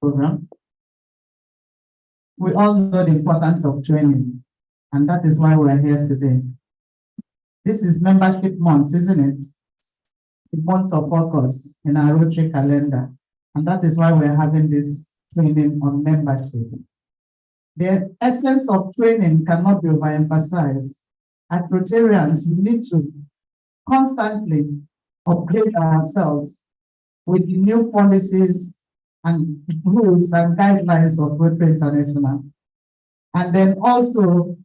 program. We all know the importance of training, and that is why we are here today. This is membership month, isn't it? The month of August in our Rotary calendar, and that is why we're having this training on membership. The essence of training cannot be overemphasized. As Rotarians, we need to constantly upgrade ourselves with the new policies and rules and guidelines of Rotary International. And then also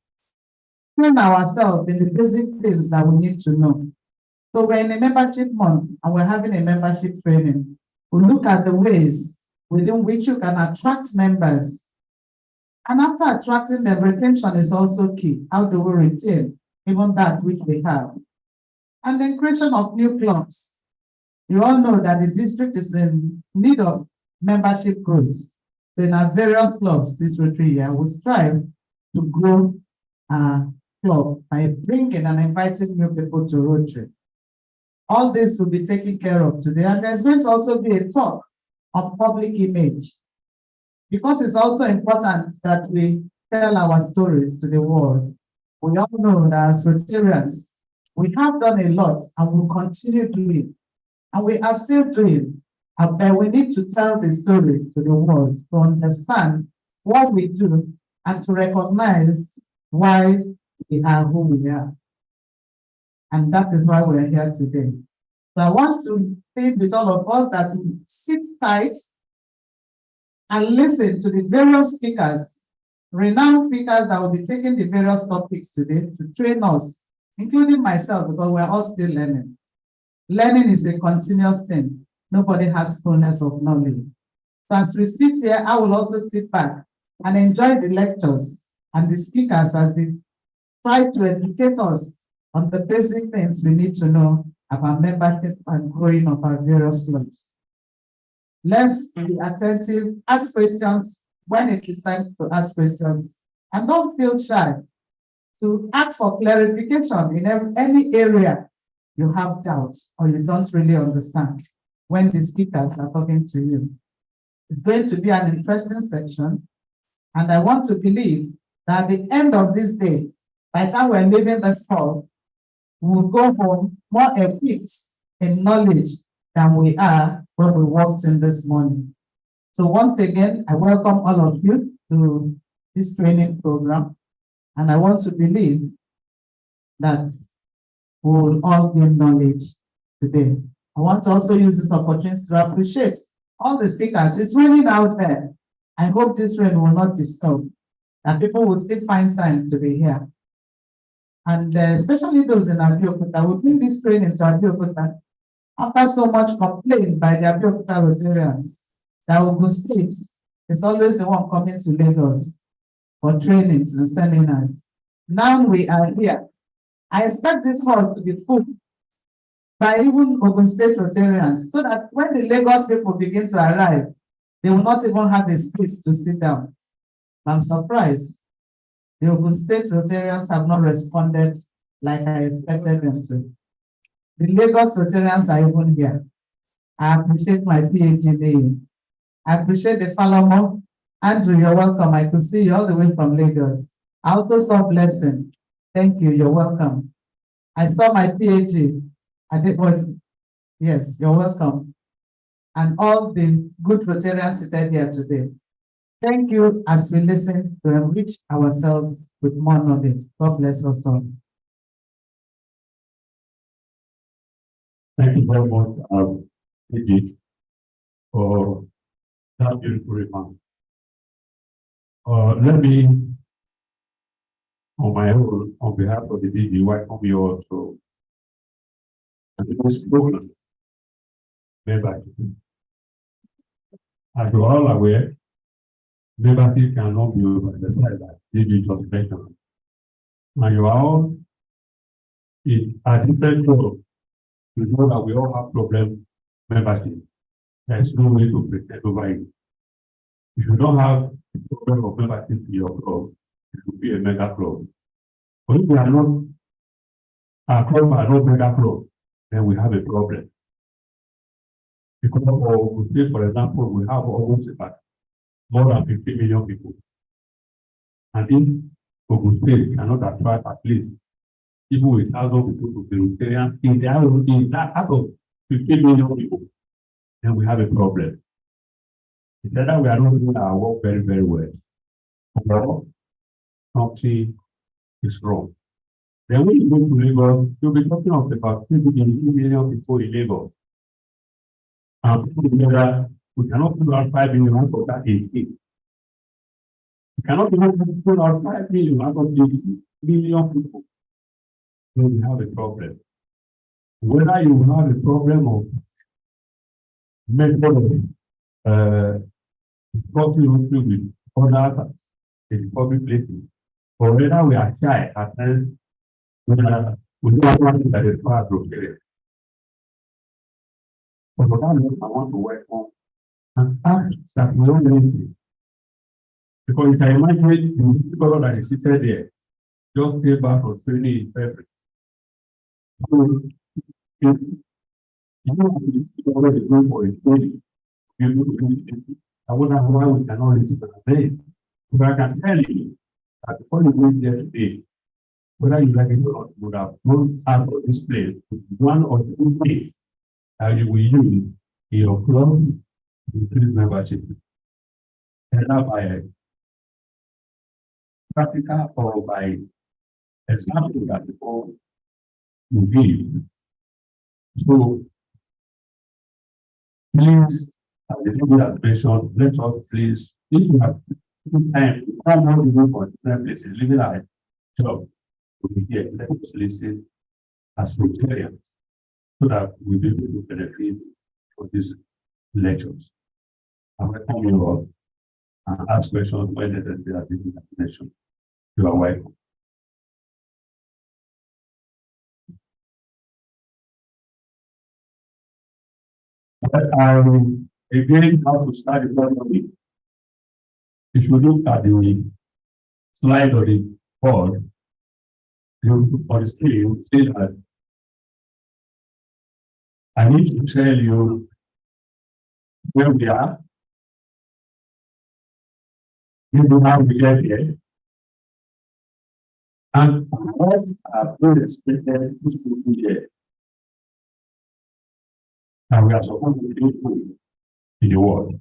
train ourselves in the basic things that we need to know. So we're in a membership month and we're having a membership training. We look at the ways within which you can attract members. And after attracting them, retention is also key. How do we retain even that which we have? And then creation of new clubs. You all know that the district is in need of membership growth. So in our various clubs this Rotary year, we strive to grow our club by bringing and inviting new people to Rotary. All this will be taken care of today. And there's going to also be a talk of public image, because it's also important that we tell our stories to the world. We all know that as Rotarians, we have done a lot and will continue doing, and we are still doing. But we need to tell the stories to the world to understand what we do and to recognize why we are who we are. And that is why we are here today. So I want to plead with all of us that we sit tight and listen to the various speakers, renowned speakers that will be taking the various topics today to train us, including myself, because we're all still learning. Learning is a continuous thing. Nobody has fullness of knowledge. So as we sit here, I will also sit back and enjoy the lectures and the speakers as they try to educate us on the basic things we need to know about membership and growing of our various clubs. Let's be attentive, ask questions when it is time to ask questions, and don't feel shy to ask for clarification in any area you have doubts or you don't really understand when the speakers are talking to you. It's going to be an interesting section, and I want to believe that at the end of this day, by the time we're leaving this hall, we'll go home more equipped in knowledge than we are when we walked in this morning. So once again, I welcome all of you to this training program, and I want to believe that we will all gain knowledge today. I want to also use this opportunity to appreciate all the speakers. It's raining out there. I hope this rain will not disturb, that people will still find time to be here. And especially those in Abeokuta, we bring this training to Abeokuta after so much complaint by the Abeokuta Rotarians that Ogun State is always the one coming to Lagos for trainings and seminars. Now we are here. I expect this hall to be full by even Ogun State Rotarians, so that when the Lagos people begin to arrive, they will not even have a space to sit down. I'm surprised. The Ogun State Rotarians have not responded like I expected them to. The Lagos Rotarians are even here. I appreciate my PhD name. I appreciate the Falomo. Andrew, you're welcome. I could see you all the way from Lagos. I also saw Blessing. Thank you, you're welcome. I saw my PhD. I did one. Yes, you're welcome. And all the good Rotarians seated here today. Thank you as we listen to enrich ourselves with more knowledge. God bless us all. Thank you very much, Gigi, for that beautiful remark. Let me, on my own, on behalf of the DG, welcome you all to this program. Membership. As you are all aware, membership cannot be over the side that DG just mentioned. And you are all at different levels. You know that we all have problem membership. There's no way to pretend over it. If you don't have a problem of membership in your club, it should be a mega club. But if we are not, our club are not mega club, then we have a problem. Because of, say, for example, we have almost about more than 50 million people. And if Ogun State cannot attract at least people with 1,000 people to Presbyterian in their own, in that out of 50 million people, then we have a problem. It's either we are not doing our work very, very well, or something is wrong. Then when you go to Lagos, you'll be talking of about 3 million people in Lagos. And together, we cannot put out 5 million out of that 18. We cannot even put out 5 million out of 18 million people. So we have a problem. Whether you have a problem of method of crossing with others in public places, or whether we are shy at times, we don't want to that is far from here. But for that, I want to work on and ask that we don't anything. Because you can imagine the people that is seated there just came back from training in February. So, if you know, people already go for a training, I wonder why we cannot listen to them. But I can tell you that before you go there today, whether you like it or not, you would have gone out of this place with one or two things that you will use in your club to increase membership. Either by practical or by example that before you give. So, please, as the legal administration, let us please, if you have time, you can't not even for different places, living a job to be here, let us listen as Rotarians so that we will be able to benefit from these lectures. I welcome you all and ask questions when necessary at the administration. You are welcome. But I again how to start the properly. If you look at the slide of the board, you on the screen, you see that I need to tell you where we are, how we get here, and what are we expected to be here. And we are supposed to be doing in the world.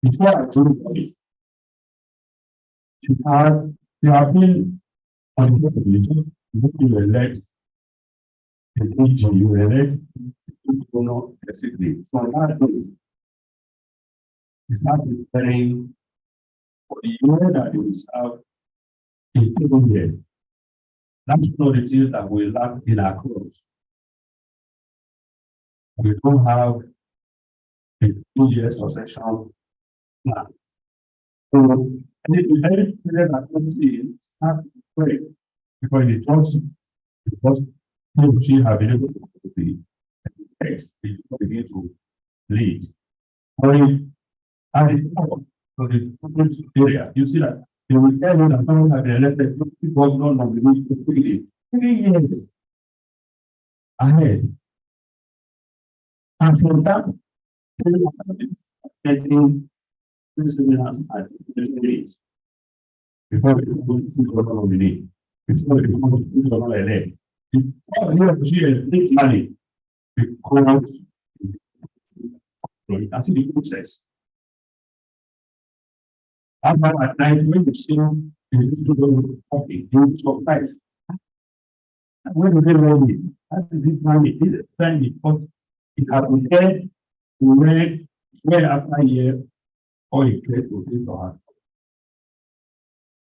Before I told you, you have been on the religion, you elect the PG, you elect the basically. From that day, you start preparing for the year that you will serve in 2 years. That's not the things that we lack in our course. We don't have a 2-year succession plan. So, any period that comes in, have to pray because it also, because he or she have been able to the text before begin to lead. And so the different area, you see that they will tell you that someone has been elected, people don't nominate 3 years ahead. And from that, getting seminars at the before we go to nominate, before we go to elect. Before he or she takes money, because that's the process. At times when you see you surprise. When you get ready, after this money is spent because it has been said to year after year, or it gets to this or that.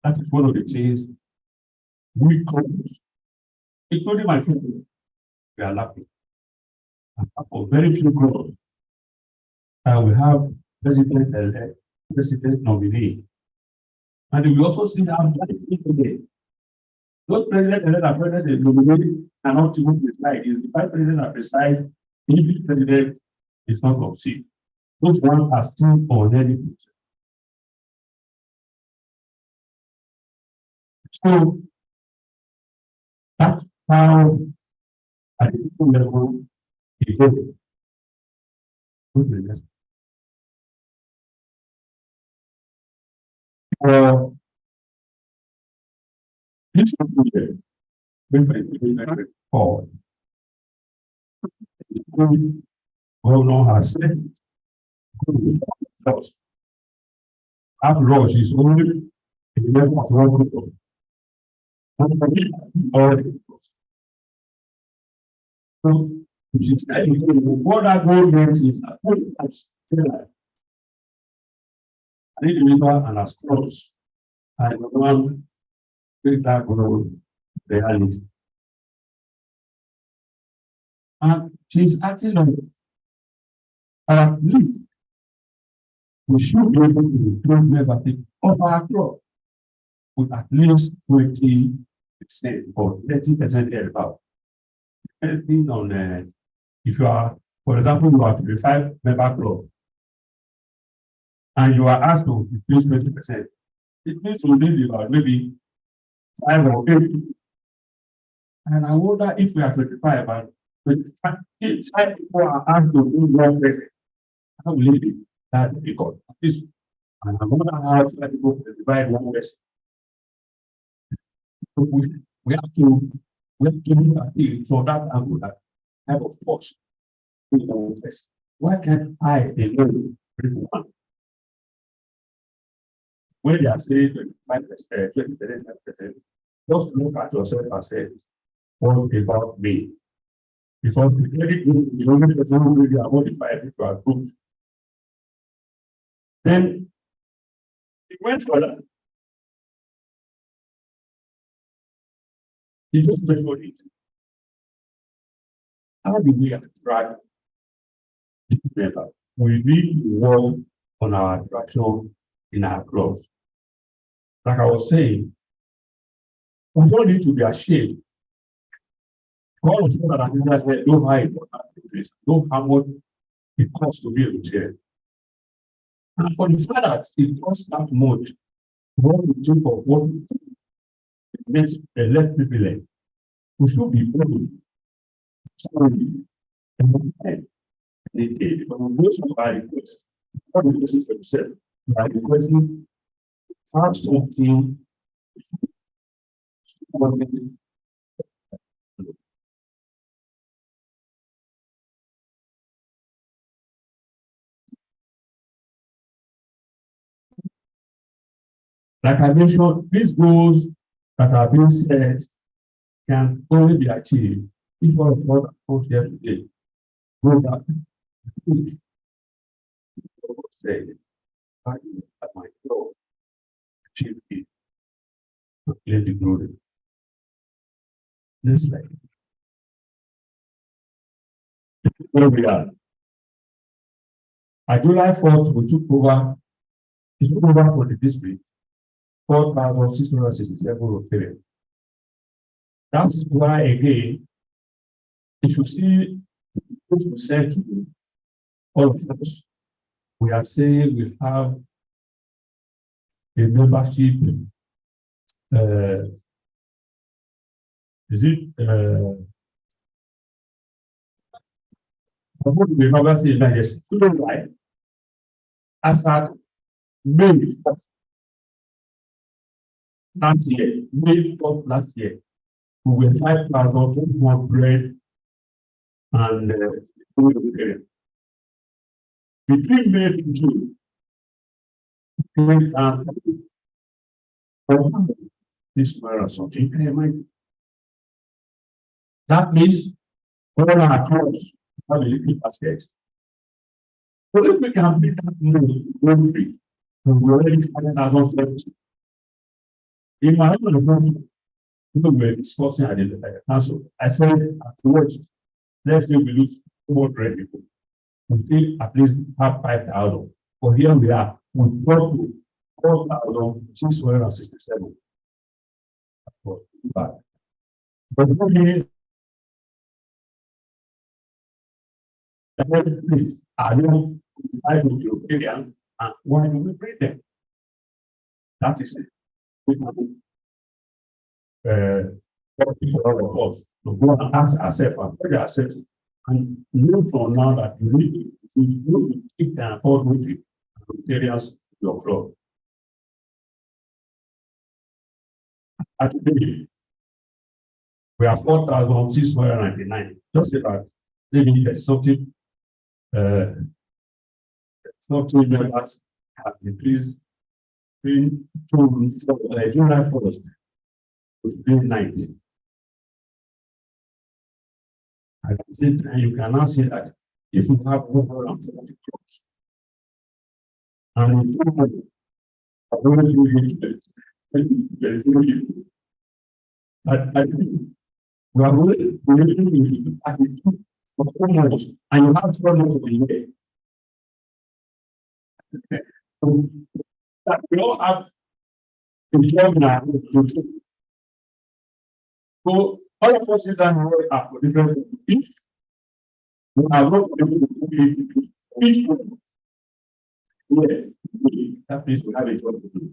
That is one of the things we call, including my children, we are lucky. For very few growth, we have president-elect, president nominee. And we also see how today. Those president-elect and president nominee cannot even decide. Is the vice president that presides, if the president is not of seat. Those ones are still already. So That's how at the level it goes. For this student, or governor has said, after all, she's only a member of one group. So, what that goal means is that an individual and as close and one with that role reality. And she's acting on it. At least we should be able to improve negative of our crop with at least 20% or 30% thereabout. Depending on if you are, for example, you are 25 member club and you are asked to increase 20%, it means you need about maybe 5 or 8. And I wonder if we are 25 and 25, if 5 people are asked to do 1%, how will it be that difficult? This, and I wonder how 5 people will divide 1%. So we have to look at it from that angle that type of force. Why can't I alone bring one? When they are saying 25%, 20%, 10%, just look at yourself and say, what about me? Because the credit group is the only person who really are modified into our group. Then it went further. He just mentioned it. How do we attract together? We need to work on our attraction in our clubs. Like I was saying, we don't need to be ashamed. All of that are here don't hide know how much it costs to be a chair. And for the fact that it costs that much, what we think of what makes a less privilege, we should be able to most of our requests, not requesting for yourself, but requesting have something like I mentioned, these goals that are being set can only be achieved if all of us are here today. Go back. Say, I at my goal, achieve it, let the glory. Next slide. Where we are. At July 4th, we took over for the district 4,667 rotarians. That's why again, if you see what we said to all of us, we are saying we have a membership. Is it what we have said that yes, right? As at May 4th last year, May 4th last year, we were 5,200 and between May to June, this marathon. That means all our clubs have a little basket. So if we can beat that move free, we already 5,070. In my own country, we were discussing at the council. I said afterwards, let's say we lose 200 people. We still at least have 5,000. But here we are, we dropped to 4,667. But please, I don't try to be European, and why do we bring them? That is it. for all of us to go and ask ourselves and tell ourselves and know from now that you need to keep and afford with it areas your club. At today, we are 4,699. Just say that maybe there's something members have decreased in July 1st to June 9th. At the same time, you can now see that if you have 140 clubs, and we are and you have problems of the year. That we all have a job now. So all of us sit down and work out for different things. We are not able to do it. That means we have a job to do.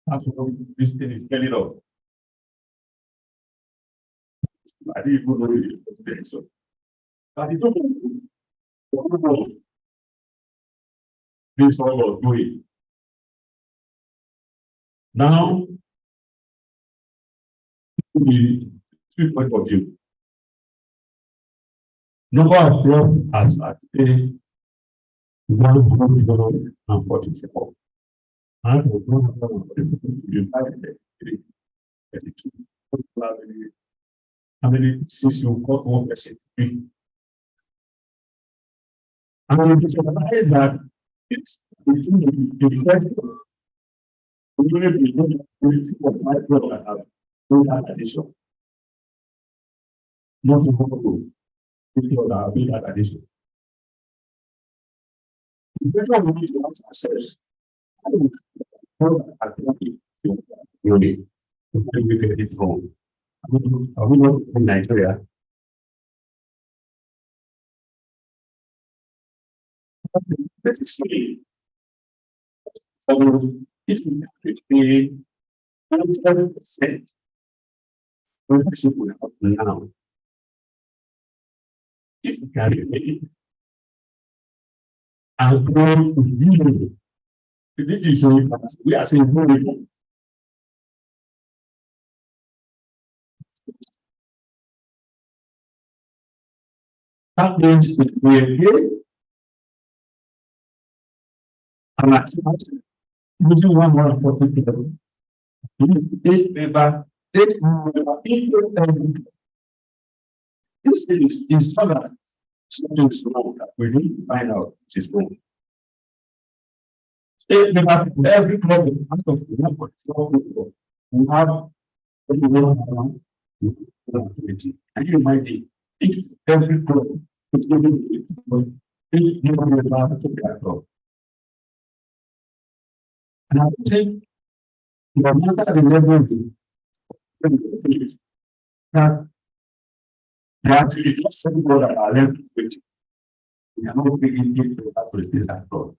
That's what this thing is telling us. I didn't even know it was there. So, but it's okay. This is all we're doing. Now, the 3 point of view. Number of clubs as at a 144. And for 144, how many since you got 1%? And you realize that it's between the first addition. Not to that addition. The better we need to have access. Really, we get it wrong. Are we not in Nigeria? Let's see. So if we have to pay 100%, membership will happen now. If we can pay and grow to zero, we are saying no. That means if we are here, and I using 140 people, you need to take paper, this is not that something is wrong that we need to find out what is wrong. Every club is out of the number, we have everyone around. Can you imagine if every club is giving club? And I think no matter the level that actually just some people that are left with we are not bringing it to that club.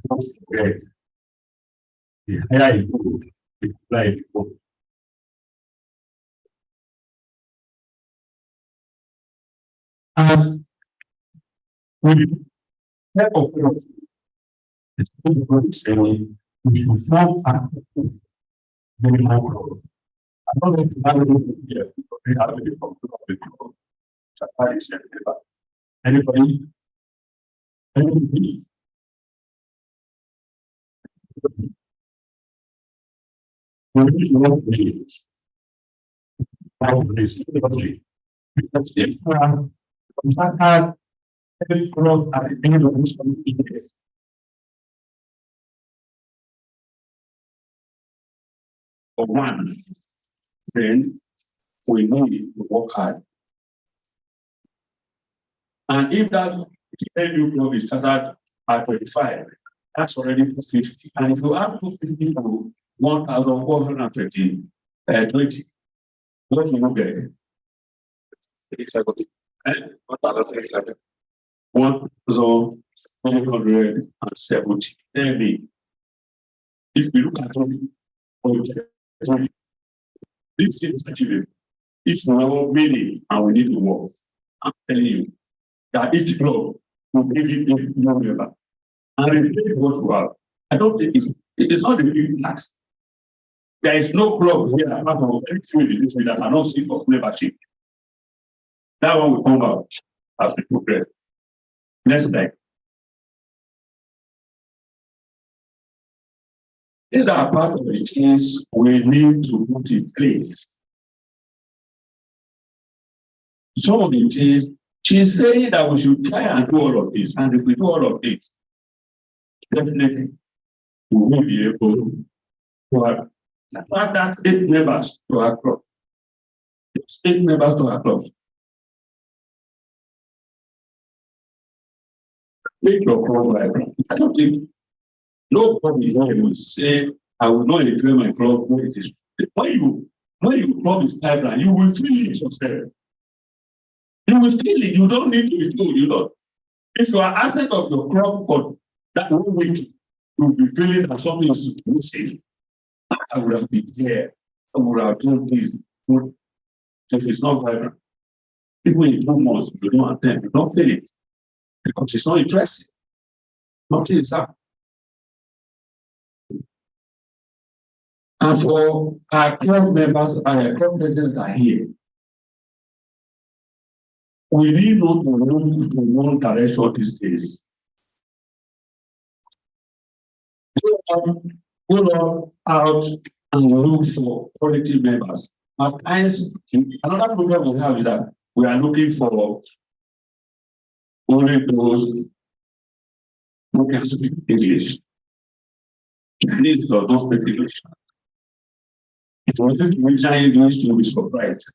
Don't forget the higher you go, the higher you go. And with the help of God, it's going to say we should form very more growth. I don't know if you have anything here, but we have any problem. Anybody? Anybody? Because if we have every growth at the end of this year, for one, then we need to work hard. And if that new club is started at 25, that's already 250. And if you add 250 to 1,420, what you will get? 1,470. Tell me, if we look at it, This is achievable. If we have meaning and we need to work, I'm telling you that each club will give it a member and replace what you have. I don't think it is not a big tax. There is no club here apart from any field in this field that cannot seek of membership. That one will come out as we progress. Next slide. These are part of the things we need to put in place. Some of the things, she's saying that we should try and do all of this. And if we do all of this, definitely we will be able to have that 8 members to our club. 8 members to our club. Make your club vibrant. I don't think nobody here will say, I will not enjoy my club where it is. When your club is vibrant, you will feel it yourself. You will feel it. You don't need to be told. You know, if you are absent of your club for that 1 week, you will be feeling that something is missing. I would have been there. I would have done this. If it's not vibrant, even in 2 months, you don't attend, you don't feel it because it's not interesting. Nothing is happening. And for our club members and our club presidents that are here, we need not to move to one direction these days. Go out and look for quality members. At times, another problem we have is that we are looking for only those who can speak English. Chinese does not speak English. If you want to reach English, you'll be surprised.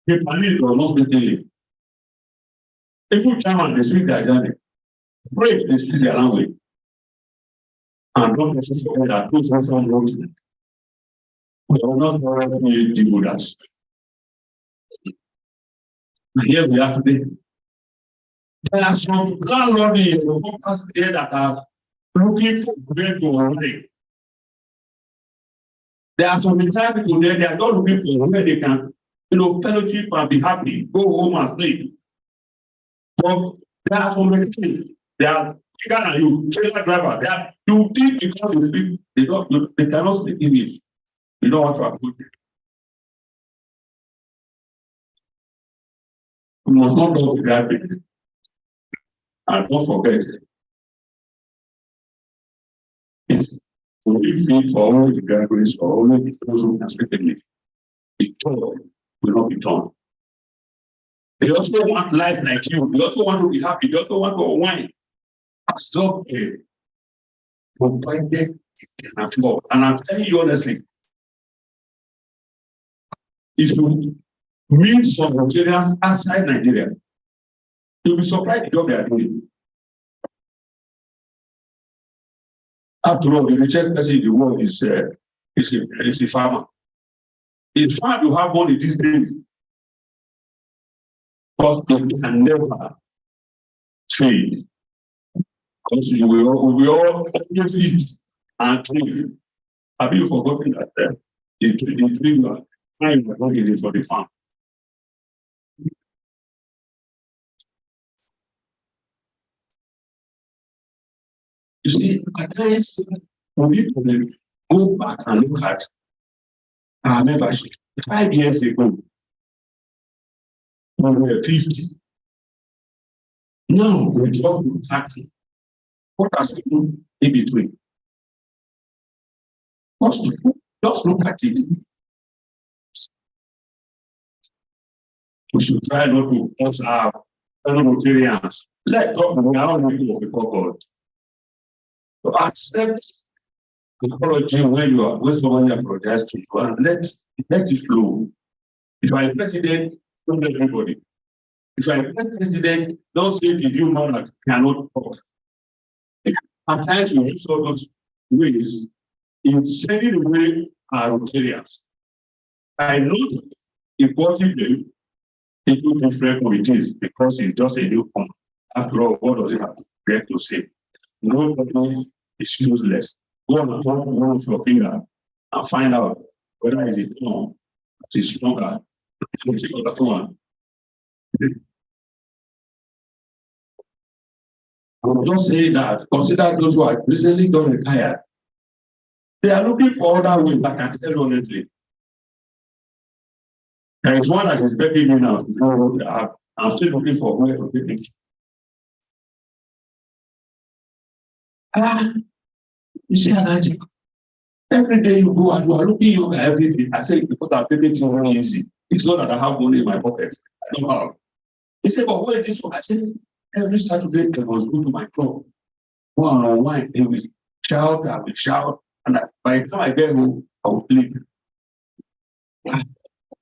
Japanese does not speak English. If you German, they speak their German. French, they speak their language. And don't also forget that those who from Rotary, we are not already devotees. And here we are today. There are some landlords in the focus there that are looking for where to work. There are some retired people there, they are not looking for where they can, fellowship and be happy, go home and sleep. But there are some retired, they are bigger than you, trailer driver, they are, you think because you speak, they cannot speak English. You don't want to approach them. We must not go to graduate. And don't forget, if we feel for all the graduates or only those who can speak English, the job will not be done. They also want life like you. They also want to be happy. They also want to unwind. So, provided you can afford. And I'm telling you honestly, if you meet some Nigerians outside Nigeria, you'll be surprised the job they are doing. After all, the richest person in the world is a farmer. In fact, you have money these days, but they can never trade. Because we all always eat and trade. Have you forgotten that the trade time was not needed for the farm? You see, at times we need to go back and look at our membership. 5 years ago, we were 50. Now we dropped to 30. What has happened in between? Just look at it. We should try not to force our fellow Rotarians. Let God be our people before God. To accept the apology when someone apologizes to you and let it flow. If you are a president, don't let everybody. If you are a president, don't say the human that cannot talk. At times we use all those ways in sending away our Rotarians. I know important them into different committees because it's just a new one. After all, what does it have to say? Nobody is useless. go on one of your finger and find out whether it is strong, it is stronger. So take that one. I will just say that consider those who are recently got retired. They are looking for other ways, I can tell you honestly. There is one that is begging me now. I'm still looking for where to take it. You see, Anaji, every day you go and you are looking yoga every day. I say, because I'm taking it very easy. It's not that I have money in my pocket. I don't have. He said, but what is this? I said, every Saturday I was going to my club. Go on online, they will shout, I will shout, and by the time I get home, I will sleep.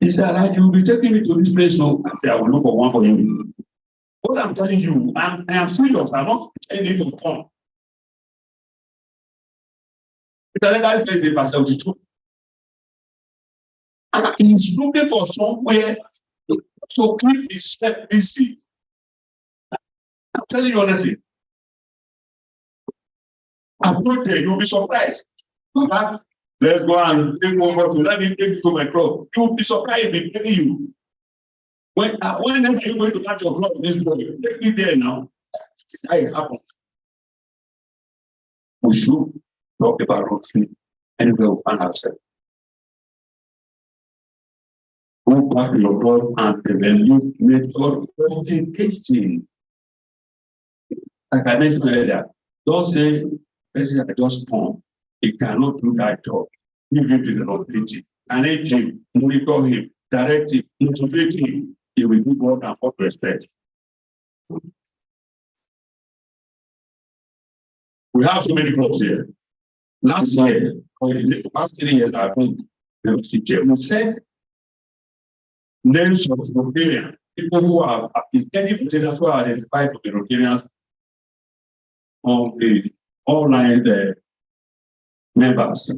He said, Anaji, you will be taking me to this place, so I said, I will look for one for you. What I'm telling you, I am serious. I'm not telling you for fun. It's a legal place in verse 72. And he's looking for somewhere to keep himself busy. I'm telling you honestly. I'm not there, you'll be surprised. Let's go and take over to let me take you to my club. You'll be surprised if taking you. When are you going to catch your club this morning? Take me there now. This is how it happens. We should talk about road trip anywhere we find ourselves. Go back to your God and develop method of engaging. Like I mentioned earlier, don't say, person that just come, he cannot do that job. Give him the authority, manage him, monitor him, direct him, motivate him. He will do what and what to expect. We have so many clubs here. Last year, or in the past 3 years, I've been we said names of Rotarians, people who are any Rotarians who are identified to be Rotarians on the online members.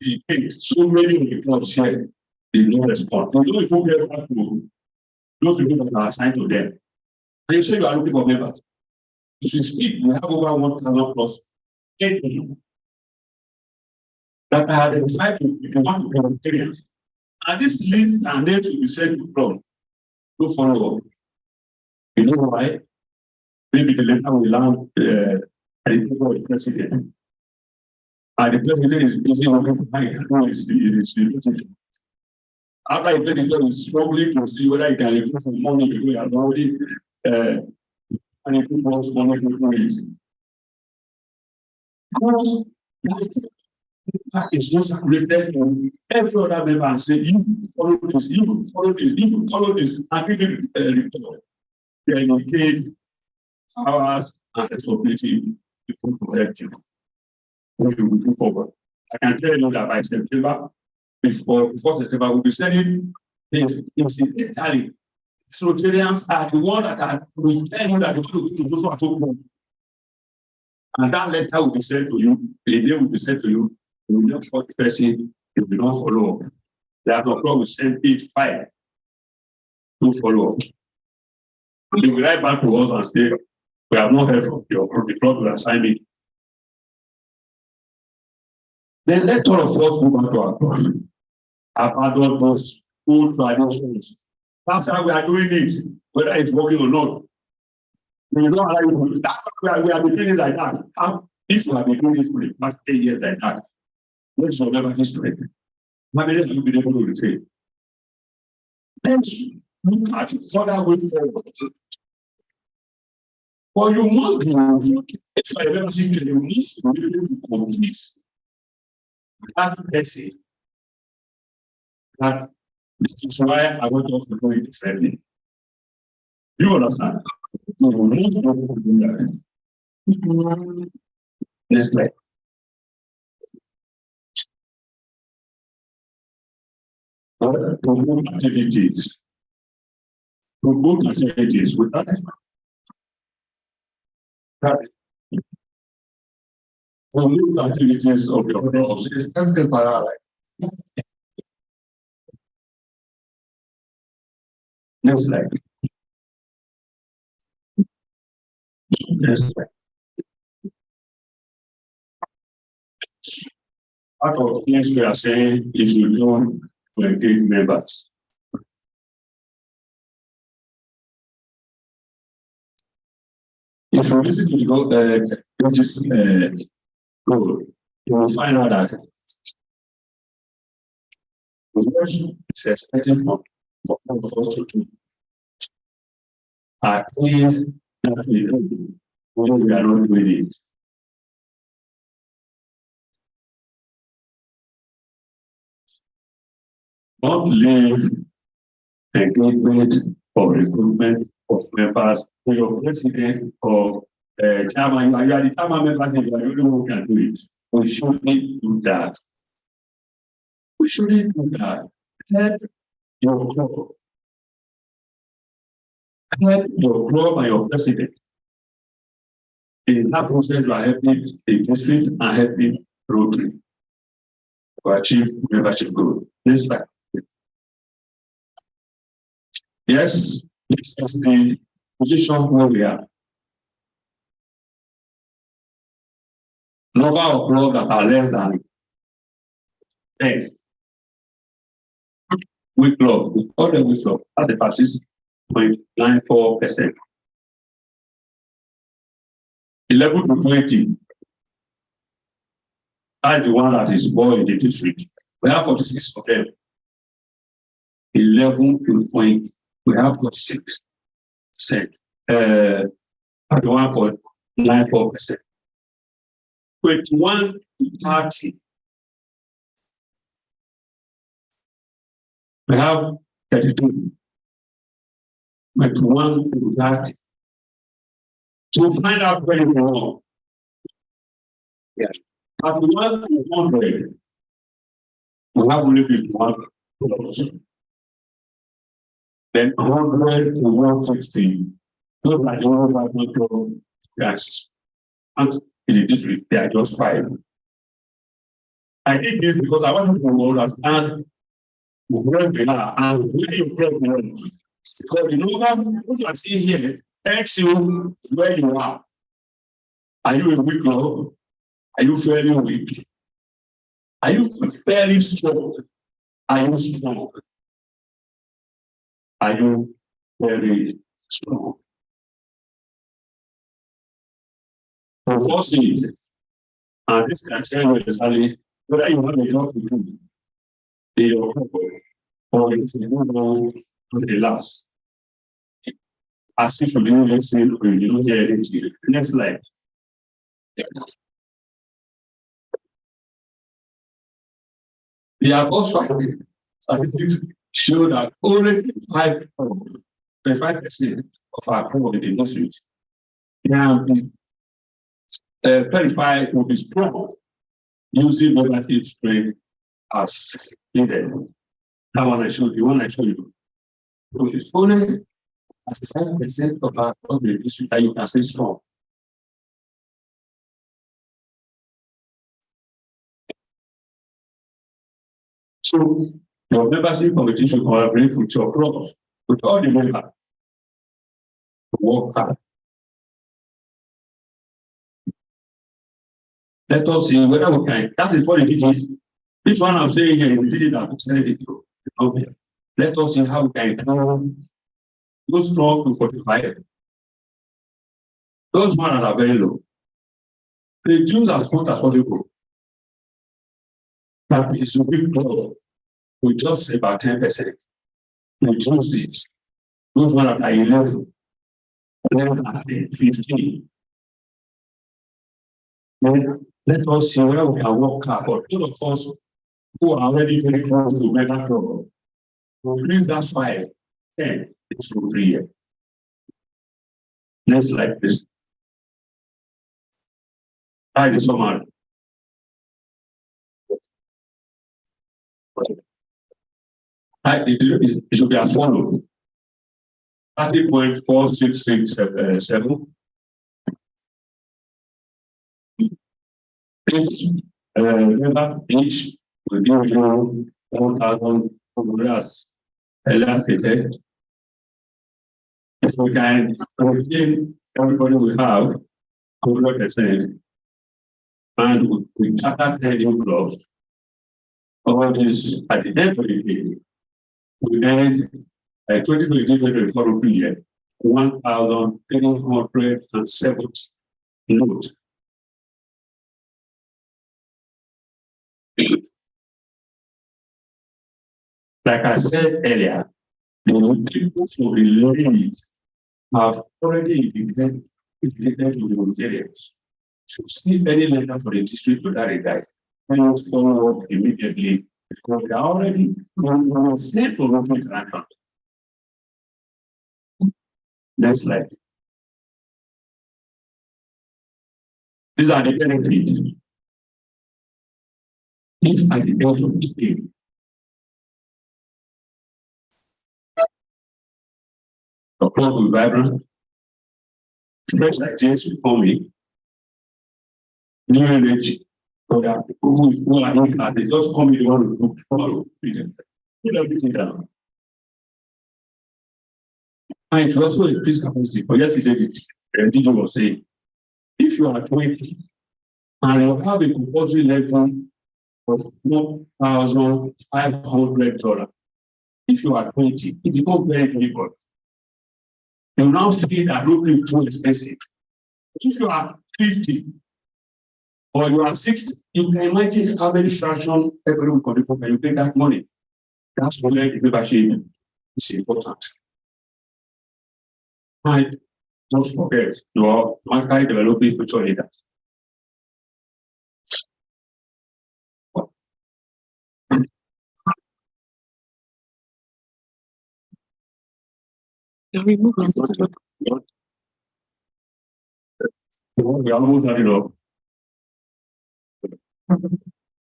He picked so many of the clubs here, they don't respond. They don't even get back to those people that are assigned to them. And you say you are looking for members. If you speak, we have over 1,000 plus 8 people that are identified to be one of the Rotarians. And this list and names will be sent to clubs. No follow up. You know why? Maybe the letter will land at the president. And the president is busy working for my after the president is struggling to see whether he can recruit some money because he has already and he wants money to it. Because it's not circulated to every other member and say, you follow this, you follow this, you follow this, and give it a report. They engage hours and responsibility people to help you. When you move forward. I can tell you that by September, before September, we'll be sending incidentally. Rotarians are the ones that will tell you that the people to do so at home. And that letter will be sent to you, the day will be sent to you, you will not call the person, you will not follow up. Therefore, God will send page 5 to follow up. And they will write back to us and say, we have not heard from your the club will assign me. Then let all of us go back to our club. Abandon those old traditions. That's how we are doing it, whether it's working or not. We don't allow you to. That's why we are doing it like that. If you have been doing it for the past 8 years like that, let's remember history. How many have you been able to retain? Let's look at further way forward. But you must be, if I remember, you need to be able to complete that essay. That is why I want us to do it differently. You understand? So we need to do that. Next slide. Promote activities. Promote activities with that. Promote activities of your process. Next slide. Next slide. Part of things we are saying is we don't engage members. If you listen to the goal, you will find out that the work is expected from all of us to do are things that we do when we are not doing it. Don't leave engagement or recruitment of members to your president or chairman. You are the chairman member, you are the only one who can do it. We shouldn't do that. We shouldn't do that. Help your club. Help your club and your president. In that process, you are helping the district and helping Rotary to achieve membership goal. Next slide. Yes, this is the position where we are. Number of clubs that are less than 10. We club, we call them we club, at the passes 0.94%. 11 to 20. That's the one that is more in the district. We have 46 of them. 11 to 20. We have 46%. 1.94%. 21 to 30. We have 32. 21 to 30. To find out where you belong. Yeah. At 1 to 100, we have only 51 clubs. Then 100 to 160, those are the ones that we go, yes. And in the district, they are just 5. I did this because I want to understand where we are and where you from. Because the number what you are seeing here tells you where you are. Are you a weak club? Are you fairly weak? Are you fairly strong? Are you strong? Are you very strong? For forcing it, and this can tell you exactly whether you have a job to do in your company or if you don't know the last. As if you didn't listen or you don't hear anything. Next slide. The above statistics show that only 25% of our people in the industry can be verified will be strong using relative strength as needed. That one I showed you. So it's only 5% of our people in the industry that you can say strong. So your membership committee should collaborate with your clubs, with all the members to work hard. Let us see whether we can. That is what it is. This one I'm saying here, we did it at the let us see how we can go strong to 45. Those ones are very low. Reduce as much as possible. That is a big club. We just say about 10%. Reduce this. Those ones that are 11, 15. Then let us see where we can work hard for those of us who are already very close to mega club. We'll bring that 5, 10, it's for 3 years. Next slide, please. That is summary. It should be as follows. 30.4667. Member each will give you 1,000 as allocated. If we can retain everybody we have 100%, and we gather 10 new clubs, all this at the end of the day, we end 2023-2024 year 1,370 notes. Like I said earlier, the people for the lead have already indicated to the Nigerians. To see any letter for the district to that regard, and follow up immediately because they are already sent to local interaction. Next slide. These are the benefits. If at the end of the day, the club will vibrant, fresh ideas will come in, new energy, so that people who are in class, they just come in, they want to do tomorrow, put everything down. And it also increase capacity. But yesterday, the teacher was saying, if you are 20 and you have a compulsory level of $1,500, if you are 20, it becomes very difficult. You now see that road is too expensive. If you are 50 or you are 60, you can imagine how many fractions every week you pay that money. That's why the membership is important. And don't forget, you are automatically developing future leaders. We almost had it up.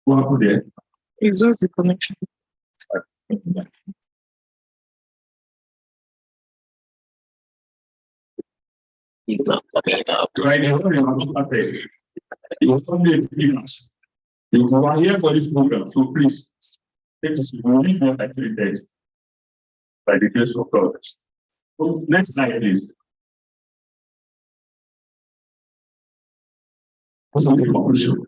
What happened there? It's just the connection. He's not coming up. Right now, it was only a few months. You are here for this program, so please take us to what I created by the grace of God. So, next slide, please. What's the conclusion?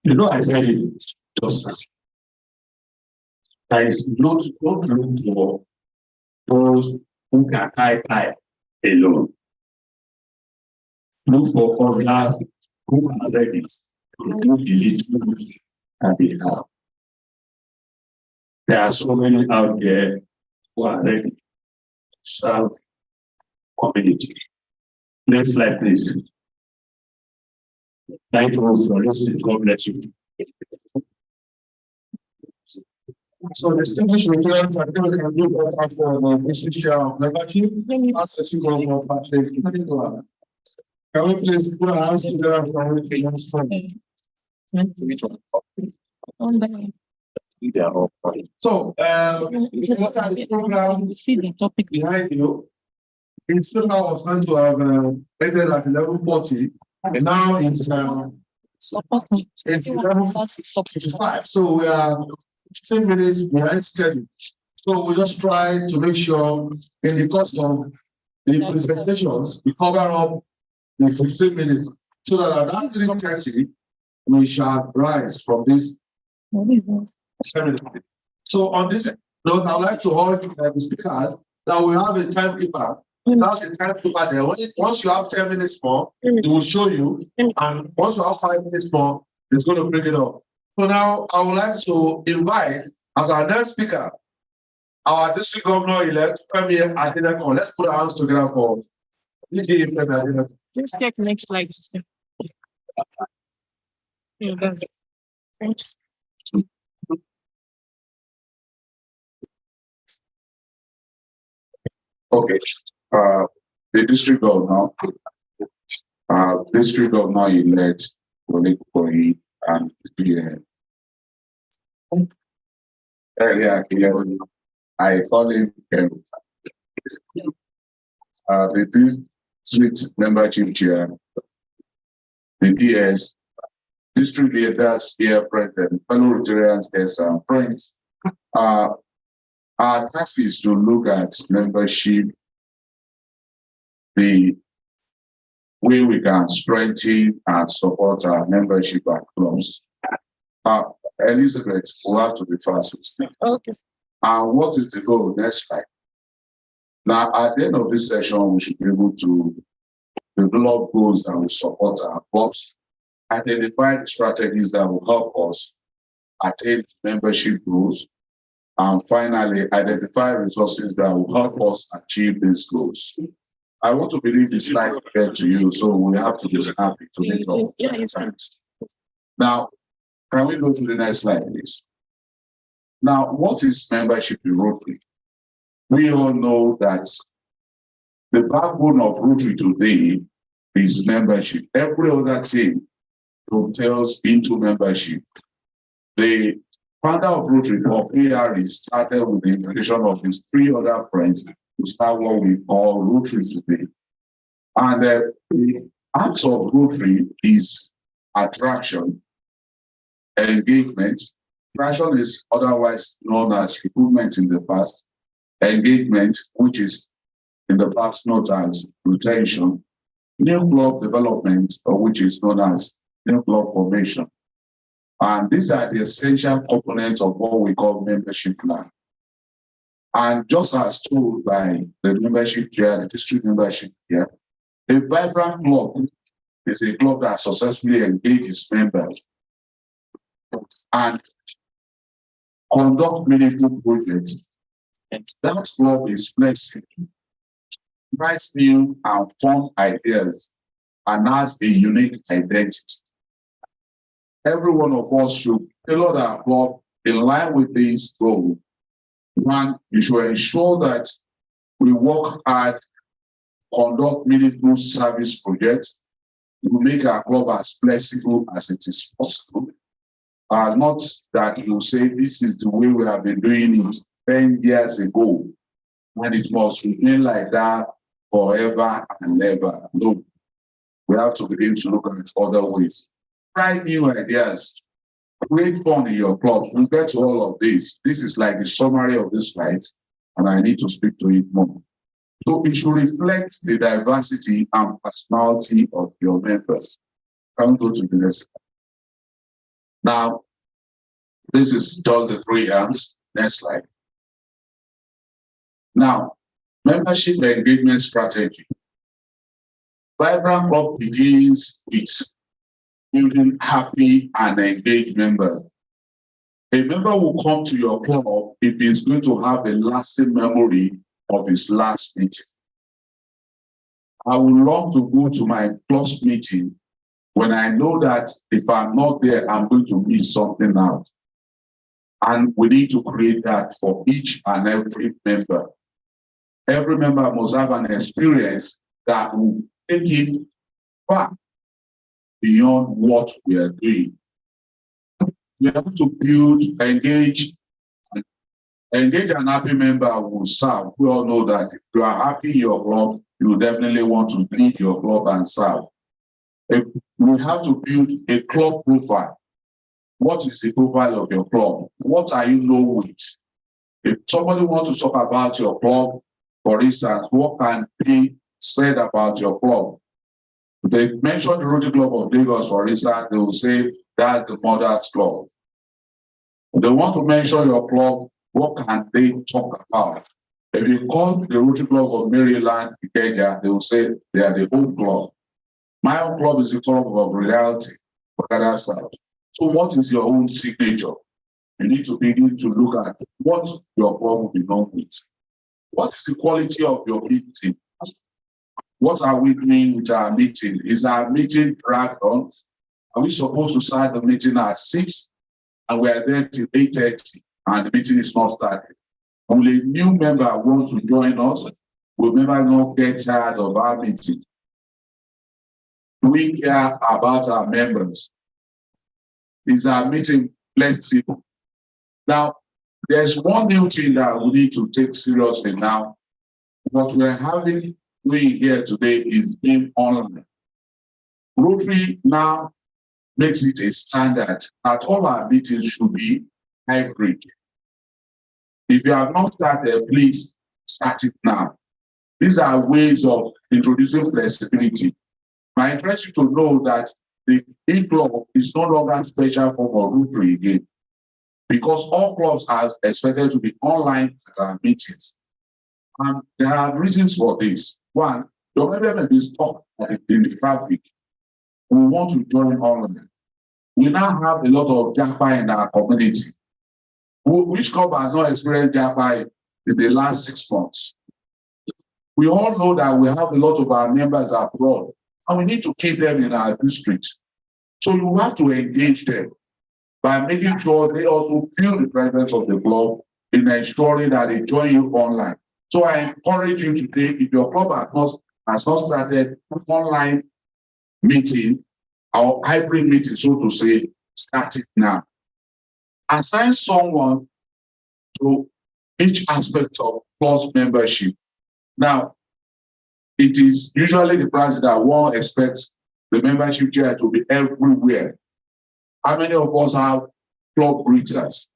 You know, I said it just. There is not room for those who can tie alone. Look for others who are ready to do the little that they have. There are so many out there who are ready to serve community. Next slide, please. Thank you for listening. God bless you. So the distinguished returns are going to do better for the district chair of membership. As a single of Patrick. Can we please put our hands together for the next one? So, if you look at the program, You see the topic behind you, it's still was going to have ended at 11:40, and now it's supporting. it's 11:55. So we are 15 minutes behind schedule. So we just try to make sure in the course of the presentations, we cover up the 15 minutes so that at that 3:30, we shall rise from this seminar. So on this note, I'd like to hold the speakers that we have a timekeeper. That's the timekeeper there. Once you have 10 minutes more, it will show you. And once you have 5 minutes more, it's going to bring it up. So now I would like to invite as our next speaker, our district governor-elect, Femi Adelekun. Let's put our hands together for Femi Adelekun. Let's check next slide. Yeah, that's thanks. Okay, the district governor elect Olekun and the earlier here, I call him the district membership chair, the DS, district leaders here present, fellow Rotarians, guests and friends. Our task is to look at membership, the way we can strengthen and support our membership at clubs. Elizabeth, we'll have to be fast. Okay. And what is the goal? Next slide. Now, at the end of this session, we should be able to develop goals that will support our clubs, identify the strategies that will help us attain membership goals, and finally, identify resources that will help us achieve these goals. I want to believe the slide get to you, so we have to be happy to make up. Yeah, it's fine. Now, can we go to the next slide, please? Now, what is membership in Rotary? We all know that the backbone of Rotary today is membership. Every other thing dovetails into membership. The founder of Rotary, Bob Harry, started with the invitation of his 3 other friends to start what we call Rotary today. And the acts of Rotary is attraction, engagement. Attraction is otherwise known as recruitment in the past. Engagement, which is in the past known as retention. New club development, which is known as new club formation. And these are the essential components of what we call membership plan. And just as told by the membership chair, the district membership chair, a vibrant club is a club that successfully engages members and conduct meaningful projects. And that club is flexible, writes new and fun ideas, and has a unique identity. Every one of us should tailor our club in line with this goal. One, you should ensure that we work hard, conduct meaningful service projects, to make our club as flexible as it is possible. Not that you say this is the way we have been doing it 10 years ago, and it must remain like that forever and ever. No, we have to begin to look at other ways. Try new ideas, create fun in your clubs. We'll get to all of this. This is like the summary of this slide, and I need to speak to it more. So it should reflect the diversity and personality of your members. Can we go to the next slide? Now, this is just the 3 arms. Next slide. Now, membership engagement strategy. Vibrant Club begins with building happy and engaged members. A member will come to your club if he's going to have a lasting memory of his last meeting. I would love to go to my club's meeting when I know that if I'm not there, I'm going to miss something out. And we need to create that for each and every member. Every member must have an experience that will take it far beyond what we are doing. We have to build, engage an happy member who will serve. We all know that if you are happy in your club, you definitely want to lead your club and serve. We have to build a club profile. What is the profile of your club? What are you known with? If somebody wants to talk about your club, for instance, what can be said about your club? They mention the Rotary Club of Lagos, for instance, they will say that's the Mother's Club. If they want to mention your club, what can they talk about? If you call the Rotary Club of Maryland, Ikeja, they will say they are the home club. My own club is the club of reality, Okada South. So what is your own signature? You need to begin to look at what your club will be known with. What is the quality of your meeting? What are we doing with our meeting? Is our meeting dragged on? Are we supposed to start the meeting at 6 and we are there till 8:30 and the meeting is not started? Will a new member want to join us? Will member not get tired of our meeting? Do we care about our members? Is our meeting flexible? Now, there's one new thing that we need to take seriously now. What we're doing here today is being online. Rotary now makes it a standard that all our meetings should be hybrid. If you have not started, please start it now. These are ways of introducing flexibility. I interest you to know that the e-club is no longer special form of Rotary again, because all clubs are expected to be online at our meetings. And there are reasons for this. One, your member may be stuck in the traffic. We want to join online. We now have a lot of JAPA in our community. Which club has not experienced JAPA in the last 6 months? We all know that we have a lot of our members abroad, and we need to keep them in our district. So you have to engage them by making sure they also feel the presence of the club in ensuring that they join you online. So I encourage you today, if your club has not started online meeting or hybrid meeting, so to say, start it now. Assign someone to each aspect of club's membership. Now, it is usually the president one expects the membership chair to be everywhere. How many of us have club greeters?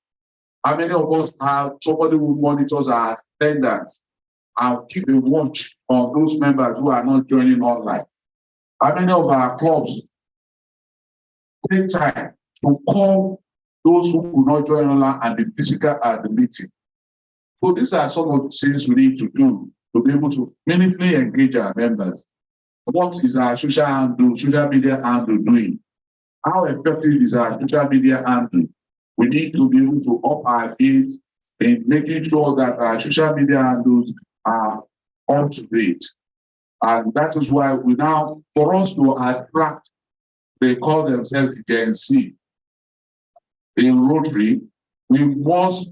How many of us have somebody who monitors our attendance and keep a watch on those members who are not joining online? How many of our clubs take time to call those who could not join online and be physical at the meeting? So these are some of the things we need to do to be able to meaningfully engage our members. What is our social media handle doing? How effective is our social media handle? We need to be able to up our games in making sure that our social media handles are up to date. And that is why we now, for us to attract, they call themselves the Gen Z. In Rotary, we must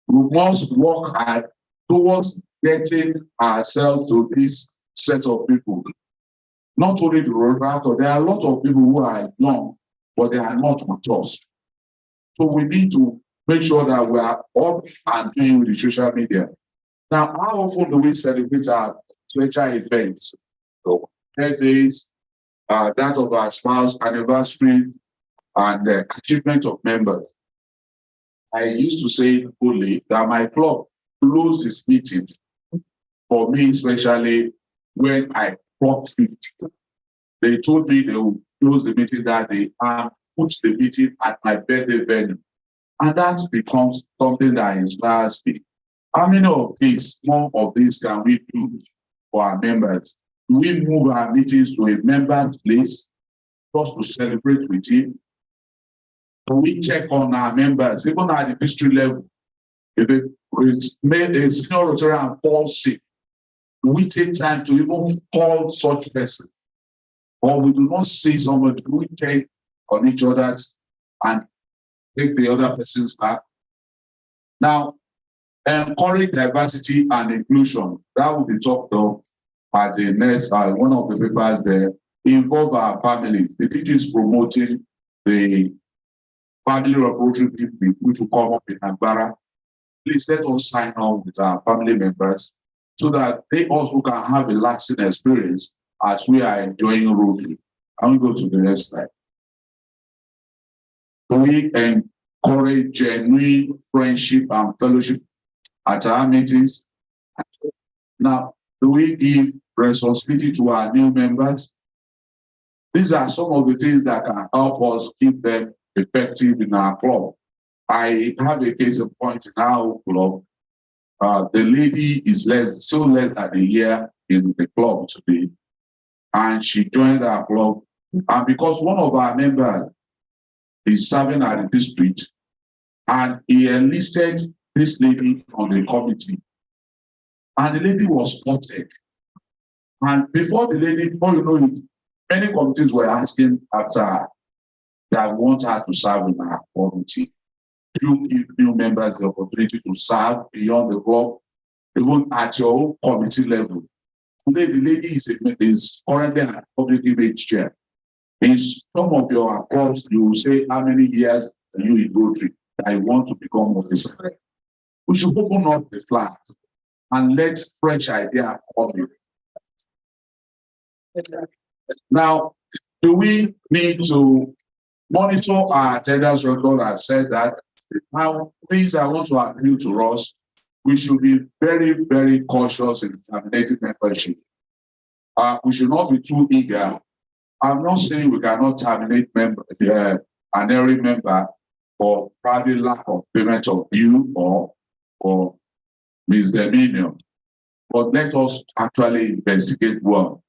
work hard towards getting ourselves to this set of people. Not only the Rotary, there are a lot of people who are young, but they are not with us. So we need to make sure that we are up and doing with the social media. Now, how often do we celebrate our special events? So, birthdays, that of our spouse anniversary, and the achievement of members. I used to say fully that my club closed its meeting for me, especially when I clocked 50. They told me they would close the meeting that day and put the meeting at my birthday venue. And that becomes something that inspires me. How many of these, more of these can we do for our members? Do we move our meetings to a member's place just to celebrate with him? Do we check on our members, even at the district level? If a senior Rotarian falls sick, do we take time to even call such person? Or we do not see someone, do we check on each other's and take the other person's back? Now, encourage diversity and inclusion. That will be talked of at the next, one of the papers there. Involve our families. The DG is promoting the family of Rotary people, which will come up in Agbara. Please let us sign on with our family members so that they also can have a lasting experience as we are enjoying Rotary. And we go to the next slide. We encourage genuine friendship and fellowship at our meetings. Now, do we give responsibility to our new members? These are some of the things that can help us keep them effective in our club. I have a case in point in our club. The lady is still less than a year in the club today, and she joined our club. And because one of our members is serving at the district, and he enlisted this lady on the committee, and the lady was spotted. And before you know it, many committees were asking after her that want her to serve in our committee. You give new members the opportunity to serve beyond the club, even at your own committee level. Today, the lady is currently a public image chair. In some of your clubs, you will say how many years are you in Rotary that you want to become officer. We should open up the flag and let fresh ideas come in. Now, do we need to monitor our attendance record? I've said that. Now, please, I want to appeal to us. We should be very, very cautious in terminating membership. we should not be too eager. I'm not saying we cannot terminate an early member for probably lack of payment of due or misdemeanor. But let us actually investigate well.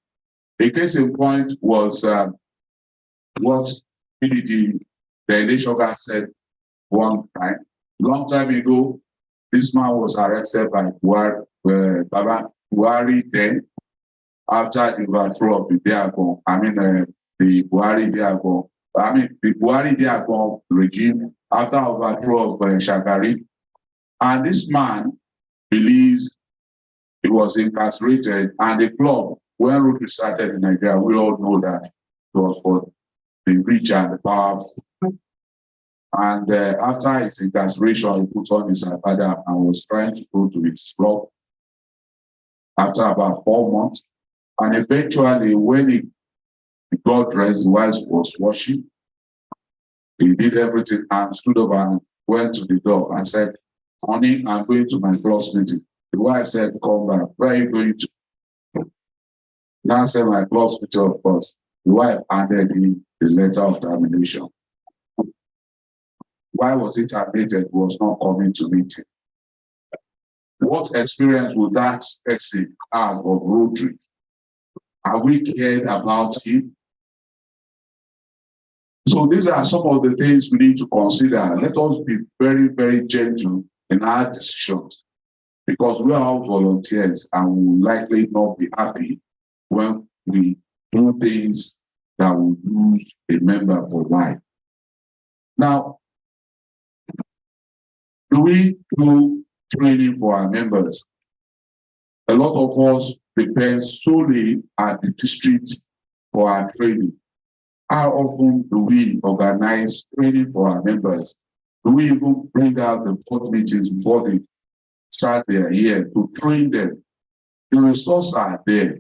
A case in point was what PDG, the election guy said one time. Long time ago, this man was arrested by Baba Buhari then, after the overthrow of the Diagon, the Buhari Diagon, the Buhari Diagon regime, after overthrow of Shagari. And this man believes he was incarcerated, and the club, when Rotary started in Nigeria, we all know that it was for the rich and the powerful. And after his incarceration, he put on his agbada and was trying to go to his club after about 4 months. And eventually, when he got dressed, his wife was washing. He did everything and stood up and went to the door and said, "Honey, I'm going to my club's meeting." The wife said, "Come back. Where are you going to?" Now said, "My club's meeting, of course." The wife handed him the letter of termination. Why was it terminated? He was not coming to meeting. What experience would that person have of Rotary? Have we cared about him? So these are some of the things we need to consider. Let us be very, very gentle in our decisions, because we are all volunteers and we will likely not be happy when we do things that will lose a member for life. Now, do we do training for our members? A lot of us depend solely at the district for our training. How often do we organize training for our members? Do we even bring out the board meetings before they start their year to train them? The resources are there.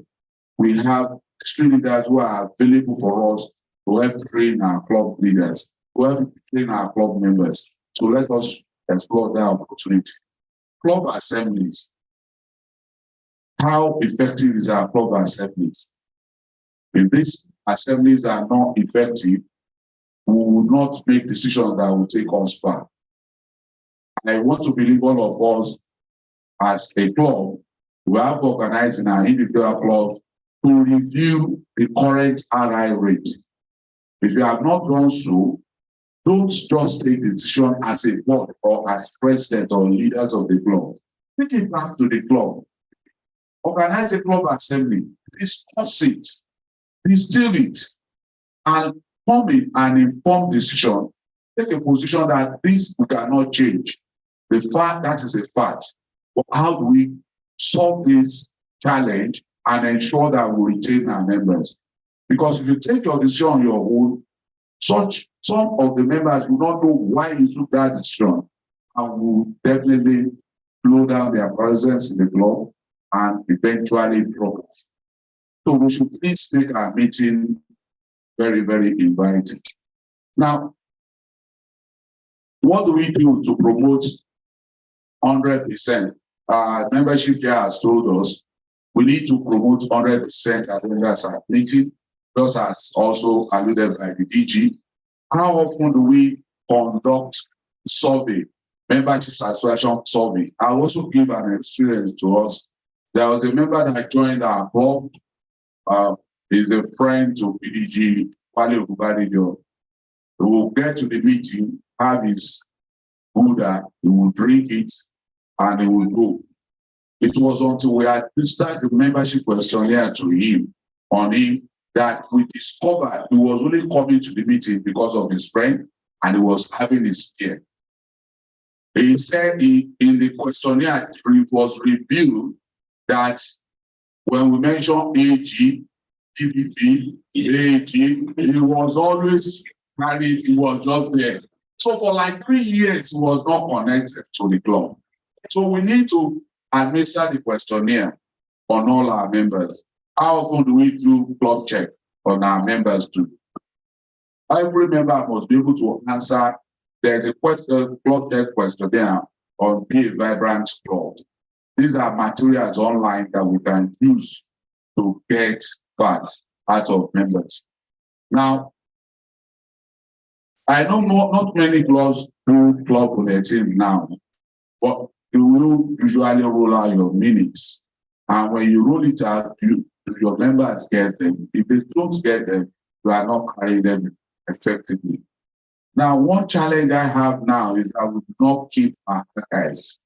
We have district leaders who are available for us to help train our club leaders, to help train our club members. So let us explore that opportunity. Club assemblies. How effective is our club assemblies? If these assemblies are not effective, we will not make decisions that will take us far. I want to believe all of us as a club, we have organized in our individual clubs to review the current RI rate. If you have not done so, don't just take the decision as a board or as president or leaders of the club. Take it back to the club. Organize a club assembly, discuss it, distill it, and form an informed decision. Take a position that this we cannot change. The fact that is a fact. But how do we solve this challenge and ensure that we retain our members? Because if you take your decision on your own, some of the members will not know why you took that decision and will definitely slow down their presence in the club and eventually drop off. So we should please make our meeting very, very inviting. Now, what do we do to promote 100%? Membership here has told us we need to promote 100% attendance at meeting, just as also alluded by the DG. How often do we conduct survey, membership satisfaction survey? I'll also give an experience to us. There was a member that joined our club. He's a friend to PDG, Wale Ogubadijo. He will get to the meeting, have his Buddha, he will drink it, and he will go. It was until we had started the membership questionnaire to him, on him, that we discovered he was only coming to the meeting because of his friend, and he was having his fear. He said in the questionnaire, it was revealed that when we mention AG, PPP, AG, he was always married, he was not there. So for like 3 years, he was not connected to the club. So we need to administer the questionnaire on all our members. How often do we do club check on our members too? Every member must be able to answer. There's a question, club check questionnaire on Be a Vibrant Club. These are materials online that we can use to get fat out of members. Now, I know not many clubs do club bulletin now, but you will usually roll out your minutes. And when you roll it out, your members get them. If they don't get them, you are not carrying them effectively. Now, one challenge I have now is I would not keep our archives.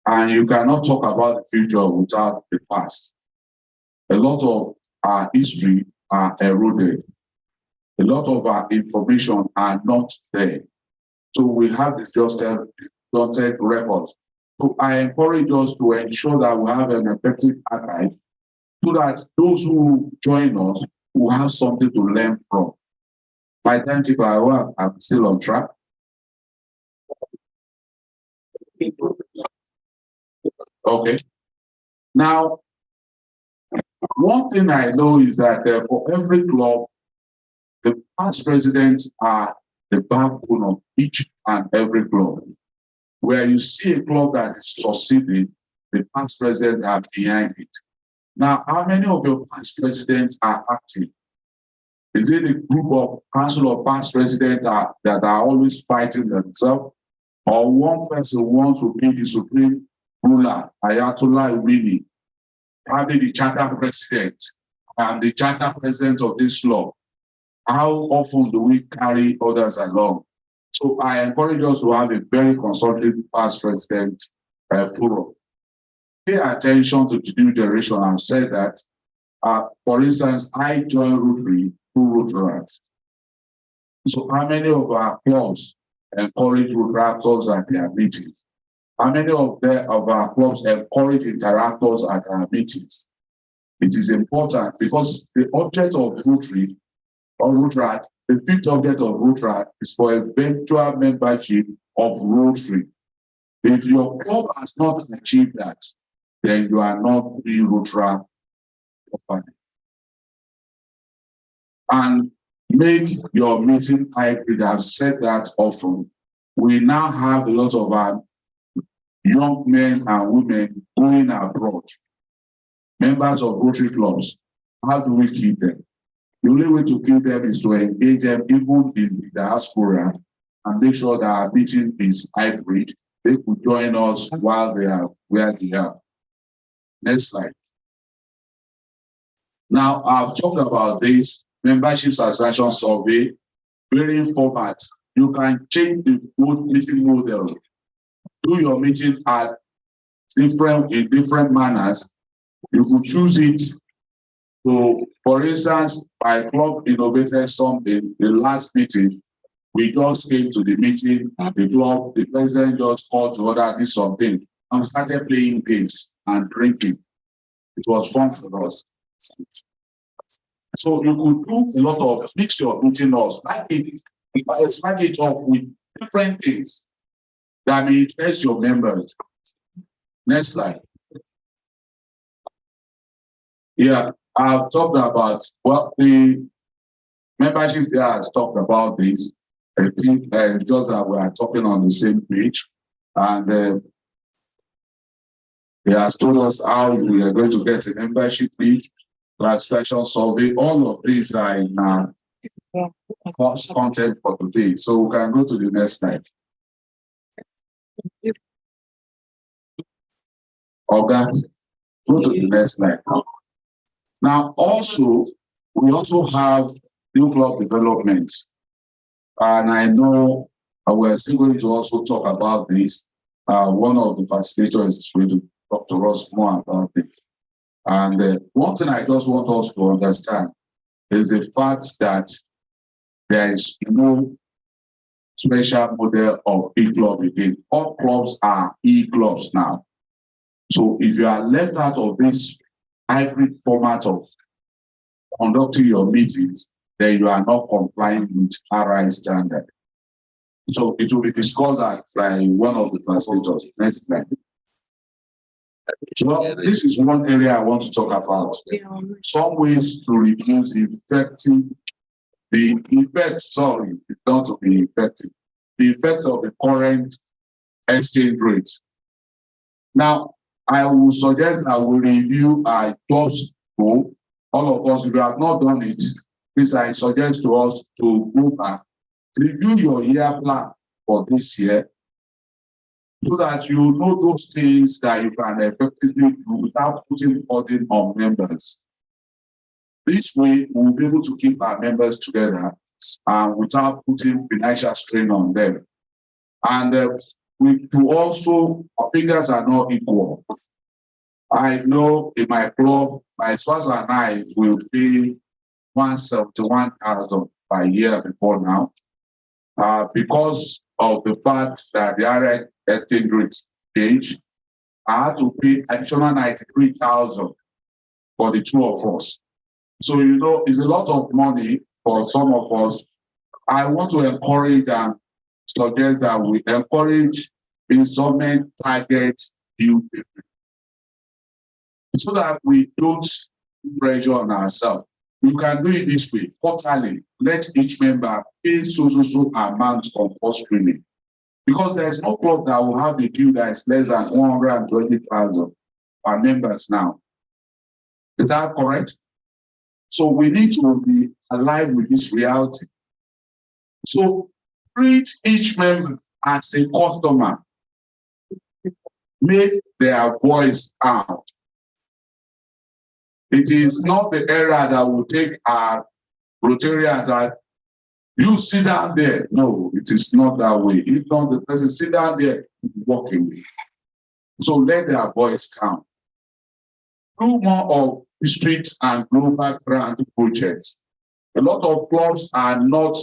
And you cannot talk about the future without the past. A lot of our history are eroded. A lot of our information are not there. So we have distorted records. So I encourage us to ensure that we have an effective archive so that those who join us will have something to learn from. By the time people are aware, I'm still on track. Okay. Now, one thing I know is that for every club, the past presidents are the backbone of each and every club. Where you see a club that is succeeding, the past presidents are behind it. Now, how many of your past presidents are active? Is it a group of council of past presidents that are always fighting themselves? Or one person wants to be the supreme ruler, Ayatollah Khomeini, probably the charter president, and the charter president of this law? How often do we carry others along? So I encourage us to have a very constructive past president forum. Pay attention to the new generation. I've said that. For instance, I joined Rotary through Rotaracts. So how many of our clubs encourage Rotaractors at their meetings? How many of our clubs encourage interactors at our meetings? It is important because the object of Rotary or Rotaract, the fifth object of Rotaract is for eventual membership of Rotary. If your club has not achieved that, then you are not doing Rotaract properly. And make your meeting hybrid. I've said that often. We now have a lot of our young men and women going abroad, members of Rotary clubs. How do we keep them? The only way to keep them is to engage them even in the diaspora and make sure that our meeting is hybrid. They could join us while they are where they are. Next slide. Now, I've talked about this membership satisfaction survey, varying format. You can change the meeting model. Do your meeting in different manners. You could choose it. So, for instance, my club innovated something. The last meeting, we just came to the meeting, and the president just called to order this something, and started playing games and drinking. It was fun for us. So you could do a lot of mix your meeting up, pack it up with different things that may interest your members. Next slide. Yeah, I've talked about the membership there has talked about this. I think just that we are talking on the same page, and he has told us how we are going to get a membership page, classification survey. All of these are in content for today. So we can go to the next slide. Okay, go to the next slide. Now, we also have new club developments. And I know we're still going to also talk about this. One of the facilitators is going to talk to us more about it. And one thing I just want us to understand is the fact that there is no special model of e-club again. All clubs are e-clubs now. So if you are left out of this hybrid format of conducting your meetings, then you are not complying with RI standard. So it will be discussed by one of the facilitators. Next slide. Well, this is one area I want to talk about. Some ways to reduce the effect of the current exchange rate. Now, I will suggest that we review our jobs goal. All of us, if you have not done it, please, I suggest to us to go back, review your year plan for this year, so that you know those things that you can effectively do without putting burden on members. This way, we'll be able to keep our members together without putting financial strain on them. And we do also, our fingers are not equal. I know in my club, my spouse and I will pay 171,000 per year before now, because of the fact that the area exchange rate changed. I had to pay additional 93,000 for the two of us. So, you know, it's a lot of money for some of us. I want to encourage and suggest that we encourage installment target due payment, so that we don't pressure on ourselves. You can do it this way: quarterly, let each member pay so amount compulsorily. Because there's no club that will have a due that is less than 120,000 per members now. Is that correct? So we need to be alive with this reality. So treat each member as a customer. Make their voice out. It is not the era that will take our Rotarians and you sit down there. No, it is not that way. If not, the person sit down there walking. So let their voice count. Do more of district and global grant projects. A lot of clubs are not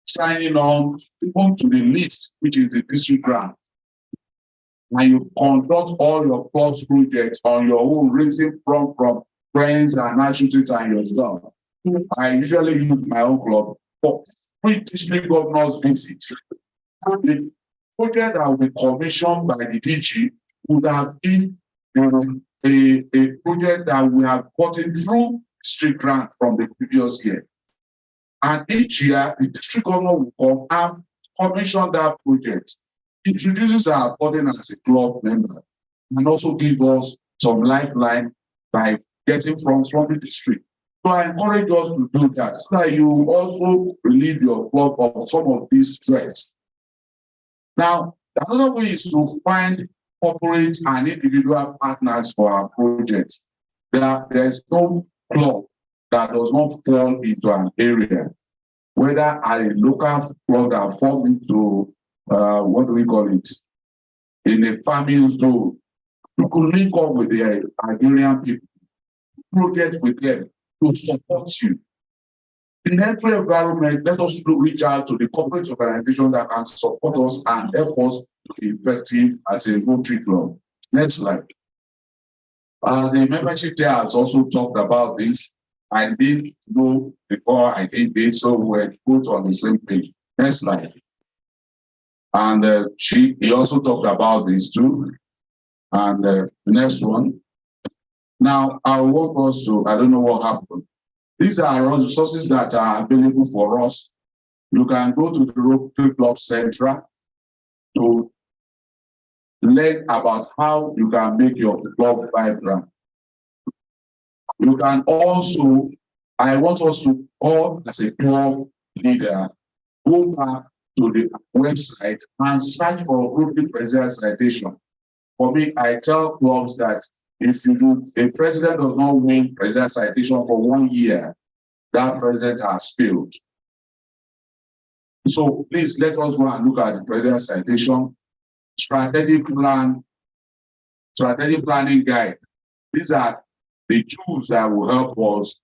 signing on even to the list, which is the district grant. And you conduct all your clubs projects on your own, raising from friends and associates and yourself. I usually use my own club for free district governors visits. The project that we commissioned by the DG would have been a project that we have gotten through district grant from the previous year. And each year, the district governor will come and commission that project, introduces our burden as a club member, and also give us some lifeline by getting funds from the district. So I encourage us to do that, so that you also relieve your club of some of this stress. Now, another way is to find corporate and individual partners for our projects. There's no club that does not fall into an area, whether a local club that falls into, what do we call it, in a farming zone. You could link up with the Nigerian people, project with them to support you. In every environment, let us reach out to the corporate organization that can support us and help us to be effective as a Rotary club. Next slide. The membership there has also talked about this. I didn't know before I did this, so we're both on the same page. Next slide. And he also talked about this too. And the next one. Now, I want us to, I don't know what happened. These are resources that are available for us. You can go to the Rotary Club Central to learn about how you can make your club vibrant. You can also, I want us to all as a club leader, go back to the website and search for Rotary President citation. For me, I tell clubs that if you do, a president does not win president citation for 1 year, that president has failed. So please let us go and look at the president citation, strategic planning guide. These are the tools that will help us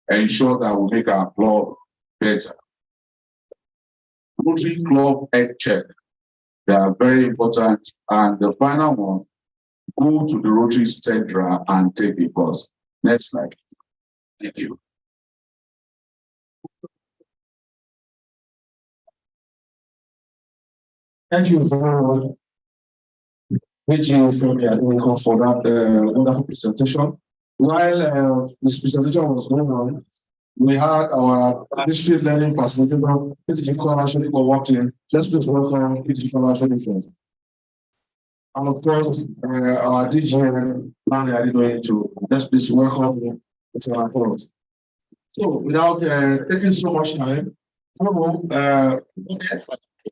ensure that we make our club better. Rotary Club Health Check. They are very important. And the final one, go to the Rotary Central and take a course. Next slide. Thank you. Thank you very much, Femi, for that wonderful presentation. While this presentation was going on, we had our district learning facilitator, PTG Kola Shodipo, walked in. Let's please welcome PTG Kola Shodipo. And of course, our DJ, Lanny Adedoyin, to let's please welcome him to our court. So without taking so much time, I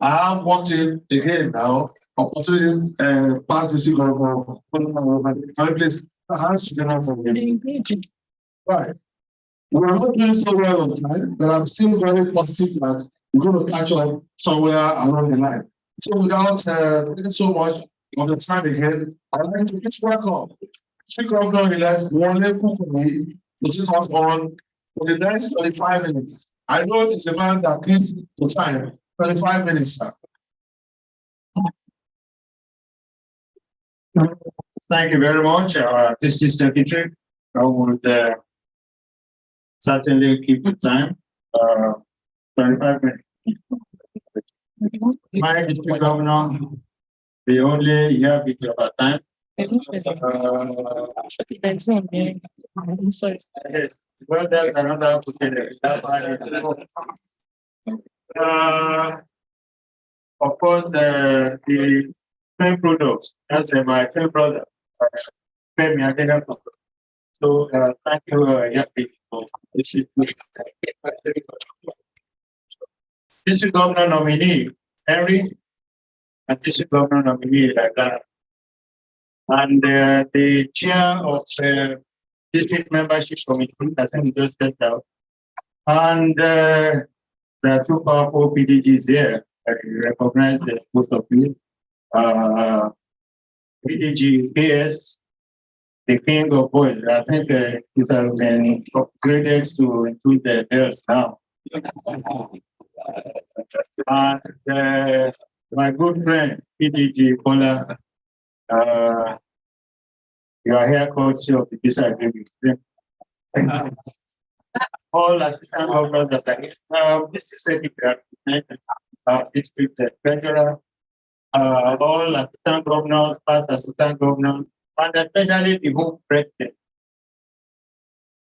have walked in again now. Opportunities past the secret of can you please hands together for me? Right. We are not doing so well on time, but I'm still very positive that we're going to catch up somewhere along the line. So without taking so much of the time again, I'd like to just welcome Speaker of elect Wole Kukoyi to take us on for the next 25 minutes. I know it's a man that keeps the time. 25 minutes, sir. Thank you very much, District Secretary. I would certainly keep the time, 25 minutes. My district governor, the only year bit of our time. I'm sorry. Yes, well, there's another opportunity. Of course, the main products, that's my twin brother, Femi Adedapo. So, thank you, Yapi, for this. District Governor nominee, Henry, and District Governor nominee, Lagana. And the chair of the district membership committee, I think we just stepped out. And there are two powerful PDGs there. I recognize both of you. PDG AS, the king of boys. I think it has been upgraded to include the girls now. And my good friend, PDG Kola, you are here courtesy of the disagreement. All assistant governors that this is secretary, district treasurer, all assistant governors, past assistant governors, and especially the whole president.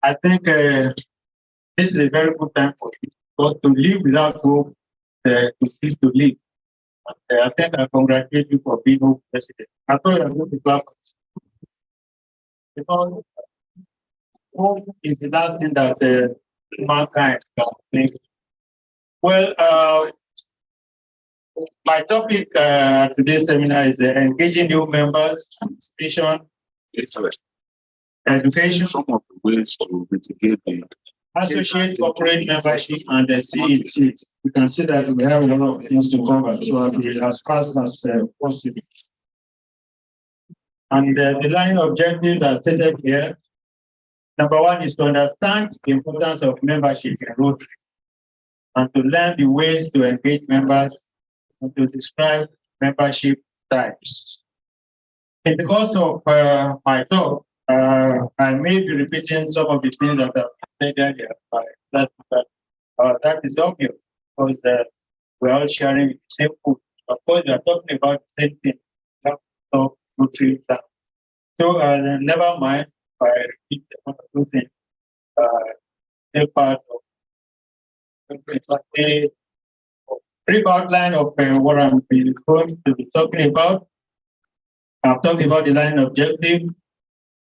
I think this is a very good time for you, because to live without hope, to cease to live. And, I think I congratulate you for being home president. I thought you were going to clap. Because hope is the last thing that mankind can think. Well, my topic today's seminar is engaging new members, participation, education, Some of the ways to mitigate the associate corporate membership, and the CET. We can see that we have a lot of things to cover, so I'll be as fast as possible. And the line objectives are stated here. Number one is to understand the importance of membership in Rotary, and to learn the ways to engage members, and to describe membership types. In the course of my talk, I may be repeating some of the things that I've said earlier, but that is obvious, because we're all sharing the same food. Of course, we are talking about the same thing, of Rotary. So never mind if I repeat one or two things. A part of a brief outline of what I'm going to be talking about. I've talked about the line objective,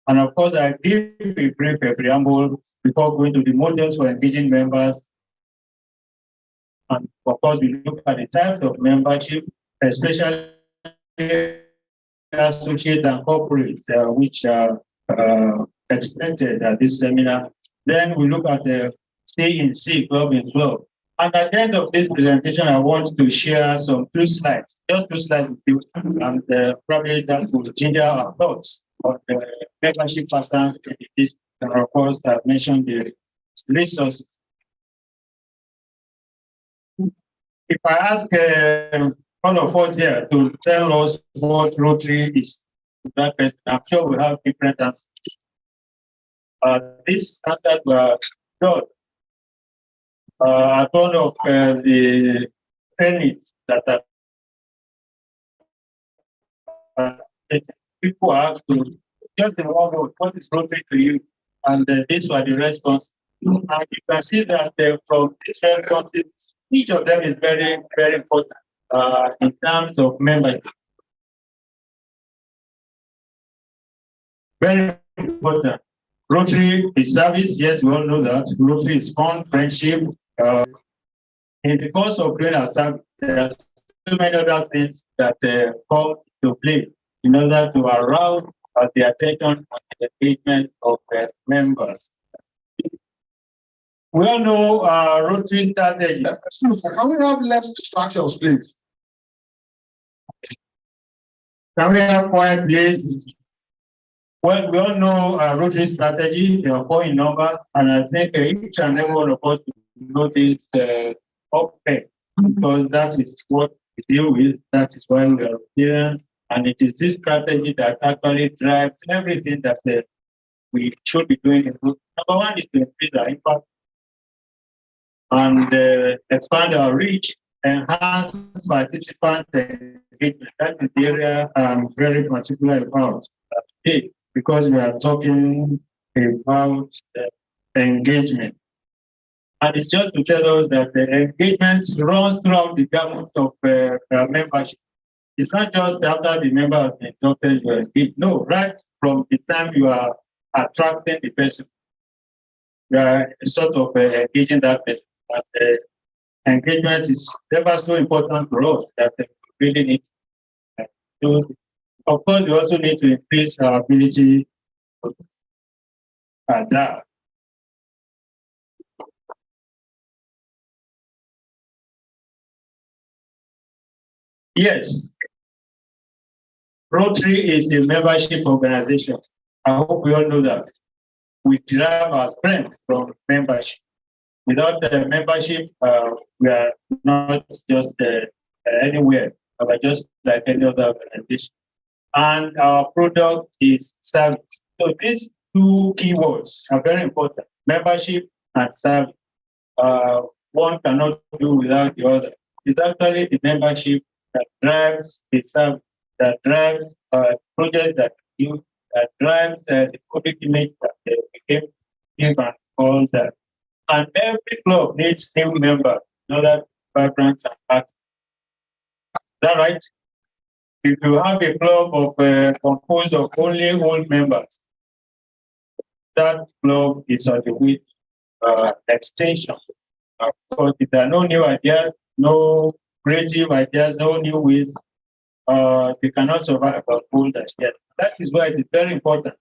and of course, I give a brief preamble before going to the models for engaging members. And of course, we look at the types of membership, especially associate and corporate, which are expected at this seminar. Then we look at the C in C, club in club. And at the end of this presentation, I want to share two slides, just 2 slides with you, and probably that will ginger our thoughts on the membership pattern in this. And of course, I've mentioned the resources. If I ask all of us here to tell us what Rotary is, I'm sure we have different answers. This answers were done. At one of the trainings that people asked to just in one word, what is Rotary to you? And these were the responses. And you can see that from these responses, each of them is very, very important in terms of membership. Very important. Rotary is service. Yes, we all know that. Rotary is fun, friendship. In the course of doing our service, there are so many other things that come to play in order to arouse the attention and the engagement of the members. We all know Rotary strategy. Can we have less distractions, please? Can we have quiet, please? Well, we all know Rotary strategy. They are 4 in number, and I think each and every one of us know this okay, because that is what we deal with. That is why we are here, and it is this strategy that actually drives everything that we should be doing. Number one is to increase our impact and expand our reach, enhance participant engagement. That is the area I'm very particular about today, because we are talking about engagement. And it's just to tell us that the engagement runs throughout the gamut of membership. It's not just after the member has been inducted, you are engaged. No, right from the time you are attracting the person, you are sort of engaging that person. But engagement is never so important for us that we really need to do. Of course, we also need to increase our ability to adapt. Yes, Rotary is a membership organization. I hope we all know that. We derive our strength from membership. Without the membership, we are not just anywhere, but just like any other organization. And our product is service. So these 2 keywords are very important: membership and service. One cannot do without the other. It's actually the membership that drives the service, that drives projects that you, that drives the public image that became give and all that. And every club needs new members, another vibrant and active. Is that right? If you have a club of composed of only old members, that club is on the way extension. Because if there are no new ideas, no creative ideas, no new ways, they cannot survive on old ideas. That is why it is very important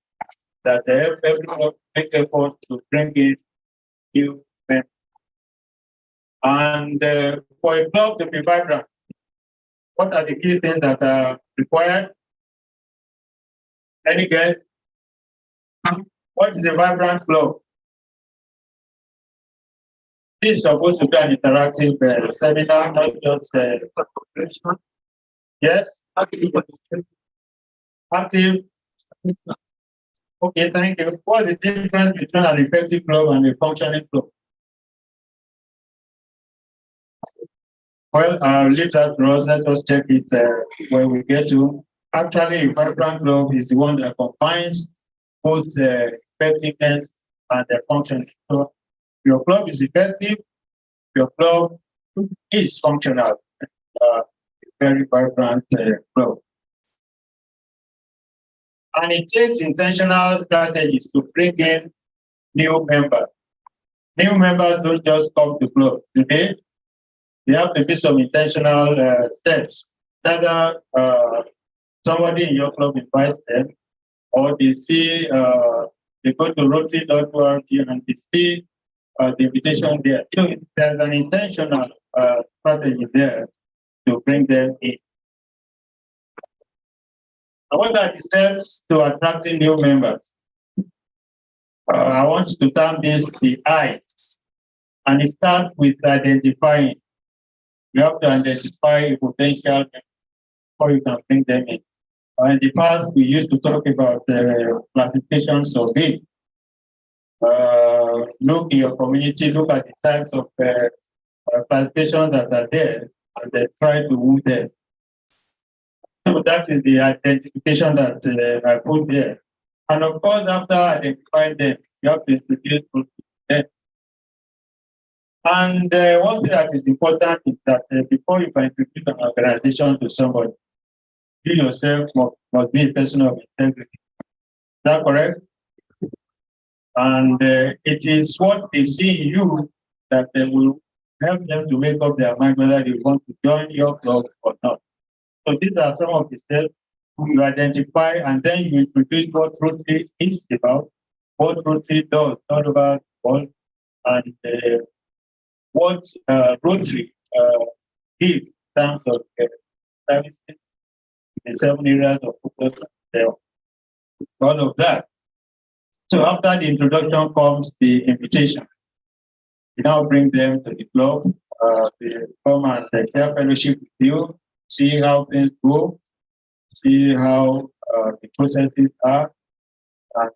that everyone make effort to bring in new members. And for a club to be vibrant, what are the key things that are required? Any guess? What is a vibrant club? This is supposed to be an interactive seminar, not just yes? Active. Okay, thank you. What is the difference between an effective club and a functioning club? Well, I'll leave that to us. Let us check it when we get to. Actually, a vibrant club is the one that combines both effectiveness and the function. So your club is effective, your club is functional. A very vibrant club. And it takes intentional strategies to bring in new members. New members don't just come to club today. There have to be some intentional steps. Either somebody in your club invites them, or they see they go to Rotary.org and they see the invitation there. So there's an intentional strategy there to bring them in. And what are the steps to attracting new members? I want to term this the eyes, and it starts with identifying. You have to identify a potential before you can bring them in. In the past, we used to talk about classifications of it. Look in your community, look at the types of classifications that are there, and then try to woo them. So that is the identification that I put there. And of course, after identifying them, you have to introduce them. And one thing that is important is that before you can introduce an organization to somebody, you yourself must be a person of integrity. that correct? And it is what they see in you that they will help them to make up their mind whether they want to join your club or not. So these are some of the steps you identify, and then you introduce what Rotary is about, what Rotary does all over the world, and what Rotary gives in terms of services in 7 areas of focus, all of that. So after the introduction comes the invitation. We now bring them to the club. They come and share fellowship with you, see how things go, see how the processes are. And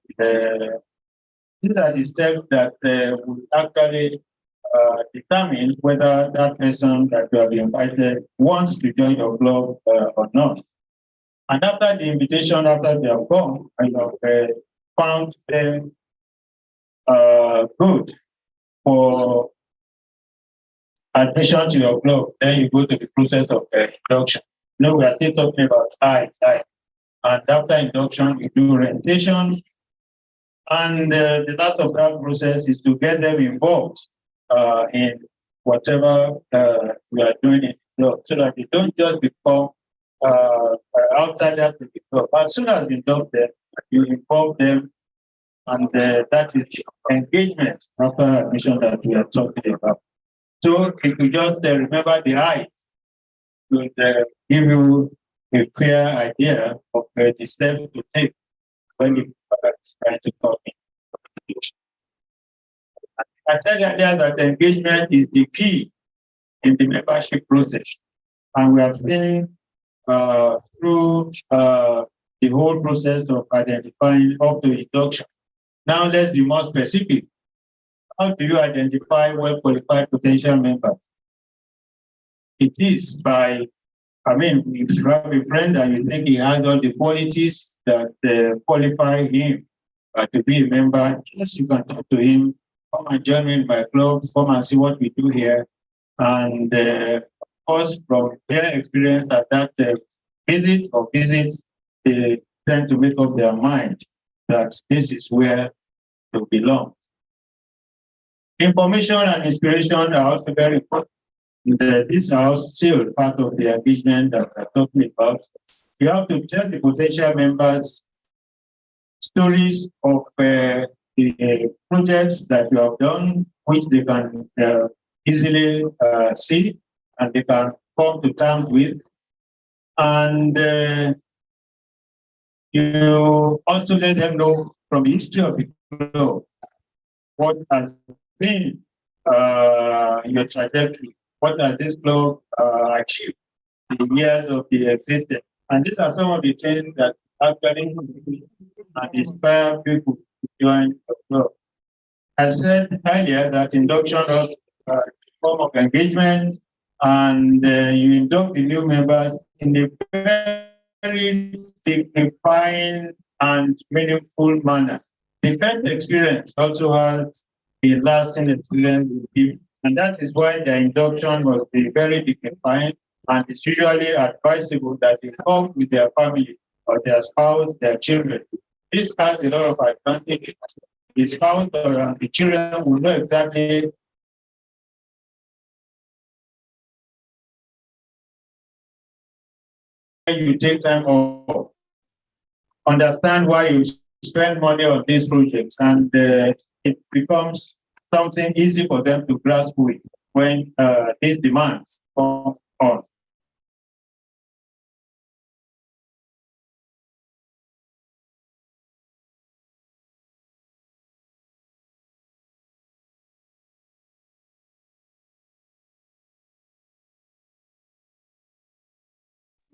these are the steps that will actually determine whether that person that you have invited wants to join your club or not. And after the invitation, after they have gone, and you have found them good for admission to your club, then you go to the process of induction. No, we are still talking about I. And after induction, you do orientation. And the last of that process is to get them involved in whatever we are doing in the club, so that they don't just become outsiders to the club. As soon as you involve them, you involve them, and that is the engagement after admission that we are talking about. So if you just remember the height, it will give you a fair idea of the steps to take when you try to come in. I said earlier that engagement is the key in the membership process. And we have seen through the whole process of identifying up to induction. Now let's be more specific. How do you identify well-qualified potential members? It is by, if you have a friend and you think he has all the qualities that qualify him to be a member, yes, you can talk to him, come and join me in my club, come and see what we do here. And of course, from their experience at that visit or visits, they tend to make up their mind that this is where they belong. Information and inspiration are also very important. This are still part of the engagement that we're talking about. You have to tell the potential members stories of the projects that you have done, which they can easily see and they can come to terms with. And you also let them know from the history of the club what has been your trajectory. What has this club achieved in the years of the existence? And these are some of the things that actually inspire people to join the club. I said earlier that induction is a form of engagement, and you induct the new members in a very dignifying and meaningful manner. The first experience also has a lasting experience with people. And that is why the induction must be very dignifying, and it's usually advisable that they come with their family or their spouse, their children. This has a lot of advantages. The spouse or the children will know exactly when you take time off, understand why you spend money on these projects, and it becomes something easy for them to grasp with when these demands come on.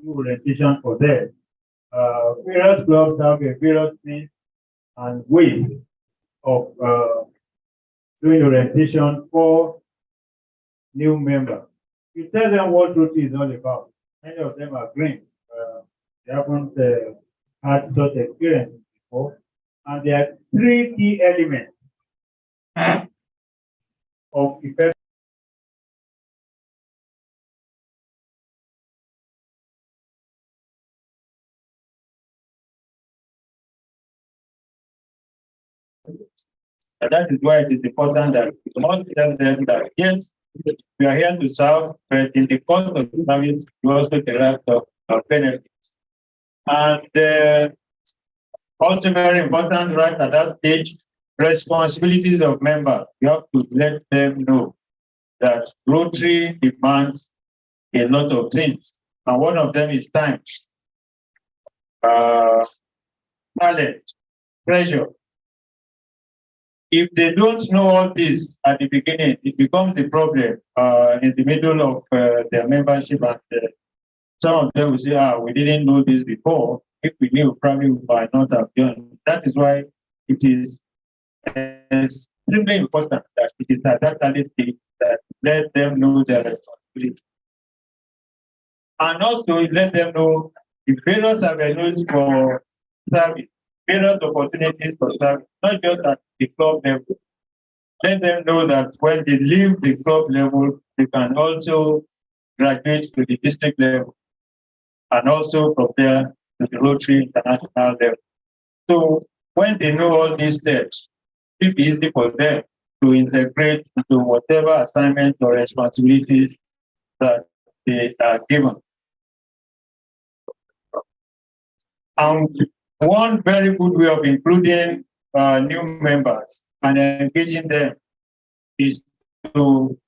Orientation for them. Various clubs have a various means and ways of doing orientation for new members. You tell them what Rotary is all about. Many of them are green. They haven't had such experience before. And there are 3 key elements of effective And that is why it is important that we must tell them that yes, we are here to serve, but in the course of the service, we also derive of benefits. And also very important right at that stage, responsibilities of members. You have to let them know that Rotary demands a lot of things. And one of them is time, talent, pressure. If they don't know all this at the beginning, it becomes a problem in the middle of their membership. And some of them will say, we didn't know this before. If we knew, probably we might not have done. That is why it is extremely important that it is at that early stage that let them know their responsibility. And also let them know the various avenues for service, various opportunities for service, not just at the club level. Let them know that when they leave the club level, they can also graduate to the district level and also from there to the Rotary International level. So when they know all these steps, it will be easy for them to integrate into whatever assignments or responsibilities that they are given. One very good way of including new members and engaging them is to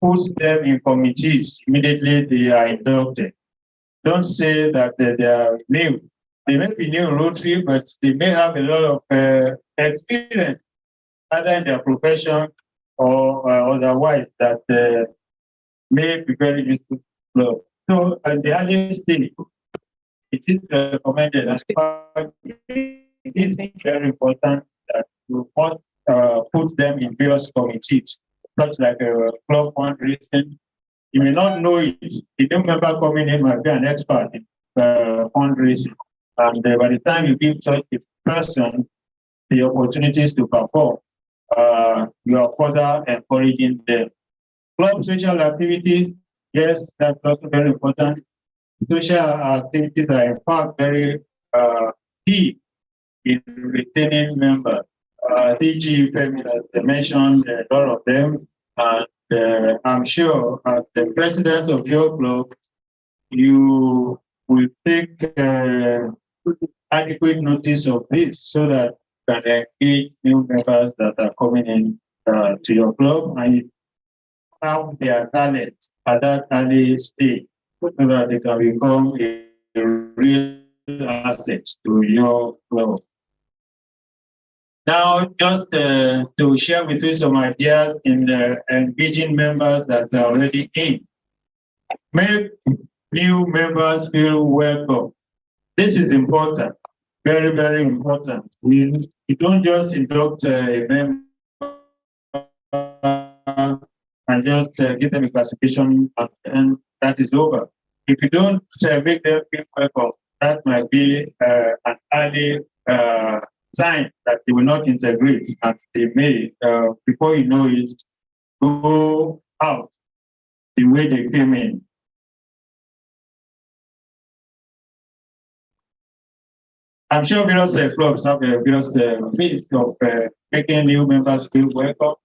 put them in committees immediately they are inducted. Don't say that they are new. They may be new in Rotary, but they may have a lot of experience either in their profession or otherwise that may be very useful. So as the early stage, it is recommended as it is very important that you must put them in various committees, such like a club fundraising. You may not know it. The new member coming in might be an expert in fundraising. And by the time you give such a person the opportunities to perform, you are further encouraging them. Club social activities, yes, that's also very important. Social activities are in fact very key in retaining members. DG Femi mentioned a lot of them, and I'm sure as the president of your club, you will take adequate notice of this so that you can engage new members that are coming in to your club and have their talents at that early stage so that they can become a real asset to your club. Now, just to share with you some ideas in engaging members that are already in. Make new members feel welcome. This is important, very, very important. You don't just induct a member and just give them a classification and that is over. If you don't make them feel welcome, that might be an early sign that they will not integrate, and they may, before you know it, go out the way they came in. I'm sure various clubs have various ways of making new members feel welcome.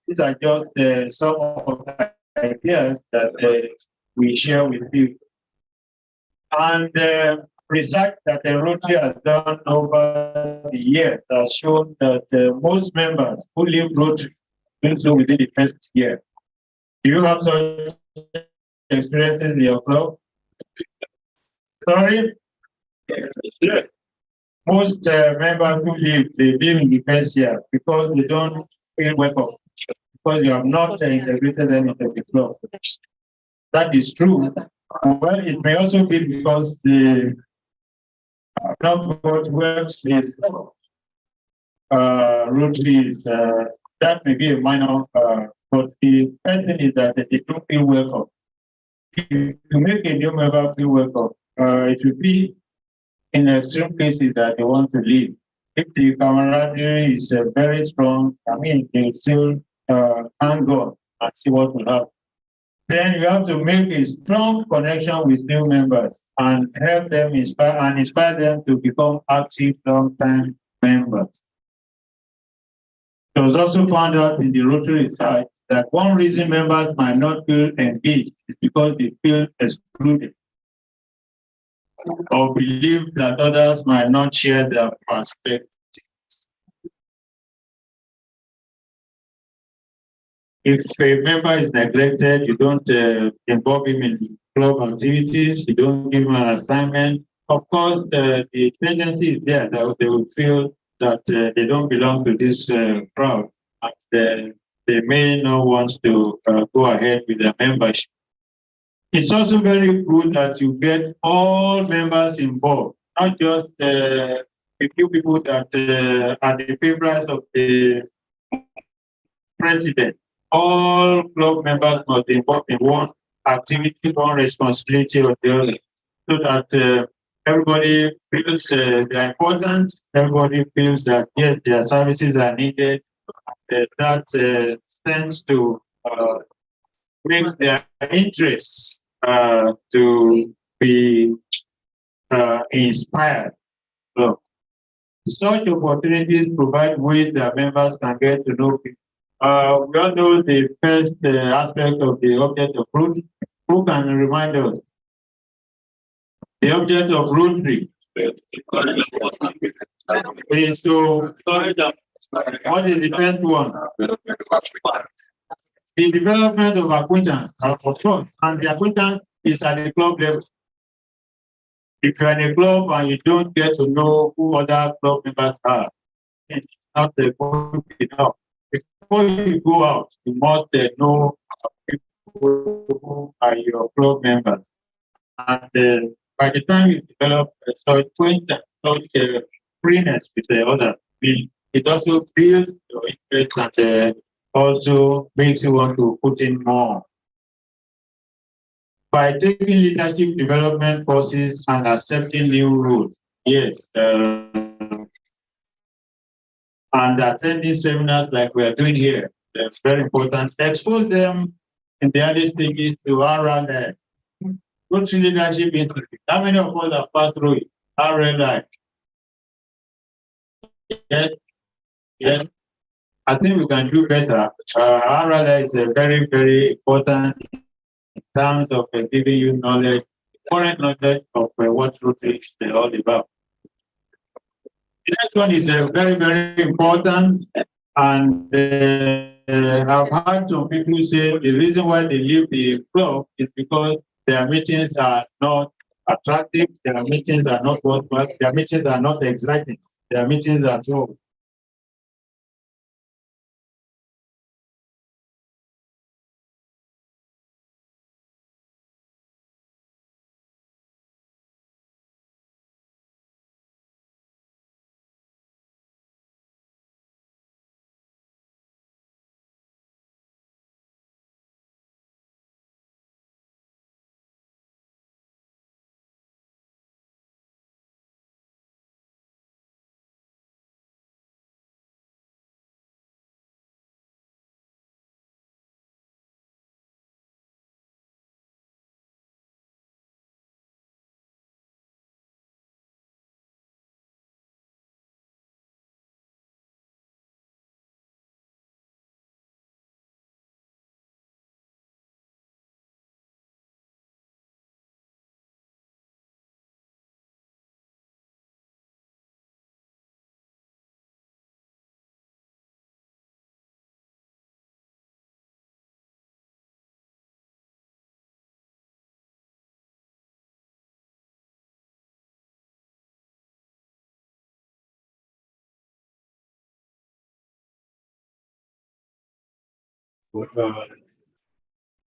These are just some of the ideas that we share with you. And research that the Rotary has done over the years has shown that most members who leave Rotary do so within the first year. Do you have such experiences in your club? Sorry? Yes. Most members who leave, they leave in the first year because they don't feel welcome, because you have not integrated them into the club. That is true. Well, it may also be because the not what works with Rotary is that may be a minor, but the first thing is that they don't feel welcome. If you make a new member feel welcome, it will be in extreme cases that they want to leave. If the camaraderie is very strong, I mean, they still hang on and see what will happen. Then you have to make a strong connection with new members and help them inspire them to become active long-time members. It was also found out in the Rotary side that one reason members might not feel engaged is because they feel excluded or believe that others might not share their perspective. If a member is neglected, you don't involve him in club activities, you don't give him an assignment. Of course, the tendency is there that they will feel that they don't belong to this crowd, and they may not want to go ahead with their membership. It's also very good that you get all members involved, not just a few people that are the favorites of the president. All club members must be involved in one activity, one responsibility or the other, so that everybody feels their importance, everybody feels that yes, their services are needed. That tends to make their interests to be inspired. So, such opportunities provide ways that members can get to know people. We all know the first aspect of the object of Rotary. Who can remind us? The object of Rotary is to, what is the first one? The development of acquaintance, of course, and the acquaintance is at the club level. If you're in a club and you don't get to know who other club members are, it's not good enough. Before you go out, you must know people who are your club members. And by the time you develop such acquaintance, such freeness with the other, it also builds your interest and also makes you want to put in more. By taking leadership development courses and accepting new rules, yes, and attending seminars like we are doing here, that's very important. Expose them in the early stages to RLI. Good leadership institute. How many of us have passed through it? RLI. Yes, yes. I think we can do better. RLI is a very, very important in terms of giving you knowledge, current knowledge of what Rotary is all about. The next one is very, very important, and I've heard some people say the reason why they leave the club is because their meetings are not attractive, their meetings are not worthwhile, their meetings are not exciting, their meetings are dull.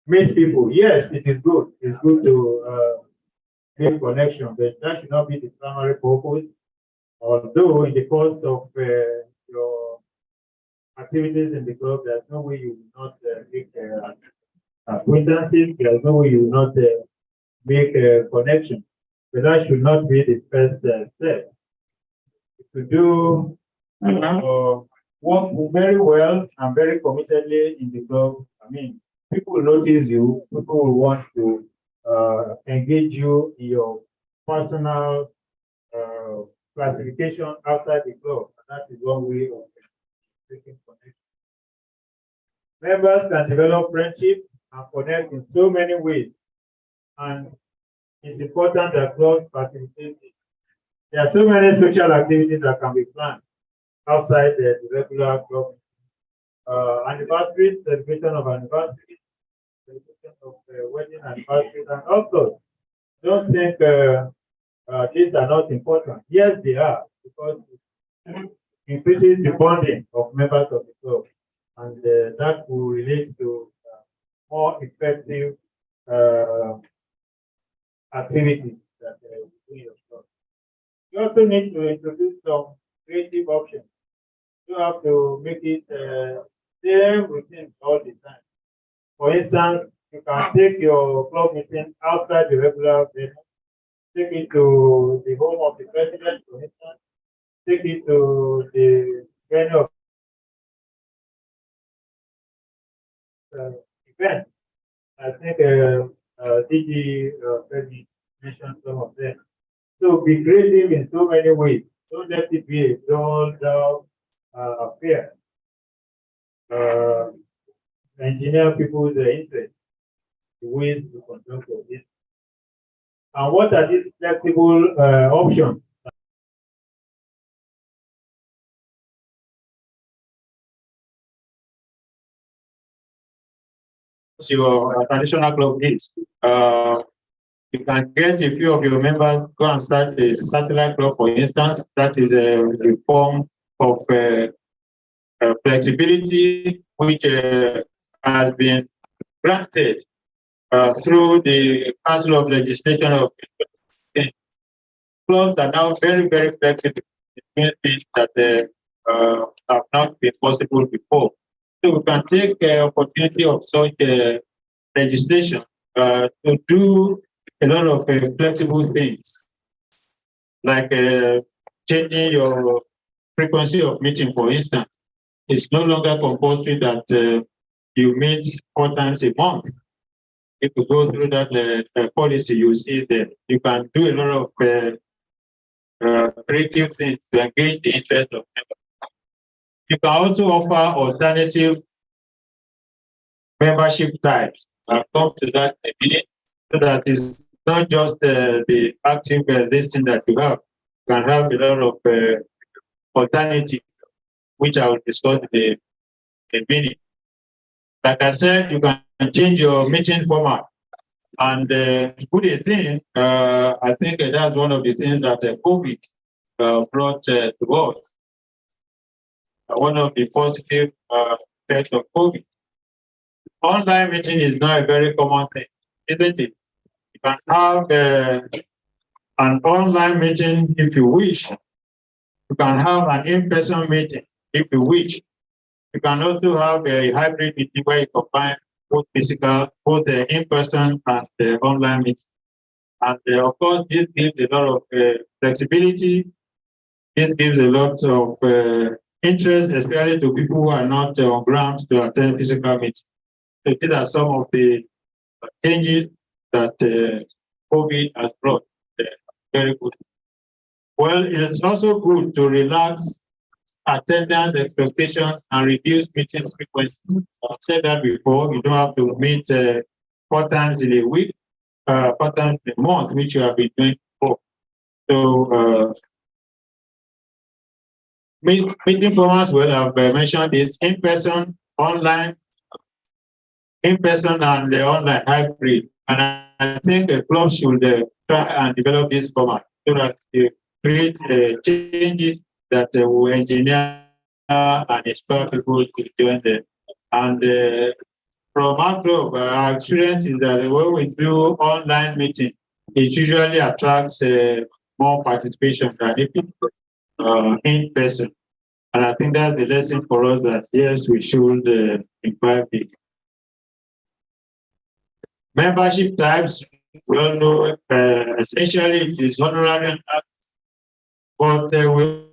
Meet people, yes, it is good. It's good to make connection, but that should not be the primary purpose. Although in the course of your activities in the club, there's no way you will not make acquaintances, there's no way you will not make a connection. But that should not be the first step. To do work very well and very committedly in the club, I mean, people will notice you, people will want to engage you in your personal classification outside the club. And that is one way of making connections. Members can develop friendships and connect in so many ways, and it's important that clubs participate. There are so many social activities that can be planned outside the regular club. Anniversaries, celebration of anniversaries, celebration of wedding anniversaries, and also don't think these are not important. Yes, they are, because it increases the bonding of members of the club, and that will relate to more effective activities that we do in your club. You also need to introduce some creative options. You have to make it same routine all the time. For instance, you can take your club meeting outside the regular venue, take it to the home of the president, for instance, take it to the venue of event. I think DG Femi mentioned some of them. So be creative in so many ways. Don't let it be a dull affair. Engineer people's interest, the ways to conduct of this. And what are these flexible options? Your traditional club is. You can get a few of your members, go and start a satellite club, for instance. That is a form of flexibility which has been granted through the Council of Legislation of clubs are now very, very flexible in things that have not been possible before. So we can take opportunity of such legislation to do a lot of flexible things, like changing your frequency of meeting, for instance. It's no longer compulsory that you meet 4 times a month. If you go through that policy, you see that you can do a lot of creative things to engage the interest of members. You can also offer alternative membership types. I'll come to that in a minute, so that it's not just the active listing that you have. You can have a lot of alternatives, which I will discuss in a minute. Like I said, you can change your meeting format. And good thing, I think that's one of the things that COVID brought to us. One of the positive effects of COVID. Online meeting is now a very common thing, isn't it? You can have an online meeting if you wish. You can have an in-person meeting if you wish. You can also have a hybrid meeting where you combine both physical, both in-person and online meeting. And of course, this gives a lot of flexibility. This gives a lot of interest, especially to people who are not on ground to attend physical meetings. So these are some of the changes that COVID has brought. Very good. Well, it's also good to relax attendance expectations and reduce meeting frequency. I've said that before. You don't have to meet 4 times in a week, 4 times in a month, which you have been doing before. So meeting formats, well, I've mentioned this: in-person, online, in-person and the online hybrid. And I think the club should try and develop this format so that they create changes that will engineer and inspire people to join them. And from our club, our experience is that when we do online meeting, it usually attracts more participation than if it's in person. And I think that's the lesson for us, that yes, we should imbibe it. Membership types, we all know essentially it is honorary and active, but we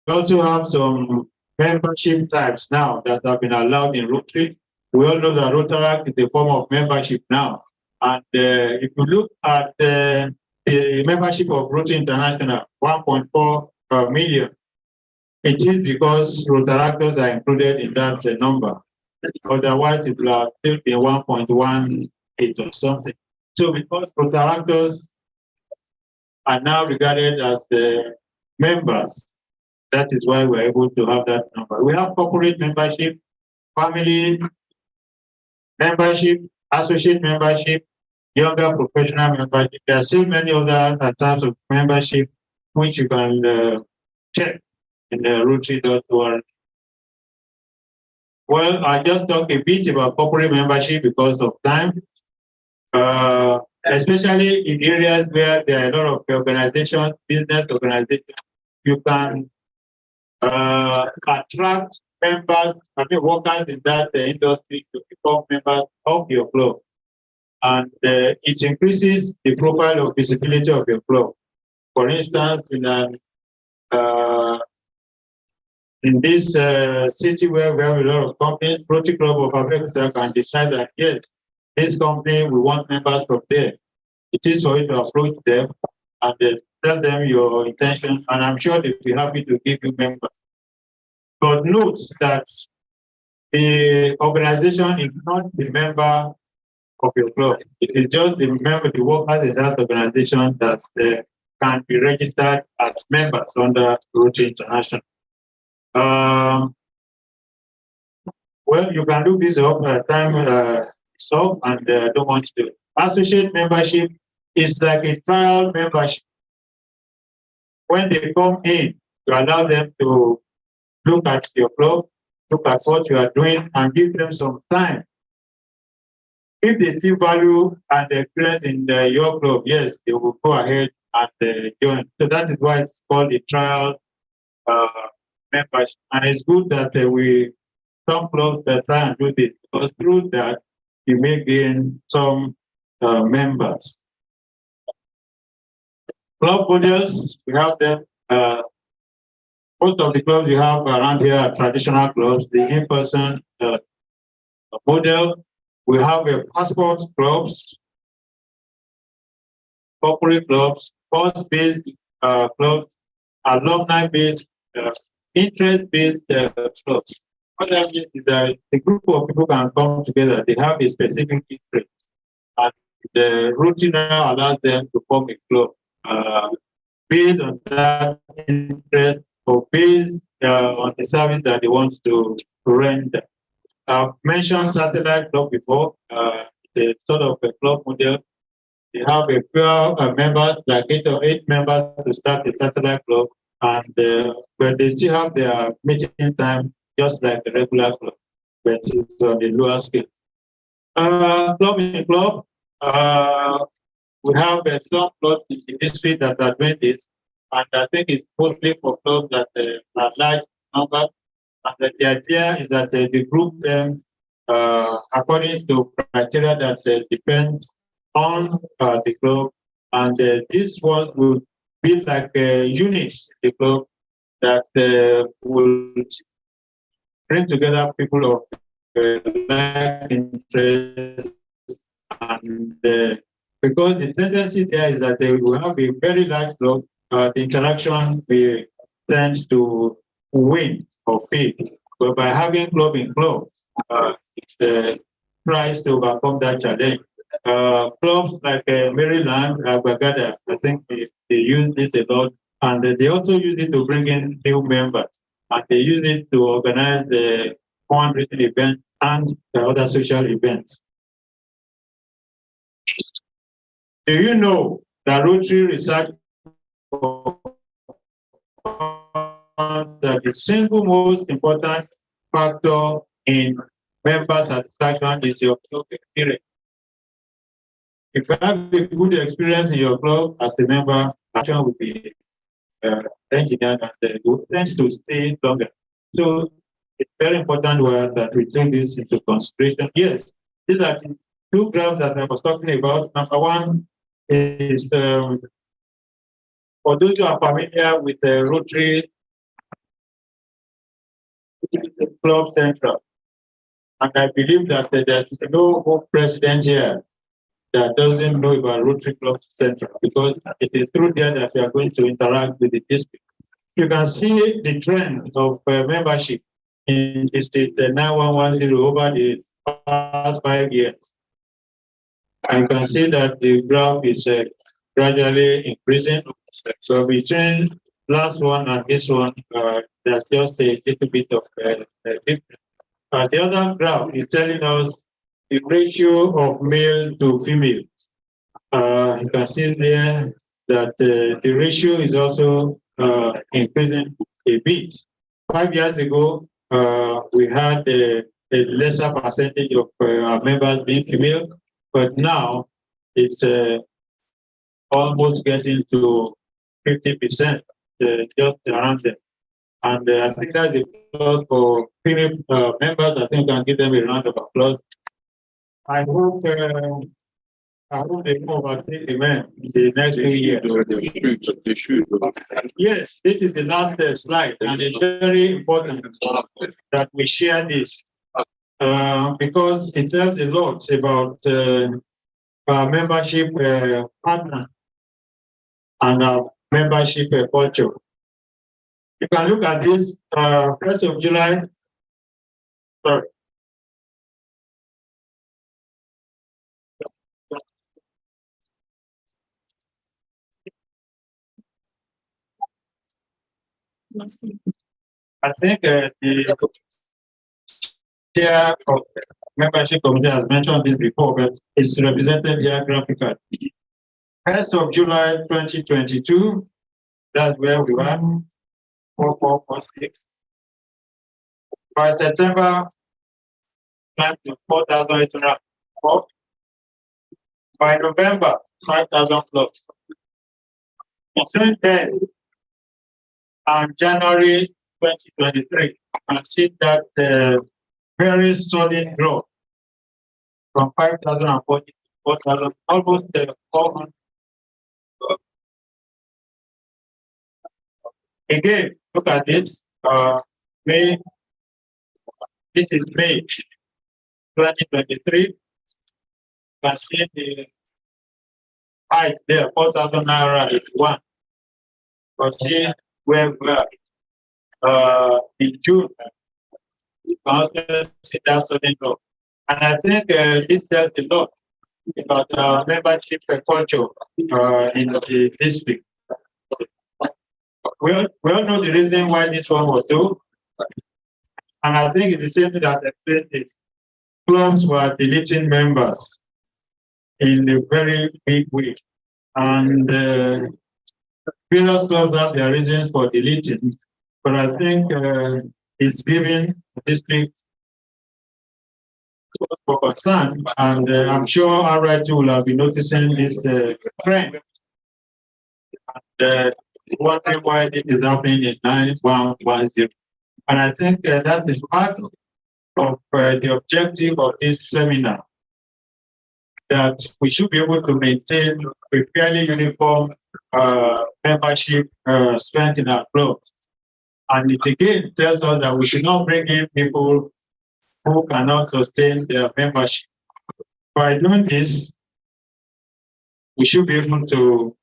also have some membership types now that have been allowed in Rotary. We all know that Rotaract is a form of membership now. And if you look at the membership of Rotary International, 1.4 million, It is because Rotaractors are included in that number. Otherwise, it will have still been 1.18 or something. So because Rotaractors are now regarded as the members, that is why we're able to have that number. We have corporate membership, family membership, associate membership, younger professional membership. There are still many other types of membership which you can check in the Rotary.org. Well, I just talked a bit about corporate membership because of time, especially in areas where there are a lot of organizations, business organizations. You can attract members, workers in that industry to become members of your club. And it increases the profile of visibility of your club. For instance, in this city where we have a lot of companies, Rotary Club of Abeokuta can decide that, yes, this company, we want members from there. It is for you to approach them and tell them your intention, and I'm sure they'll be happy to give you members. But note that the organization is not the member of your club. It is just the workers in that organization that can be registered as members under Rotary International. Well, you can look this up. Time is up, and don't want to. Associate membership is like a trial membership. When they come in, you allow them to look at your club, look at what you are doing, and give them some time. If they see value and experience in your club, yes, they will go ahead and join. So that is why it's called a trial membership. And it's good that some clubs that try and do this, because through that, you may gain some members. Club models, we have them. Most of the clubs you have around here are traditional clubs, the in-person model. We have passport clubs, corporate clubs, course-based clubs, alumni-based, interest-based clubs. What that means is that a group of people can come together. They have a specific interest, and the routine now allows them to form a club based on that interest or based on the service that they want to render. I've mentioned satellite club before. It's a sort of a club model. They have a few members, like 8 members to start a satellite club, and but they still have their meeting time just like a regular club, but it's on a lower scale. Club in club, we have some clubs in the district that are doing this, and I think it's mostly for clubs that are large number. And the idea is that the group according to criteria that depends on the club, and this one will be like units in the club that will bring together people of like interest, and because the tendency there is that they will have a very large club, the interaction will tend to win or fade. But by having club in club, it tries to overcome that challenge. Clubs like Maryland, Bagada, I think they use this a lot, and they also use it to bring in new members, and they use it to organize the fundraising events and other social events. Do you know that Rotary research that the single most important factor in member satisfaction is your club experience? If you have a good experience in your club as a member, action will be engineered and you tend to stay longer. So it's very important that we take this into consideration. Yes, these are the 2 graphs that I was talking about. Number one is for those who are familiar with the Rotary Club Central, and I believe that there's no president here that doesn't know about Rotary Club Central, because it is through there that we are going to interact with the district. you can see the trend of membership in the state 9110 over the past 5 years. And you can see that the graph is gradually increasing. So between last one and this one, there's just a little bit of difference. The other graph is telling us the ratio of male to female. You can see there that the ratio is also increasing a bit. 5 years ago, we had a lesser percentage of our members being female, but now it's almost getting to 50%, just around there. And I think that's a plus for female members. I think we can give them a round of applause. I hope they overtake the men in the next 2 years. They should. Yes, this is the last slide, and it's very important that we share this because it tells a lot about our membership partner and our membership culture. You can look at this 1st of July. Sorry. I think the chair of the membership committee has mentioned this before, but it's represented here graphically. 1st of July 2022, that's where we were, 4446. By September, climbed to 4,804. By November, 5,000 plus. Between then and January 2023, you can see that very solid growth from 5,040 to 4,000, almost 400. Again, look at this. May. This is May 2023. You can see the height there, 4,000 naira is one. But see where we are in June. You can also see that sudden growth. And I think this tells a lot about membership culture in the district. We all know the reason why this one was done. And I think it's the same thing that explains it. Clubs were deleting members in a very big way. And various clubs have their reasons for deleting. But I think it's giving the district for concern. And I'm sure RI2 will have been noticing this trend. And wondering why this is happening in 9110. And I think that is part of the objective of this seminar, that we should be able to maintain a fairly uniform membership strength in our clubs. And it again tells us that we should not bring in people who cannot sustain their membership. By doing this, we should be able to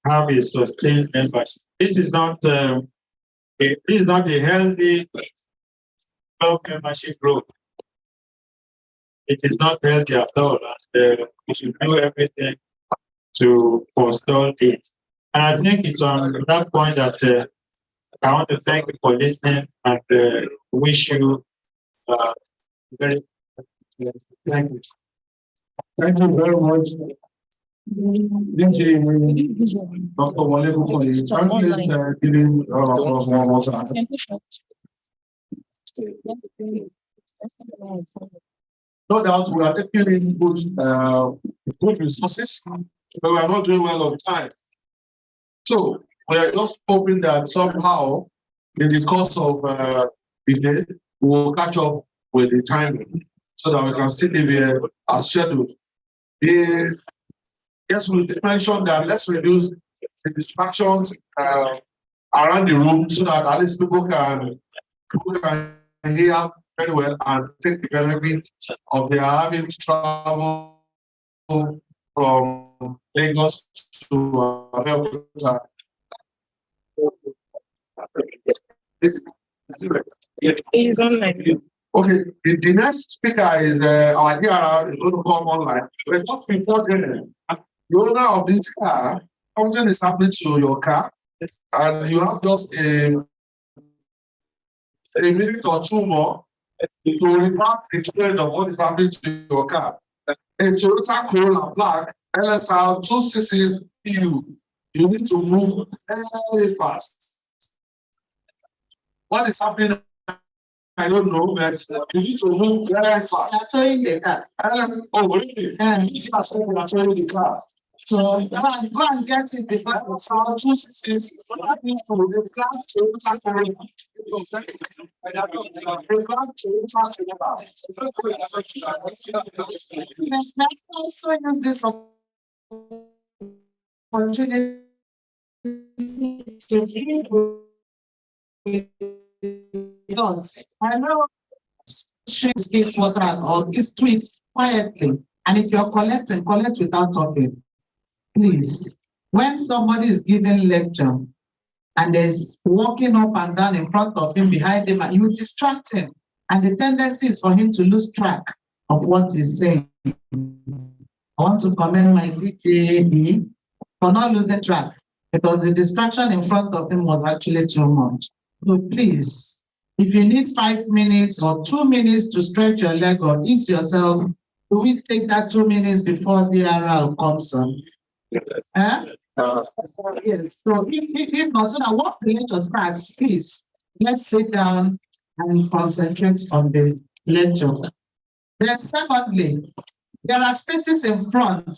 have a sustained membership. This is not a healthy club membership growth. It is not healthy at all. And we should do everything to forestall it. And I think it's on that point that I want to thank you for listening and wish you very thank you. Thank you very much. Dr. Wale Kukoyi, can you please give him a round of applause one more time? No doubt we are taking in good resources, but we are not doing well on time. So we are just hoping that somehow in the course of the day, we will catch up with the timing so that we can still live here as scheduled. Yes, we mentioned that let's reduce the distractions around the room so that at least people can hear very well and take the benefit of their having to travel from Lagos to Abeokuta. He's online. Okay, the next speaker is our DRR is going to come online. But just before then, the owner of this car, something is happening to your car, and you have just a minute or two more to report the trend of what is happening to your car. A Toyota Corolla black LSR 266 EU. You need to move very fast. What is happening? I don't know, but you need to move very fast. They're towing the car. Oh, really? And You are saying you're towing the car. so go and get it before. LSR 266 the black Toyota Corolla. The black Toyota Corolla. Also use this opportunity to I know streets get water and all these tweets quietly. And if you're collecting, collect without talking. Please. When somebody is giving lecture and there's walking up and down in front of him, behind him, and you distract him. And the tendency is for him to lose track of what he's saying. I want to commend my DKE for not losing track because the distraction in front of him was actually too much. So please, if you need 5 minutes or 2 minutes to stretch your leg or ease yourself, do we take that 2 minutes before DRL comes on? Yes. So if not, so that once the lecture starts, please, let's sit down and concentrate on the lecture. Then secondly, there are spaces in front.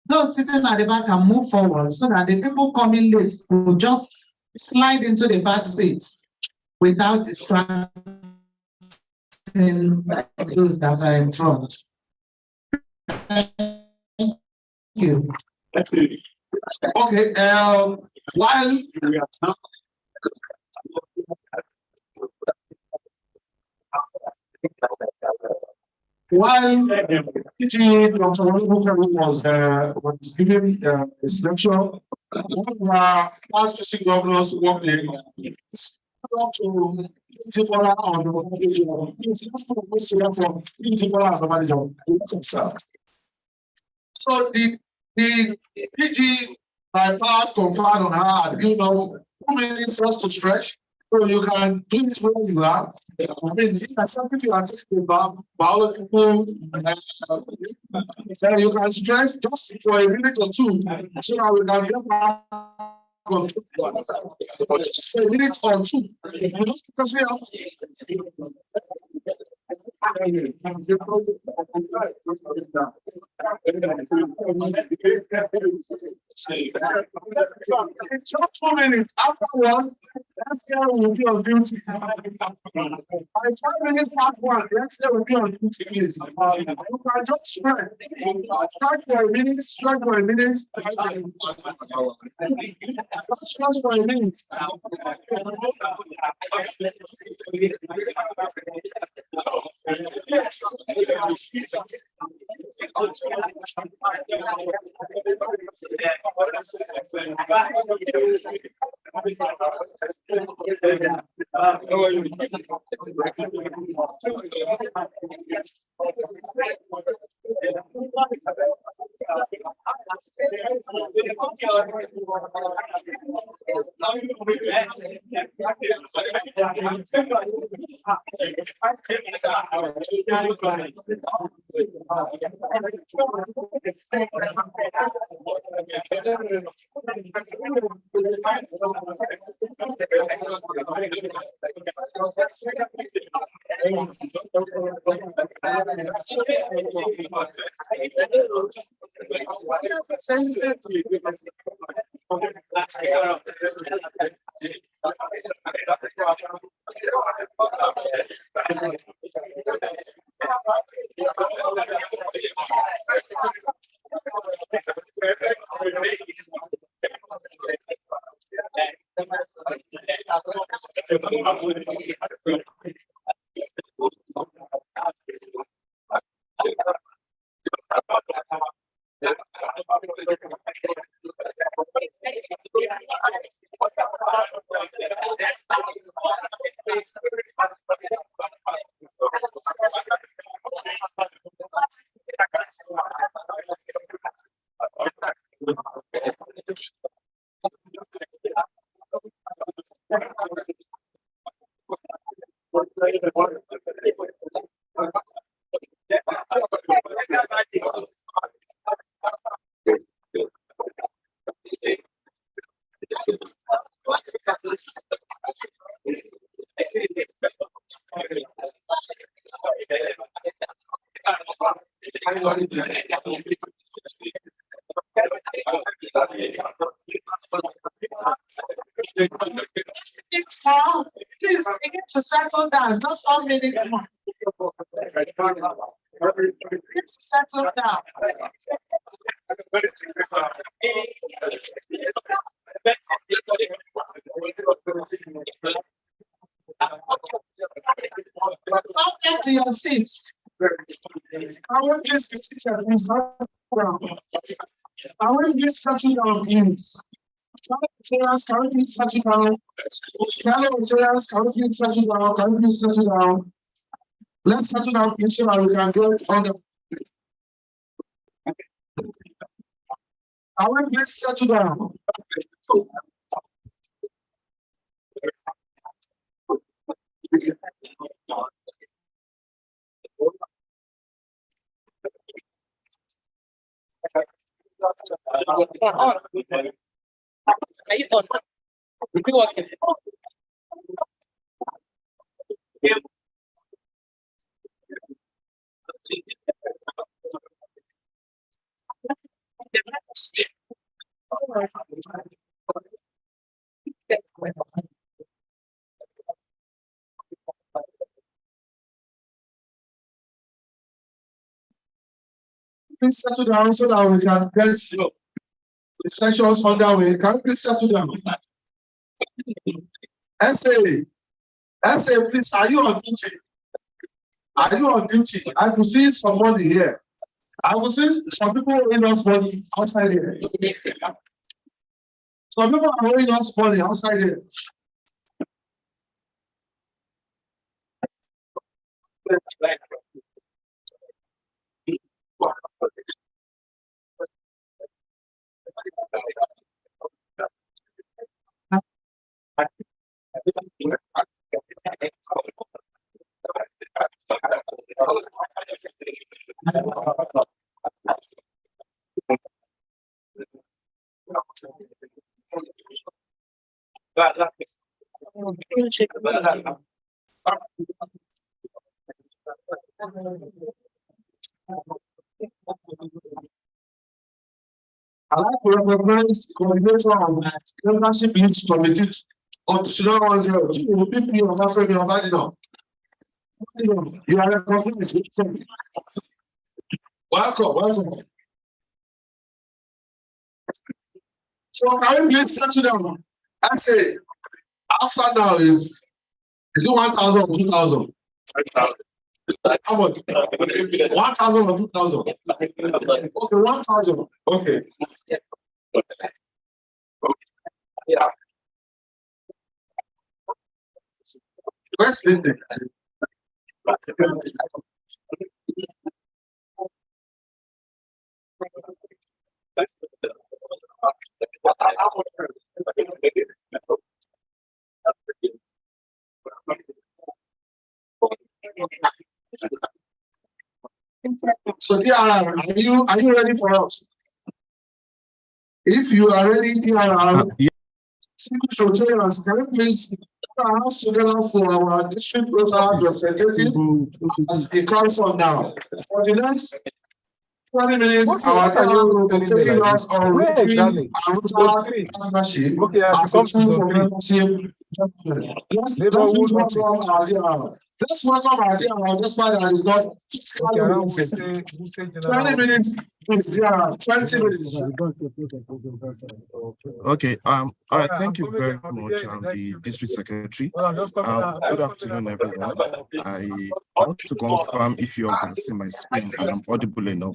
Those sitting at the back can move forward so that the people coming late will just slide into the back seats without distracting those that are in front. Thank you. Okay, while we are now while Dr. was giving his lecture, one of our past district governors worked in to Tibola on the so the PG bypass conferred on her had given us 2 minutes for us to stretch, so you can do it where you are. I mean, if you are taking about biological, you can stretch just for a minute or two, so that we can get back on so a minute or two. Because we are. It's just 2 minutes. Afterwards, that's where we'll be on duty. By 5 minutes past 1, that's where we'll be on duty. You can just stretch. Stretch for a minute, stretch for a minute. Stretch for a minute. Please begin to settle down, just 1 minute more. Begin to settle down. Come into your seats. I want this to sit at this ground. I want this settle down, please. Can we please settle down? Can we please settle down? Can we please settle down? Let's settle down, please, so that we can go on the. I want please settle down. Are you done? You working? Please settle down so that we can get the sessions underway. Can you please settle down? SA, please, are you on duty? Are you on duty? I could see somebody here. I could see some people owing us money outside here. Some people are owing us money outside here. I like to recognize coordination of membership youth committee of the Sudan 102. You will pick me on that side of that. You are recognized. Welcome. So can we please settle down? I say after now is it 1,000 or 2,000? How much? 1,000 or 2,000? Okay, 1,000. Okay. Yeah. Let's listen. So TRR, are you ready for us? If you are ready, TRR, Yeah. can you please put our house together for our district local representative as it comes on now? For the next 20 minutes, our TRR will be taking us on routine and partnership. Okay, As a tool for membership. Let's welcome our TRR. Let's welcome our TRR. That's why there is not physically 20 minutes, please. Yeah, 20 minutes. Okay, all right, thank you very much, the district secretary. Good afternoon, everyone. I want to confirm if you all can see my screen and I'm audible enough.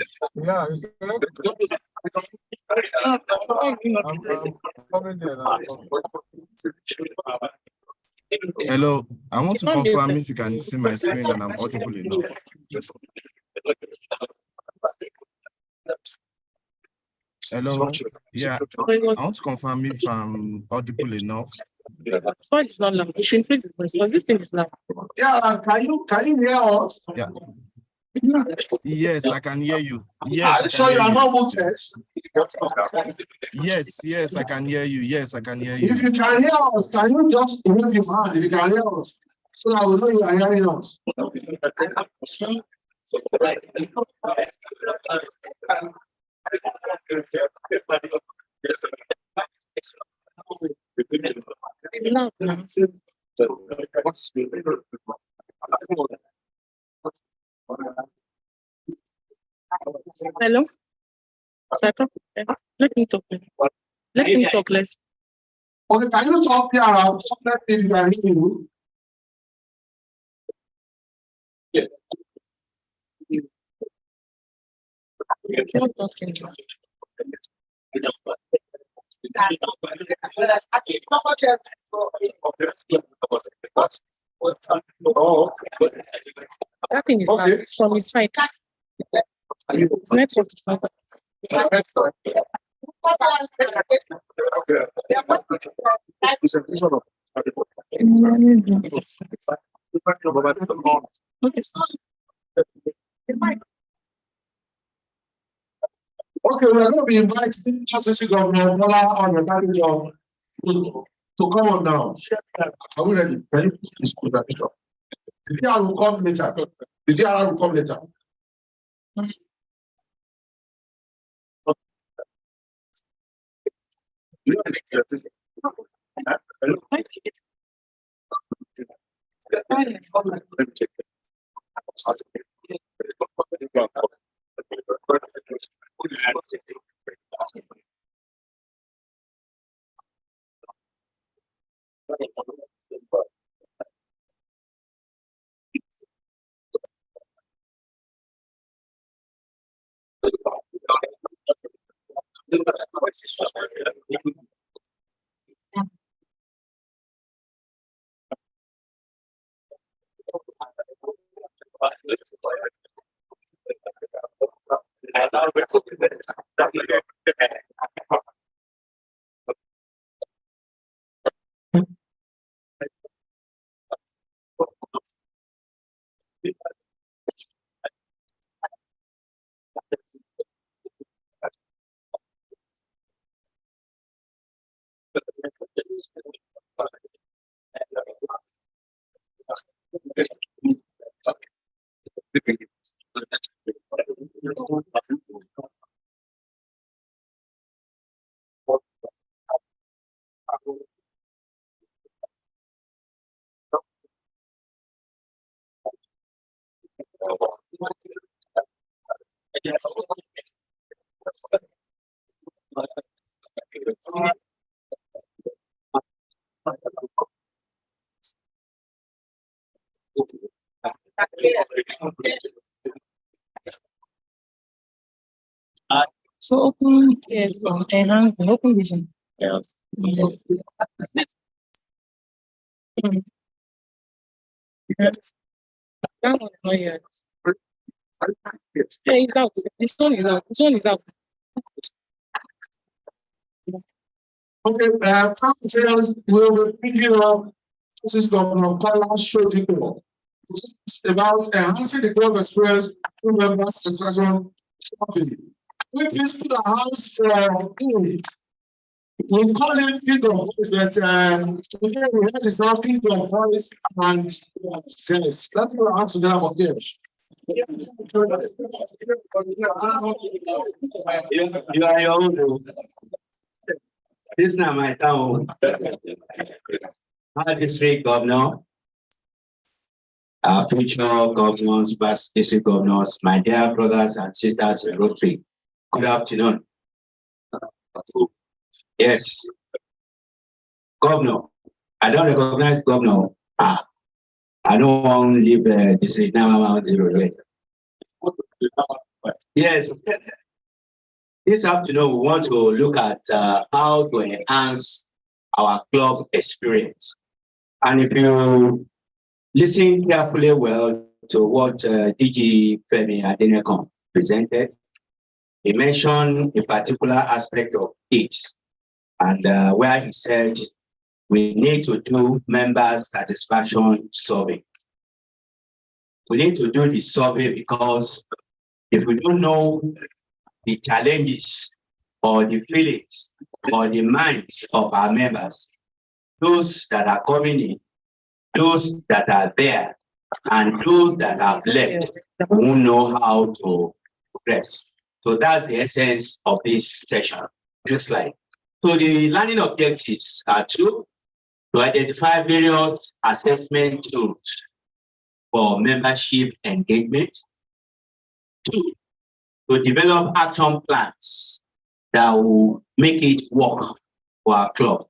Hello, I want to confirm if you can see my screen and I'm audible enough. Hello, yeah, I want to confirm if I'm audible enough. Voice is not loud. You should increase his voice because this thing is loud. Yeah, can you hear us? Yeah. Yes, I can hear you. Yes, I So can you hear are you. not muted. Yes, I can hear you. Yes, I can hear If you. you can hear us, can you just wave your hand if you can hear us? So that we know you are hearing us. It's loud now. Hello? Let me talk. Let me talk less. Okay, can you talk here around? If you are hearing you. It's not talking. That thing is loud. It's from his side. It's network. Okay, we are going to be inviting Chelsea Governor Bola on the panel to come on now. Are we ready? Can you please put that picture? The DR will come later. The DR will come later. So open, yes, enhance and open vision. Yes. Yes. That one is not yet. Yeah, it's out. This one is out. This one is out. Okay, councillors will be picking up Justice Governor Bola Sotiko about enhancing the club experience through members succession. We please put a house for him. We call him King of Voice, but today we had this now King of Voice and yes, let's put a house together for him. You are your own. This is not my town. Our district governor, our future governors, past district governors, my dear brothers and sisters in Rotary. Good afternoon. Yes. Governor, I don't recognize governor. I don't want to leave district now 0 yet. Yes. This afternoon, we want to look at how to enhance our club experience. And if you listen carefully well to what DG Femi Adenekon presented, he mentioned a particular aspect of it, and where he said we need to do member satisfaction survey. We need to do the survey because if we don't know the challenges or the feelings or the minds of our members, those that are coming in, those that are there, and those that have left, won't know how to progress. So that's the essence of this session. Next slide. So the learning objectives are two: to identify various assessment tools for membership engagement. Two, to develop action plans that will make it work for our club.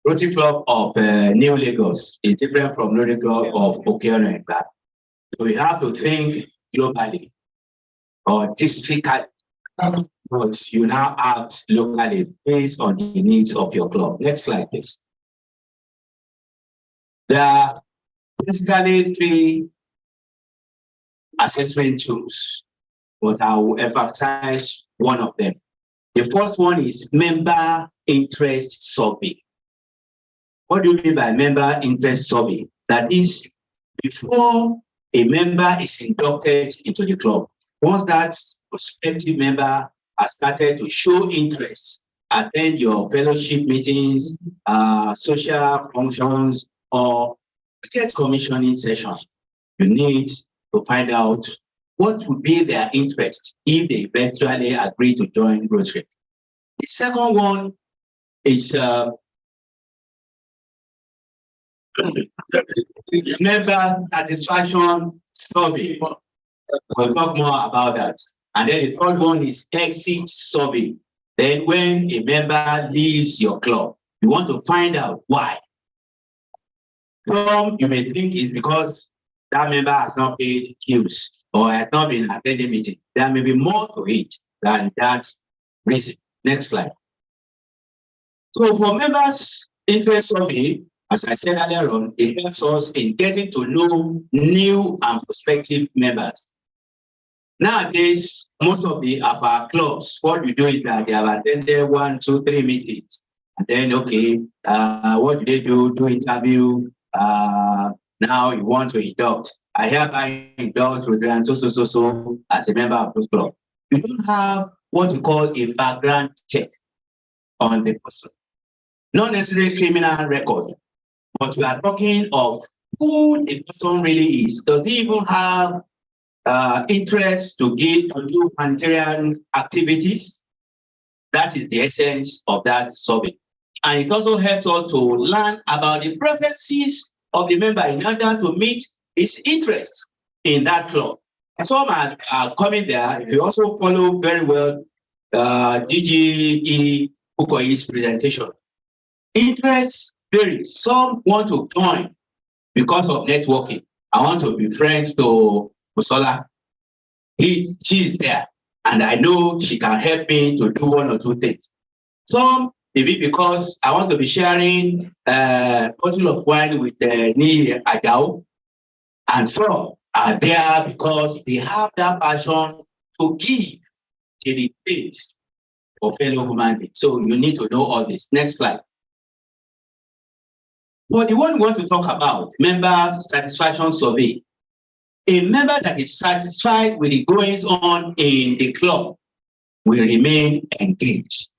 Rotary Club of New Lagos is different from Rotary Club of Okeono. So we have to think globally or districtally, but you now act locally based on the needs of your club. Next slide, please. There are basically three assessment tools, but I will emphasize one of them. The first one is member interest survey. What do you mean by member interest survey? That is, before a member is inducted into the club, once that prospective member has started to show interest, attend your fellowship meetings, social functions, or get commissioning sessions, you need to find out what would be their interest if they eventually agree to join Rotary. The second one is member satisfaction survey. We'll talk more about that. And then the third one is exit survey. Then when a member leaves your club, you want to find out why. Some you may think is because that member has not paid dues or has not been attending meeting. There may be more to it than that reason. Next slide. So for members' interest survey, as I said earlier on, it helps us in getting to know new and prospective members. Nowadays, most of our clubs, what we do is that they have attended 1, 2, 3 meetings. And then, okay, what do they do? Do interview. Now you want to induct. I hereby induct Rotary so as a member of this club. You don't have what we call a background check on the person. Not necessarily criminal record, but we are talking of who the person really is. Does he even have interest to do humanitarian activities? That is the essence of that survey. And it also helps us to learn about the preferences of the member in order to meet his interest in that club. Some are coming there. If you also follow very well DG Ukoi's presentation, interest varies. Some want to join because of networking. I want to be friends to Musola. She's there, and I know she can help me to do 1 or 2 things. Some maybe because I want to be sharing a bottle of wine with Ni Ajao, and some are there because they have that passion to give to the things of fellow humanity. So you need to know all this. Next slide. But the one we want to talk about, member satisfaction survey. A member that is satisfied with the goings on in the club will remain engaged.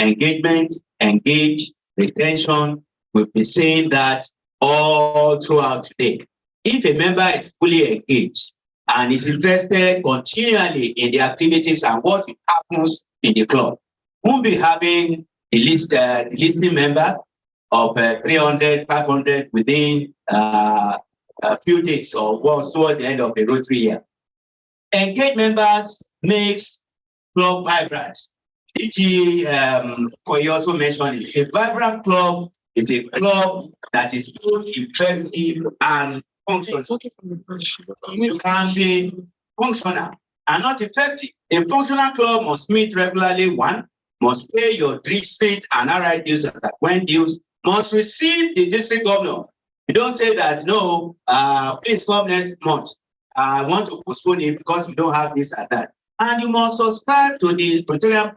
Engagement, engage, retention. We've been saying that all throughout today. If a member is fully engaged and is interested continually in the activities and what happens in the club, won't be having the listing member of 300, 500 within a few days or toward the end of the Rotary year. Engaged members makes club vibrant. DG Koyi also mentioned it. A vibrant club is a club that is both effective and functional. You can be functional are not effective. A functional club must meet regularly. One, must pay your district and RI dues as when dues, must receive the district governor. You don't say that, no, please come next month. I want to postpone it because we don't have this and that. And you must subscribe to the Praetorian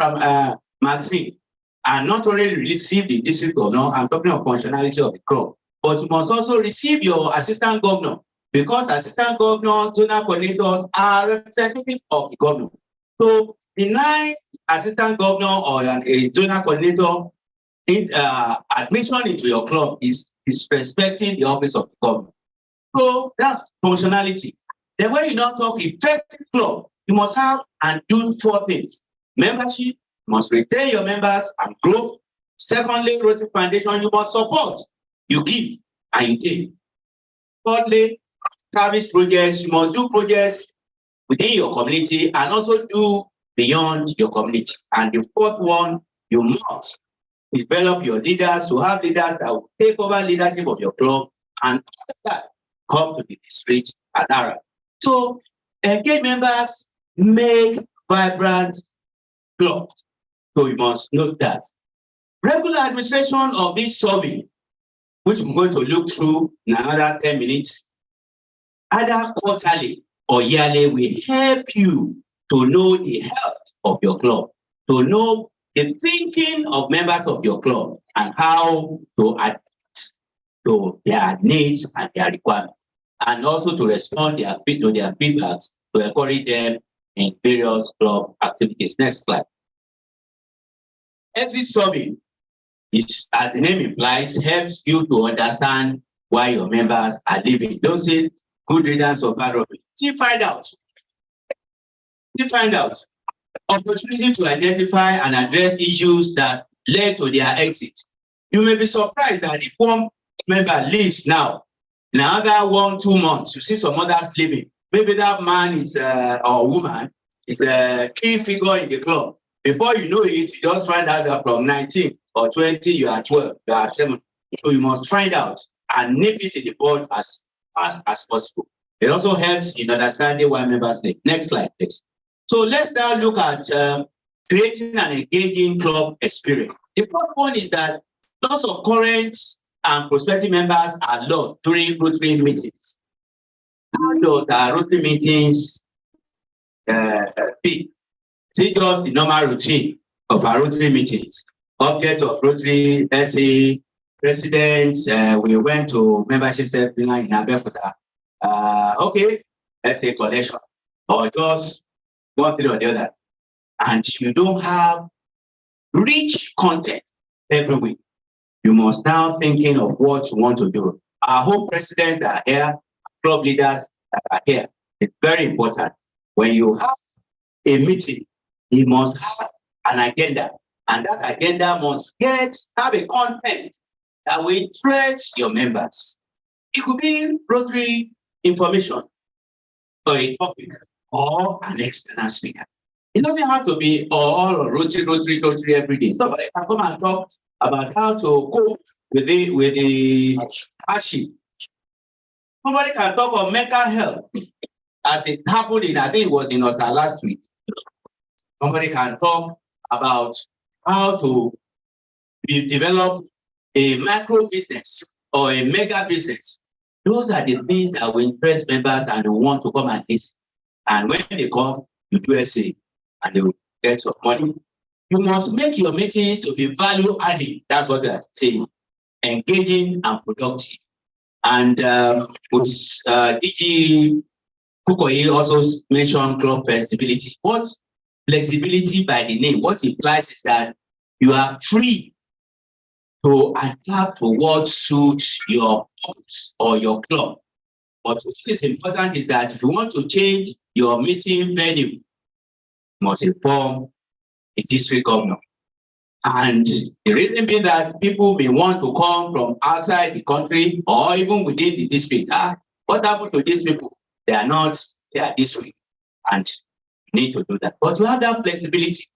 magazine and not only receive the district governor, I'm talking of functionality of the club, but you must also receive your assistant governor, because assistant governors, zonal coordinators are representative of the governor. So the 9 assistant governor or a zonal coordinator admission into your club is respecting the office of the governor. So that's functionality. Then when you don't talk effective club, you must have and do 4 things. Membership, you must retain your members and grow. Secondly, Rotary Foundation, you must support. You give and you take. Thirdly, service projects, you must do projects within your community and also do beyond your community. And the 4th one, you must develop your leaders to have leaders that will take over leadership of your club and after that come to the district and area. So engage members, make vibrant clubs. So you must note that. Regular administration of this survey, which we're going to look through in another 10 minutes, either quarterly or yearly, will help you to know the health of your club, to know the thinking of members of your club and how to adapt to their needs and their requirements, and also to respond to their feedbacks to encourage them in various club activities. Next slide. Exit survey is, as the name implies, helps you to understand why your members are leaving. Don't say good riddance or bad rubbish. Still find out. Opportunity to identify and address issues that led to their exit. You may be surprised that if one member leaves now, in another 1-2 months, you see some others leaving. Maybe that man is or woman is a key figure in the club. Before you know it, you just find out that from 19 or 20, you are 12, you are 7. So you must find out and nip it in the bud as possible. It also helps in understanding why members leave. Next slide, please. So let's now look at creating an engaging club experience. The first one is that lots of current and prospective members are lost during Rotary meetings. How does our Rotary meetings be? See just the normal routine of our Rotary meetings. Object of Rotary, SA, presidents, we went to membership seminar in Abeokuta. Okay, SA collection, or just one thing or the other. And you don't have rich content every week. You must now thinking of what you want to do. Our whole presidents that are here, club leaders that are here, it's very important. When you have a meeting, you must have an agenda, and that agenda must have a content that will interest your members. It could be Rotary information or a topic or an external speaker. It doesn't have to be all Rotary every day. Somebody can come and talk about how to cope with the hardship. Somebody can talk of mental health, as it happened in, I think it was in Otta last week. Somebody can talk about how to develop a micro business or a mega business. Those are the things that will interest members and they want to come and listen. And when they come, you do SA and they will get some money. You must make your meetings to be value adding. That's what we are saying. Engaging and productive. And DG Kukoyi also mentioned club flexibility. What flexibility by the name, what it implies is that you are free to adapt to what suits your purpose or your club. But what is important is that if you want to change your meeting venue, you must inform the district governor. And the reason being that people may want to come from outside the country or even within the district. What happened to these people? They are district. And you need to do that. But you have that flexibility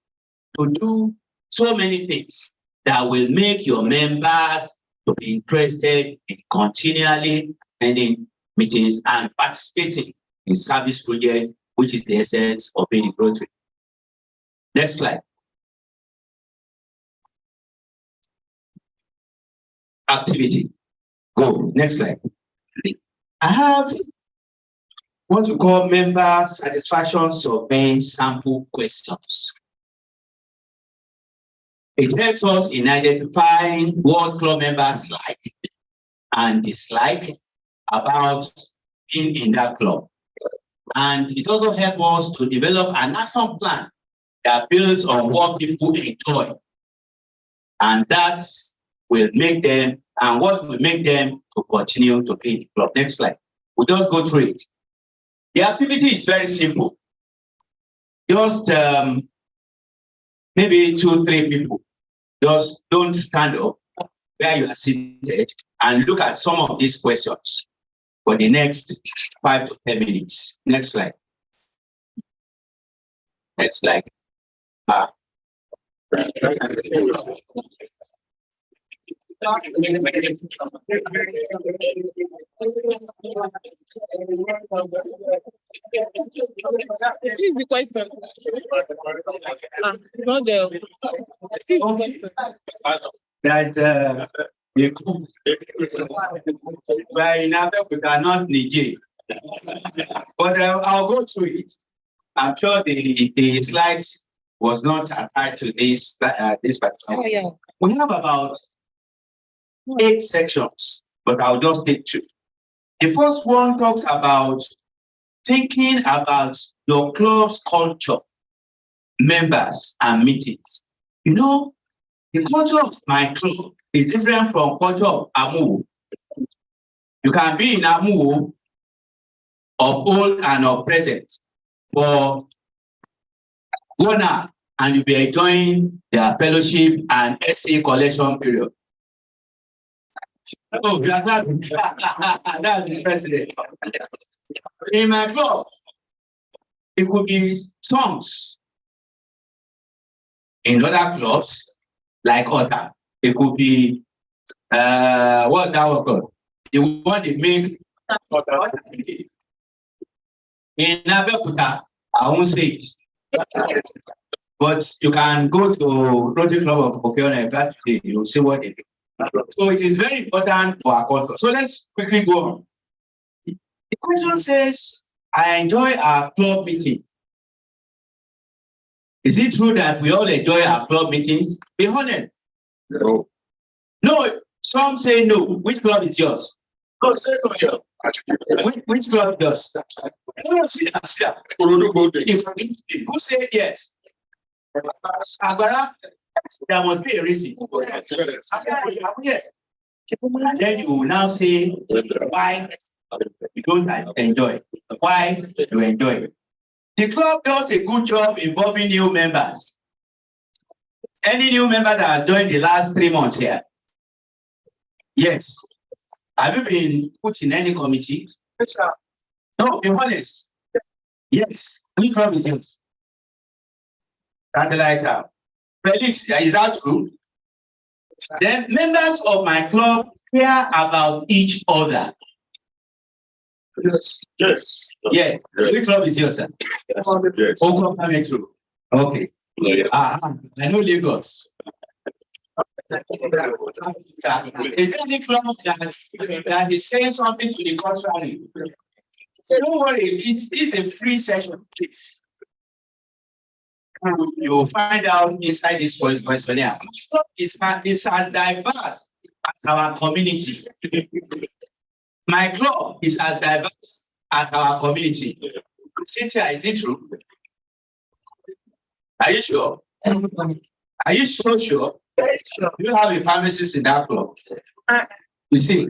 to do so many things that will make your members to be interested in continually attending meetings and participating in service projects which is the essence of being in Rotary. Next slide. Activity. Go. Next slide. I have what we call member satisfaction survey sample questions. It helps us in identifying what club members like and dislike about being in that club. And it also helps us to develop an action plan that builds on what people enjoy. And that will make them, and what will make them to continue to be in the club. Next slide. We'll just go through it. The activity is very simple. Just maybe 2-3 people. Just don't stand up where you are seated and look at some of these questions for the next 5 to 10 minutes. Next slide. Next slide. Please be quiet. Not there. That we're in Africa, not Niger. But I'll go through it. I'm sure the slide was not attached to this particular. Oh, yeah. We have about 8 sections, but I'll just take 2. The first one talks about thinking about your club's culture, members, and meetings. You know, the culture of my club is different from culture of Amu. You can be in Amu of old and of present for 1 hour, and you'll be enjoying their fellowship and essay collection period. Oh, that's the president. In my club, it could be songs. In other clubs, like other, it could be what's that one called? The one they make. In Abeokuta, I won't say it. But you can go to Rotary Club of Okeone that day, you'll see what they do. So it is very important for our culture. So let's quickly go on. The question says, I enjoy our club meeting. Is it true that we all enjoy our club meetings? Be honest. No. No, some say no. Which club is yours? Which club is yours? If who say yes? There must be a reason. Then you will now say why you don't enjoy. Why you enjoy. The club does a good job involving new members. Any new member that has joined the last 3 months here? Yes. Have you been put in any committee? No, be honest. Yes. Which club is yours? Satellite Town. Felix, is that true? Then members of my club care about each other. Yes. Yes. Yes. Which club is yours, sir? Yes. Ogo coming through. Okay. I know Lagos. Is there any club that is saying something to the contrary? Don't worry, it's a free session, please. You'll find out inside this questionnaire. It's as diverse as our community. My club is as diverse as our community. Cynthia, is it true? Are you sure? Are you so sure? You have a pharmacist in that club. You see?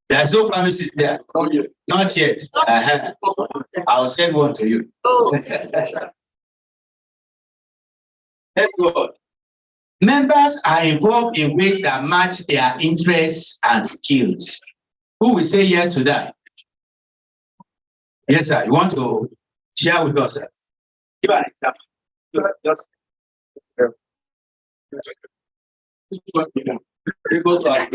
There's no pharmacist there. Not yet. I'll send one to you. Let's go. Members are involved in ways that match their interests and skills. Who will say yes to that? Yes, sir. You want to share with us, sir? Give an example. Lagos are-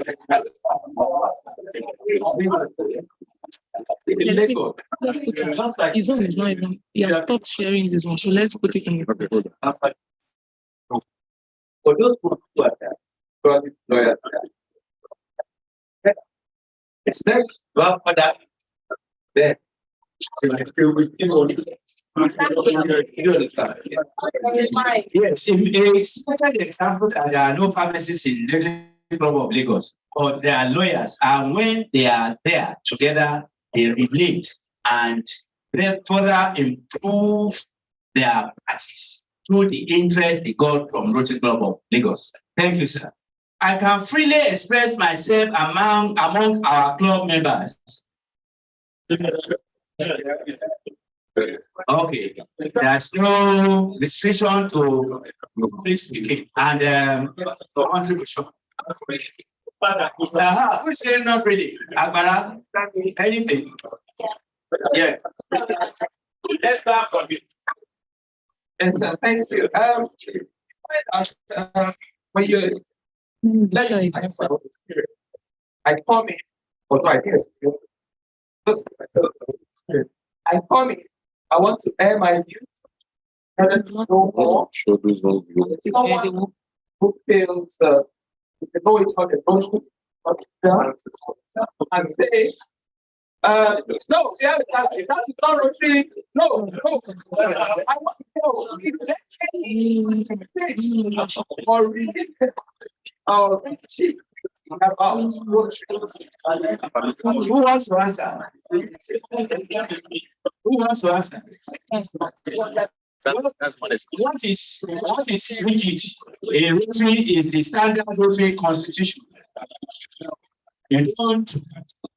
Lagos. Let's put it. His own is not even. Yeah, stop sharing this one. So let's put it in. For those who are there, it's next to have other there. You understand? Yes, it's an example that there are no pharmacists in the Club of Lagos, but they are lawyers, and when they are there together, they relate and they further improve their practice through the interest they got from Rotary Club of Lagos. Thank you, sir. I can freely express myself among our club members. Okay, there's no restriction to public speaking and contribution. Who say not really? Agbara, anything? Yeah. Let's start on it. Yes, sir, thank you. When you I come in, although I guess I come in, I want to air my views. And there's no more. Someone who feels they know it's not emotional, and say, no, yeah, that is not Rotary. No, I want to know or read it or about Rotary. Who wants to answer? Who wants to answer? What is rigid? A Rotary is the standard Rotary constitution. You don't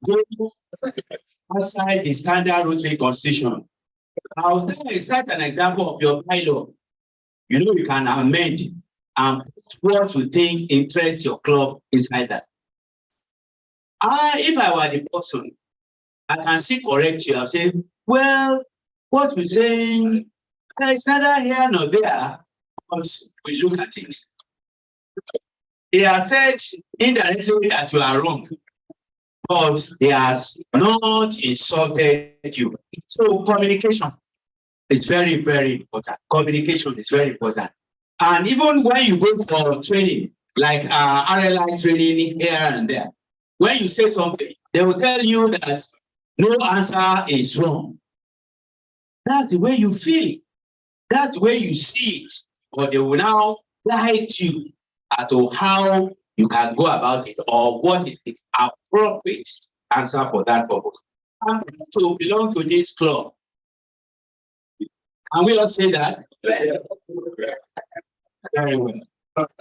go outside the standard Rotary constitution. I'll cite an example of your bylaw. You know, you can amend and put what you think interests your club inside that. If I were the person, I can still correct you. I'll say, well, what we're saying, it's neither here nor there, but we look at it. He has said indirectly that you are wrong, but he has not insulted you. So communication is very, very important. Communication is very important. And even when you go for training, like RLI training here and there, when you say something, they will tell you that no answer is wrong. That's the way you feel it. That's the way you see it. But they will now guide you as to how you can go about it or what is the appropriate answer for that purpose. And to belong to this club. And we all say that? Very well.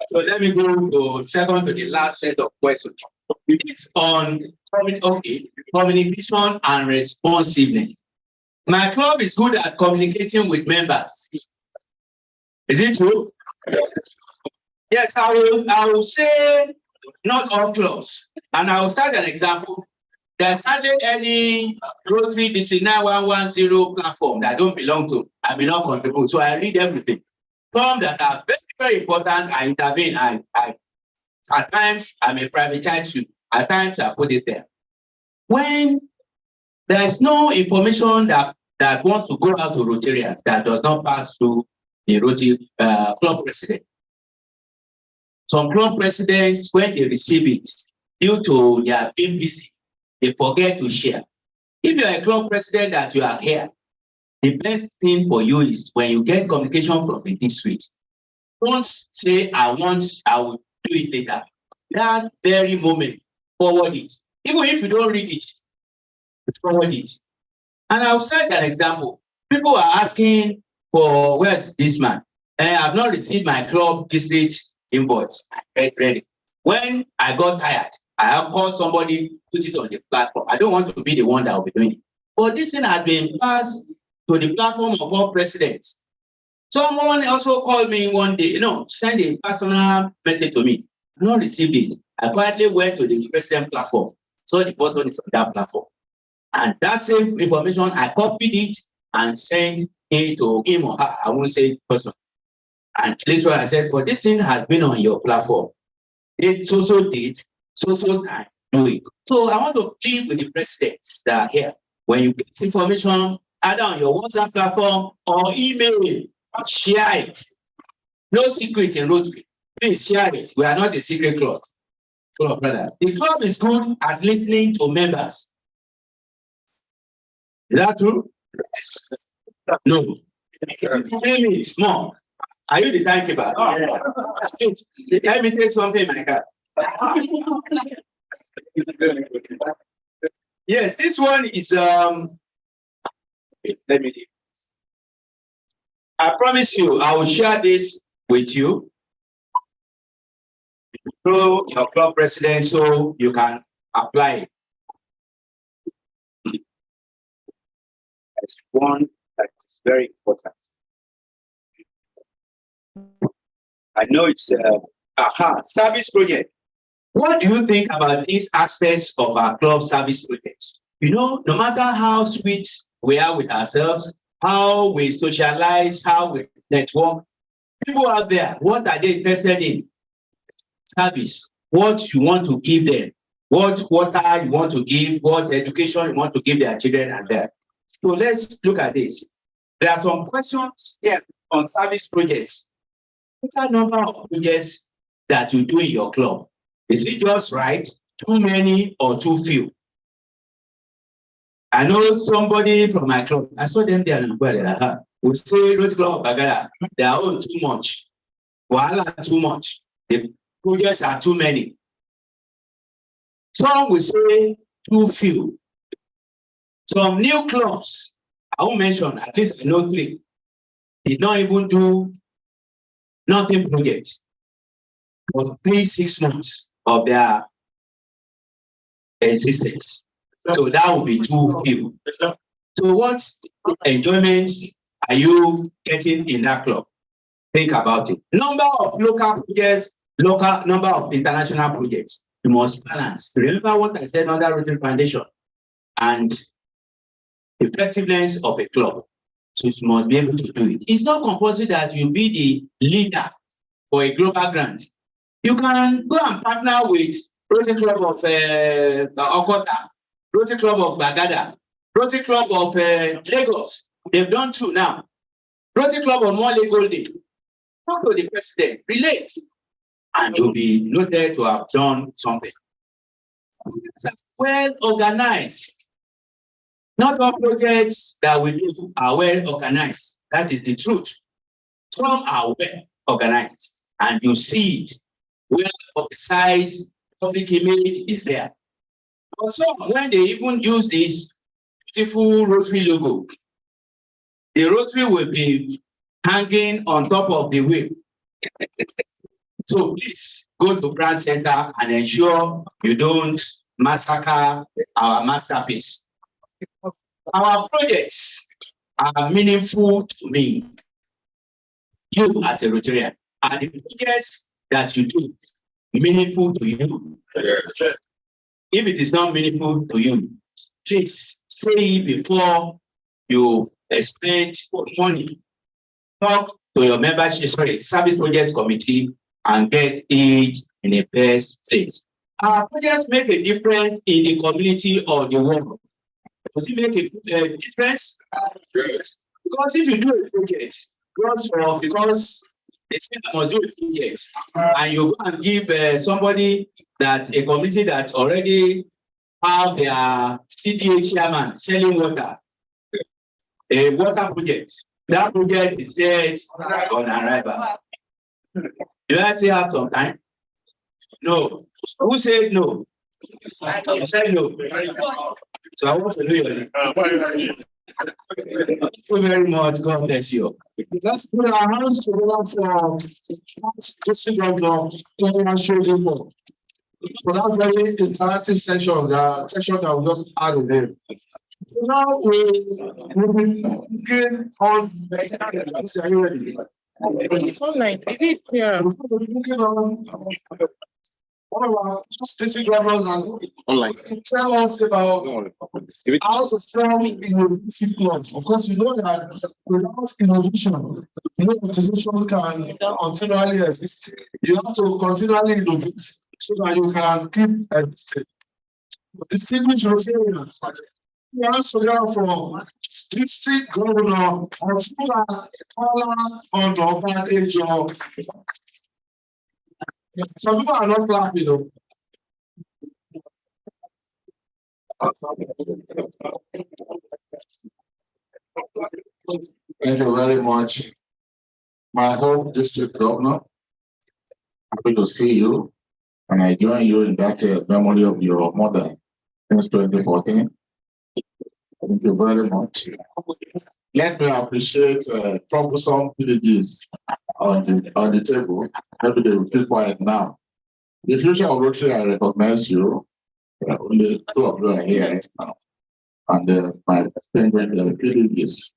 So let me go to second to the last set of questions. It's on communication and responsiveness. My club is good at communicating with members. Is it true? Yes, I will say not all clubs. And I will start an example. There's hardly any Rotary DC 9110 platform that I don't belong to. I may not contribute. So I read everything. Some that are very, very important, I intervene. At times, I may privatize you. At times, I put it there. When there's no information that wants to go out to Rotarians that does not pass through the Rotary club president. Some club presidents, when they receive it, due to their being busy, they forget to share. If you're a club president that you are here, the best thing for you is when you get communication from the district, don't say, I will do it later. That very moment, forward it. Even if you don't read it, forward it. And I'll cite an example. People are asking for, where's this man? And I have not received my club district invoice. Ready. When I got tired, I have called somebody, put it on the platform. I don't want to be the one that will be doing it. But this thing has been passed to the platform of all presidents. Someone also called me one day, send a personal message to me. I not received it. I quietly went to the president platform. So the person is on that platform. And that same information, I copied it and sent it to him or her. I won't say person. And later I said, but this thing has been on your platform. Date so date, so time, do it. So I want to plead with the presidents that are here. When you get information either on your WhatsApp platform or email, share it. No secret in Rotary. Please share it. We are not a secret club. Brother. The club is good at listening to members. Is that true? No. It's more. Are you the timekeeper? Let me take something like that. Yes, this one is let me. I promise you, I will share this with you through your club president so you can apply it. It's one that is very important. I know it's service project. What do you think about these aspects of our club service project? You know, no matter how sweet we are with ourselves, how we socialize, how we network, people out there, what are they interested in? Service. What you want to give them, what water you want to give, what education you want to give their children and that. So let's look at this. There are some questions here on service projects. Look at the number of projects that you do in your club. Is it just right? Too many or too few? I know somebody from my club. I saw them there and we say Rotary Club of Bagada, they are all too much. Wahala too much. The projects are too many. Some will say too few. Some new clubs, I won't mention, at least I know 3, did not even do nothing projects for 3-6 months of their existence. So that would be too few. So what enjoyment are you getting in that club? Think about it. Number of local projects, number of international projects. You must balance. Remember what I said under Rotary Foundation and effectiveness of a club. So you must be able to do it. It's not compulsory that you be the leader for a global grant. You can go and partner with Rotary Club of Okota, Rotary Club of Bagada, Rotary Club of Lagos. They've done 2 now. Rotary Club of Mole Goldie. Talk to the president, relate, and you'll be noted to have done something. Well organized. Not all projects that we do are well organized. That is the truth. Some are well organized, and you see it. Well publicized, public image is there. But some, when they even use this beautiful Rotary logo, the Rotary will be hanging on top of the wheel. So please go to brand center and ensure you don't massacre our masterpiece. Our projects are meaningful to me, you as a Rotarian, and the projects that you do meaningful to you. If it is not meaningful to you, please say it before you spend money. Talk to your membership, service project committee, and get it in a best place. Our projects make a difference in the community or the world. Does it make a difference? Yes. Because if you do a project, because they say I must do a project, and you go and give somebody that a community that already have their CTA chairman selling water, a water project. That project is dead on arrival. Do I still have some time? No. Who said no? You said no. So I want to know your name. Thank you very much. God bless you. Let's put our hands together for District Governor Shoji for that very interactive session that we just added in. Now we begin on. Are you ready? It's online. Is it clear? One of our district governors online tell us about how to form innovative clubs. Of course, you know that without innovation, no organization can continually exist. You have to continually innovate so that you can keep distinguished Rotarians. We also therefore district governor of Sula on the advantage of. Some people are not clapping though. Thank you very much. My home district governor. Happy to see you. And I join you in that memory of your mother since 2014. Thank you very much. Let me appreciate troublesome villages on the table. Maybe they will keep quiet now. The future of Rotary, I recognize you. Only two of you are here right now. And my favorite villages.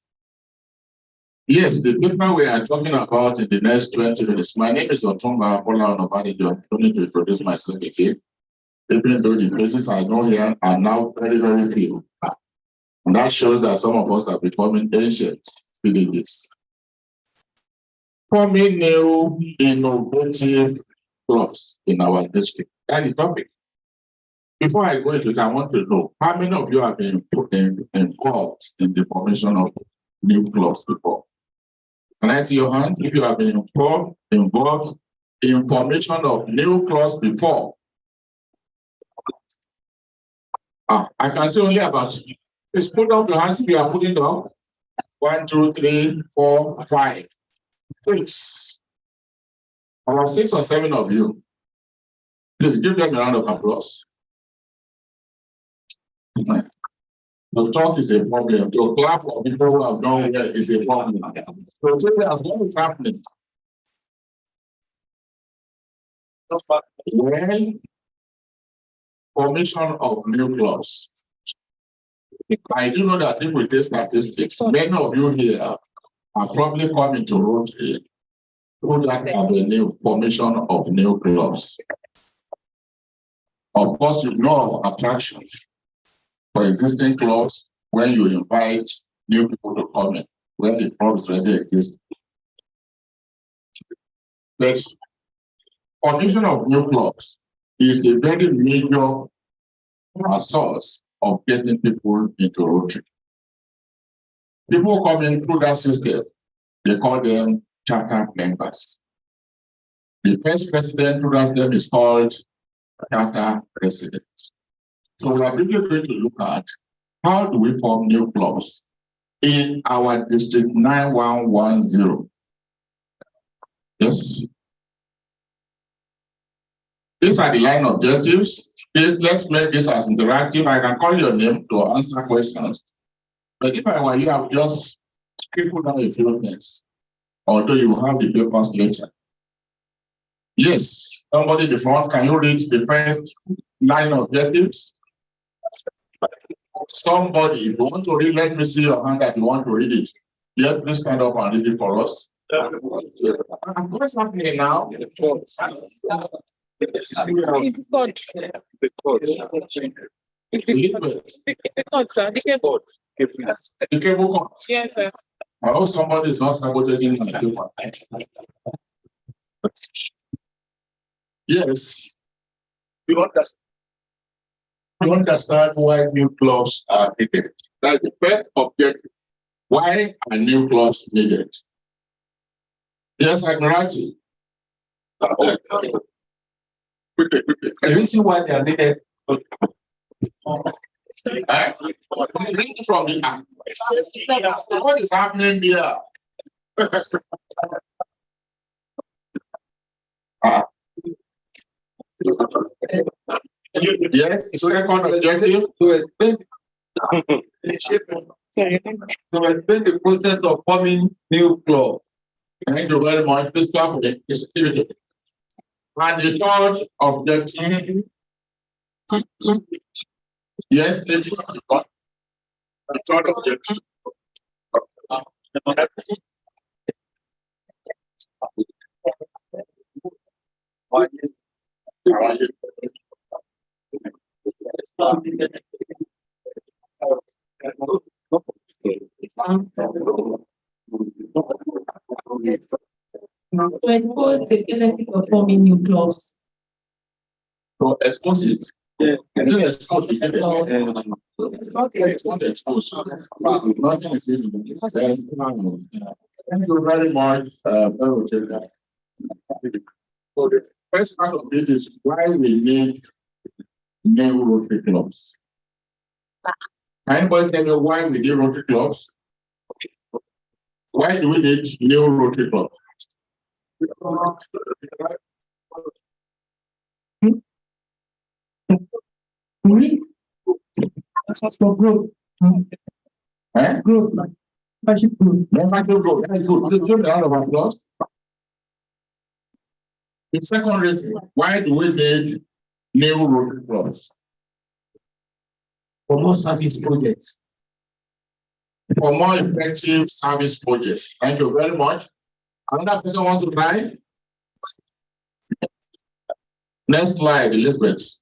Yes, the paper we are talking about in the next 20 minutes. My name is Otumba Bola Onobadijo. I don't need to introduce myself again. Even though the places I know here are now very, very few. And that shows that some of us are becoming ancient villages. Forming new innovative clubs in our district. That's the topic. Before I go into it, I want to know how many of you have been involved in the formation of new clubs before? Can I see your hand if you have been involved in formation of new clubs before? I can see only about. Please put up your hands if you are putting down. 1, 2, 3, 4, 5, 6. About 6 or 7 of you. Please give them a round of applause. The talk is a problem. To clap for people who have done well is a problem. So tell us what is happening. Well, formation of new clubs. I do know that if we take statistics, many of you here are probably coming to Rotary through that avenue formation of new clubs. Of course, you know of attraction for existing clubs when you invite new people to come in, when the clubs already exist. Next, formation of new clubs is a very major source of getting people into Rotary. People come in through that system, they call them charter members. The first president through that system is called charter president. So we are really going to look at how do we form new clubs in our district 9110. Yes. These are the line objectives. Please, let's make this as interactive. I can call your name to answer questions. But if I were you, I would just scribble down a few things. Although you have the papers later. Yes, somebody in the front, can you read the first line objectives? Somebody, if you want to read, let me see your hand that you want to read it. Yes, please stand up and read it for us. What's happening now? It's God. The code. It's the code, sir. The cable. The cable cord. Yes, sir. I hope somebody is not sabotaging my paper. Yes. You understand why new clubs are needed. That's the first objective. Why are new clubs needed? Yes, Admiralty. The reason why they are needed. From the act. What is happening here? Yes, second objective To explain Sorry. the process of forming new club. Thank you very much. Please start with it. And the third objective. Yes, please. The third objective. To enforce the benefit of forming new clubs. So expose it. Yeah. And then expose it. It's not exposed. Nothing is in it. Thank you very much, Fellow Chair. So the first part of it is why we need new Rotary clubs. Can anybody tell me why we need Rotary clubs? Why do we need new Rotary clubs? That's what's for growth. Eh? Growth. Membership growth. Membership growth. That is good. Give me a round of applause. The second reason, why do we need new Rotary clubs? For more service projects. For more effective service projects. Thank you very much. Another person wants to try? Next slide, Elizabeth.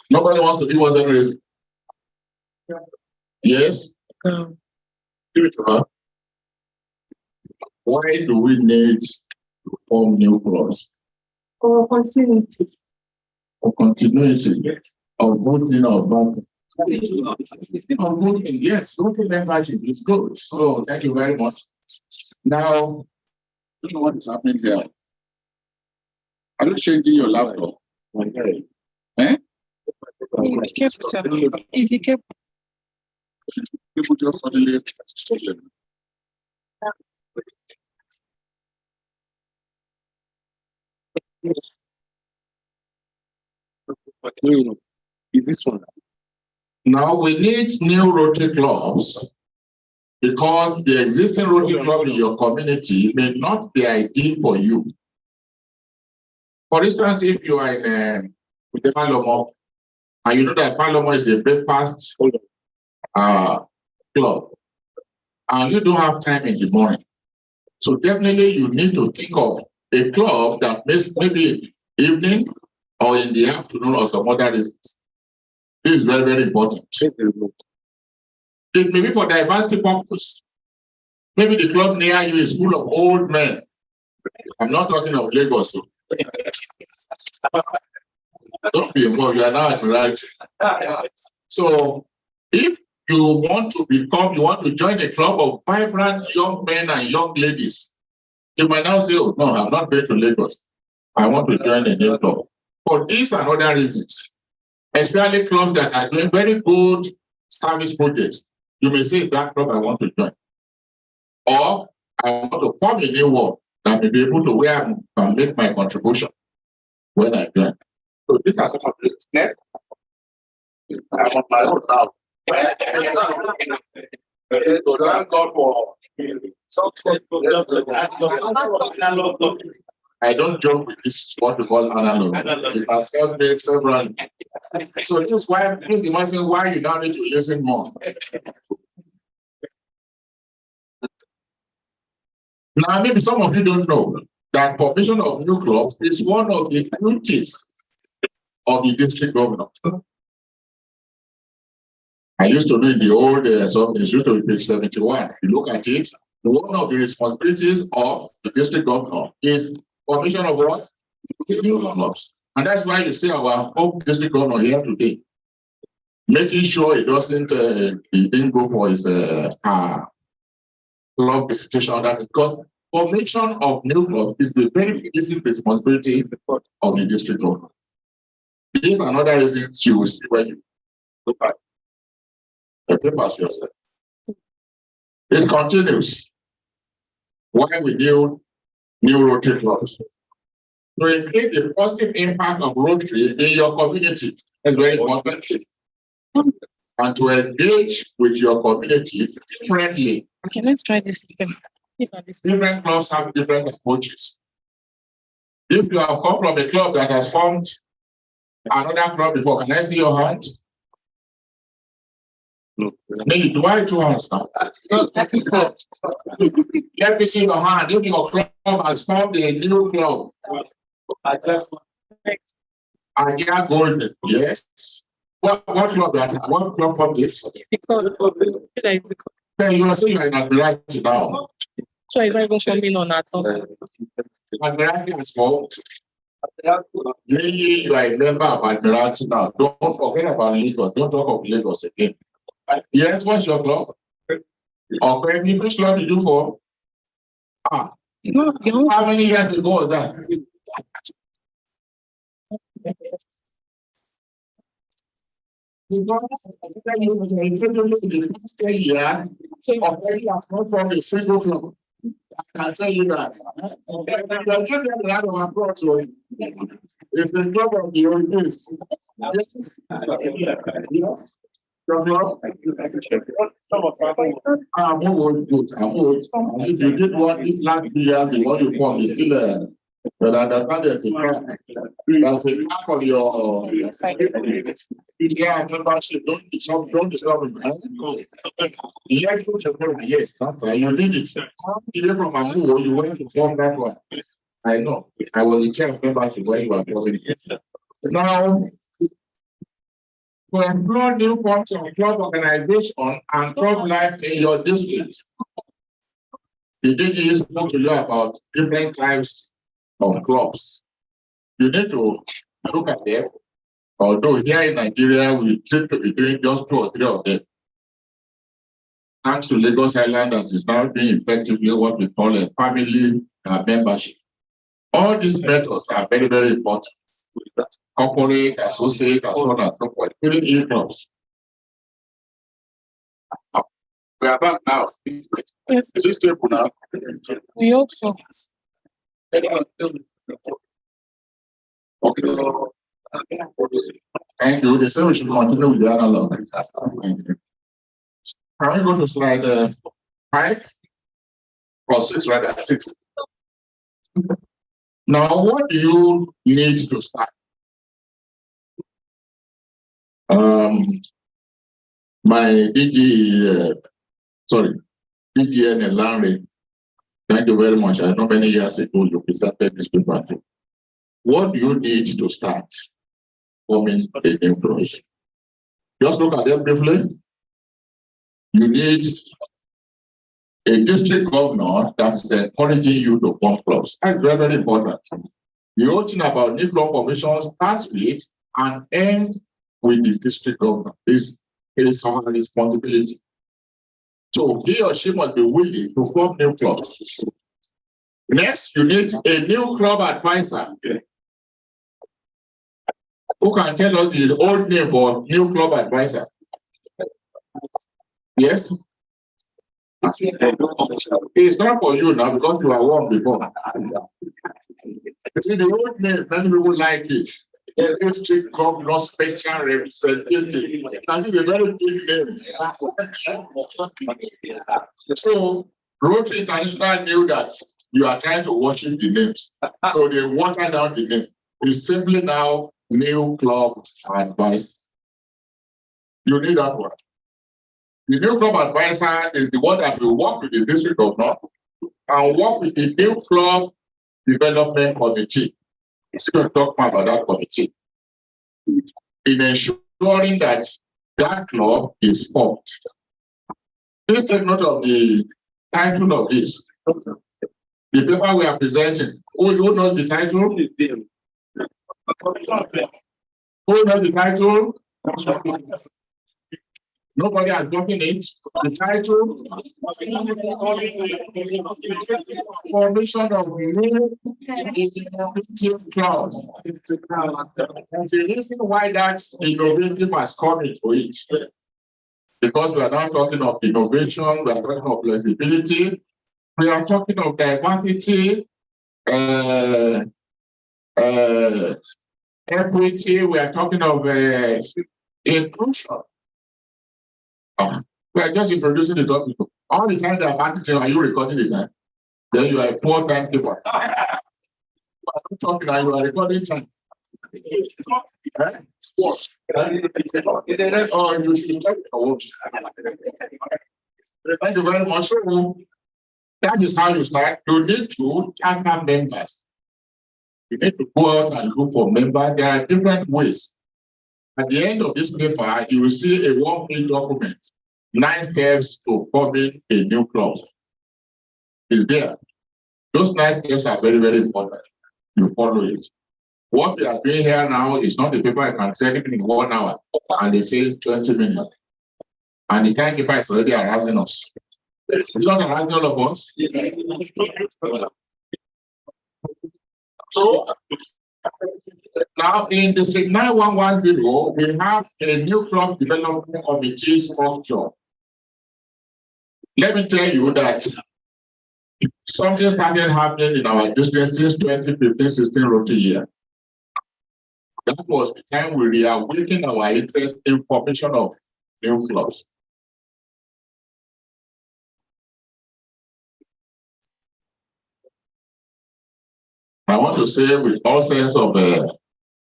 Nobody wants to give us a reason. Yes? Give it to her. Why do we need to form new clubs? For continuity. For continuity of voting or voting. Of voting, yes, voting membership is good. So thank you very much. Now, I don't know what is happening here. Are you changing your laptop? Okay. Eh? Be careful, sir. Be careful. People just suddenly. Is this one? Now we need new Rotary clubs because the existing Rotary club in your community may not be ideal for you. For instance, if you are in with the Palomo, and you know that Palomo is a breakfast club, and you don't have time in the morning, so definitely you need to think of a club that makes maybe evening or in the afternoon or some other reasons. This is very, very important. It may be for diversity purpose. Maybe the club near you is full of old men. I'm not talking of Lagos. Don't be involved, you are now admiralty. So if you want to join a club of vibrant young men and young ladies, you might now say, oh no, I'm not going to Lagos. I want to join a new club. For these and other reasons, especially clubs that are doing very good service projects, you may say, that club I want to join. Or I want to form a new one that may be able to where I can make my contribution when I join. So these are some of the next. I'm on my own now. So thank God for I don't joke with this what we call analog. It has helped me several. So this is why please imagine why you now need to listen more. Now maybe some of you don't know that formation of new clubs is one of the duties of the district governor. I used to know in the old it used to be page 71. You look at it, one of the responsibilities of the district governor is formation of what? New clubs. And that's why you see our whole district governor here today, making sure it doesn't he didn't go for his club visitation, that because formation of new clubs is the very basic responsibility of the district governor. It is another reason you will see when you look at the papers yourself. It continues. Why we need new Rotary clubs? To increase the positive impact of Rotary in your community is very important. And to engage with your community differently. Okay, let's try this again. Different clubs have different approaches. If you have come from a club that has formed another club before, can I see your hand? No. Maybe do I two hands now? Let me see your hand. If your club has formed a new club. Agia Golden, yes. What club that? What club from this? Then you are saying you are in admiralty now. So it's not even coming on at all. Admiralty is called. Maybe you are a member of Admiralty now. Don't forget about Lagos. Don't talk of Lagos again. Yes, what's your club? Okay, which club did you for? Ah, No, you know, how many years ago was that? I can tell you that. It's the job of the audience. If you did what this last year, the one you call is still but I understand that the that's a part of your yeah, membership. Don't disturb it. Yes, yes, you did it. Even from Amu, you went to form that one. I know. I was in chair of membership when you were forming it. Now, to employ new forms of club organization and club life in your district, the DG spoke to you about different types of clubs. You need to look at them. Although here in Nigeria, we seem to be doing just 2 or 3 of them. Thanks to Lagos Island, that is now being effectively what we call a family membership. All these methods are very, very important. Corporate, associate, and so on and so forth, including e-clubs. We are back now. yes, Is this stable now? we hope so. Okay. Thank you. They say we should continue with the analog. Can we go to slide 5 or 6, rather 6? Now, what do you need to start? My DGN and Larry, thank you very much. I know many years ago you presented this paper. What do you need to start forming a new club? Just look at them briefly. You need a district governor that's encouraging you to form clubs. That's very, very important. The whole thing about new club formation starts with and ends with the district governor. It is our responsibility. So he or she must be willing to form new clubs. Next, you need a new club advisor. Who can tell us the old name for new club advisor? Yes? It's not for you now because you are warm before. You see, the old name, many people like it. District Governor Special Representative. That's a very big name. So, Rotary International knew that you are trying to worship the names. So they watered down the name. It's simply now new club advice. You need that one. The new club advisor is the one that will work with the district governor and work with the new club development committee. It's going to talk more about that committee in ensuring that that club is formed. Please take note of the title of this. The paper we are presenting. Who knows the title? Who knows the title? Nobody has gotten it. The title, formation of new innovative cloud. And the reason why that innovative has come into it, because we are not talking of innovation, we are talking of flexibility, we are talking of diversity, equity, we are talking of inclusion. We are just introducing the topic. All the time they are marketing, are you recording the time? Then you are a 4-time people. I'm talking, you are recording time. What? Or you should start your work. Thank you very much. So that is how you start. You need to charter members. You need to go out and look for members. There are different ways. At the end of this paper, you will see a 1-page document, 9 steps to forming a new club. is there. Those nice steps are very, very important. You follow it. What we are doing here now is not the paper I can send it in 1 hour, and they say 20 minutes. And the timekeeper is already harassing us. It's not harassing all of us. So now in District 9110, we have a new club development committee structure. Let me tell you that something started happening in our district since 2015-16 Rotary year. That was the time we reawakened our interest in formation of new clubs. I want to say with all sense of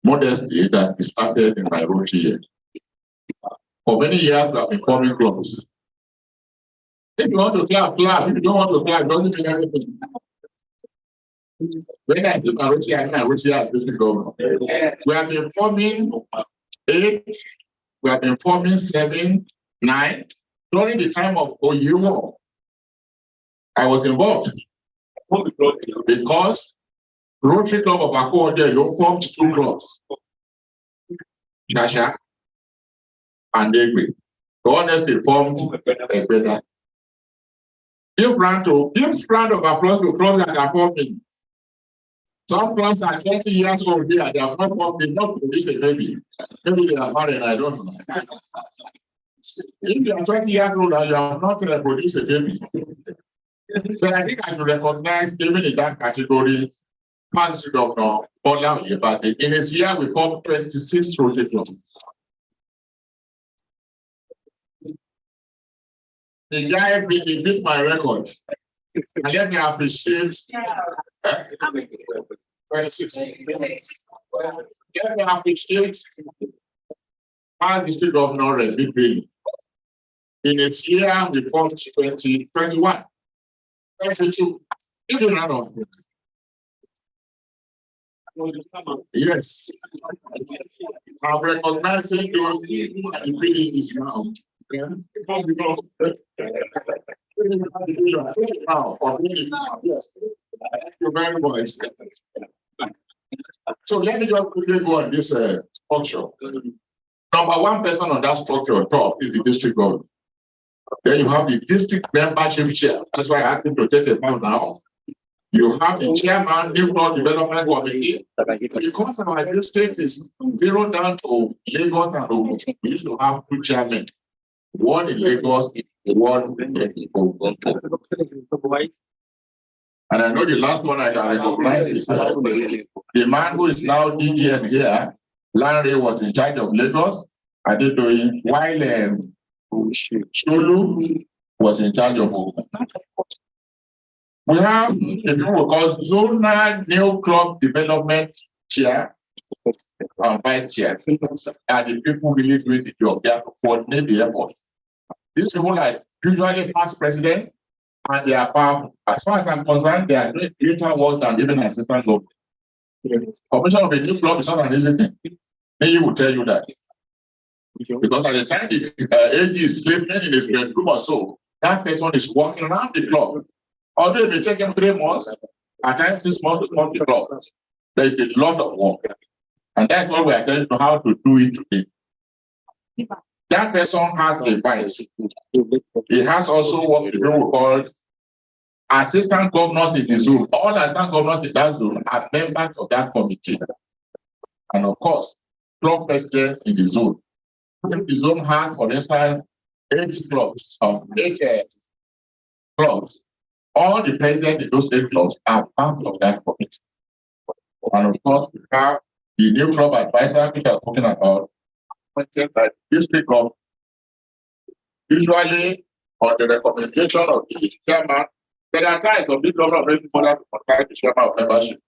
modesty that it started in my Rotary year. For many years, we have been forming clubs. If you want to clap, clap. If you don't want to clap, don't do anything. When I do my Rotary, I mean my Rotary as district governor. We have been forming 8, we have been forming 7, 9. During the time of Oyewo, I was involved because Rotary Club of Akko you formed 2 clubs, Shasha and Egbe. So honestly, formed a better. Give round of applause to clubs that are forming. Some clubs are 20 years old here, they have not formed, they not produced a baby. Maybe they are married, I don't know. If you are 20 years old and you have not produced a baby, then I think I should recognize, even in that category, Past Governor Bola Oyebade. In his year, we formed 26 Rotary clubs. The guy beat my record. And let me appreciate 26. Let me appreciate our district governor Remi Bailey. In its year, we formed 21, 22. Even now. Yes. I'm recognizing those who are really is now. Yes. Thank you very much. So let me just quickly go on this structure. Number 1 person on that structure on top is the district governor. Then you have the district membership chair. That's why I asked him to take a bow now. You have the chairman, new club development committee. Because our district is 0 down to Lagos and Ogun, we used to have 2 chairmen. One in Lagos, one in Ogun. And I know the last one I can recognize is the man who is now DGM here. Larry was in charge of Lagos. I did doing while Shulu was in charge of Ogun. We have a people called Zonal New Club Development Chair and Vice Chair. And the people really doing the job. They have to coordinate the effort. These people are usually past president and they are powerful. As far as I'm concerned, they are doing greater work than even assistant government. Formation of a new club is not an easy thing. Maybe will tell you that. Because at the time the AG is sleeping in his bedroom or so, that person is walking around the club. Although it may take him 3 months, at times 6 months to come to the club. There is a lot of work. And that's what we are telling you how to do it today. That person has a vice. He has also what we call assistant governors in the zone. All assistant governors in that zone are members of that committee. And of course, club presidents in the zone. If the zone has, for instance, 8 clubs, 8 clubs, all the presidents in those 8 clubs are part of that committee. And of course, we have the new club advisor, which I was talking about, that district club, usually on the recommendation of the chairman. There are times of the club are ready for that to contact the chairman of membership.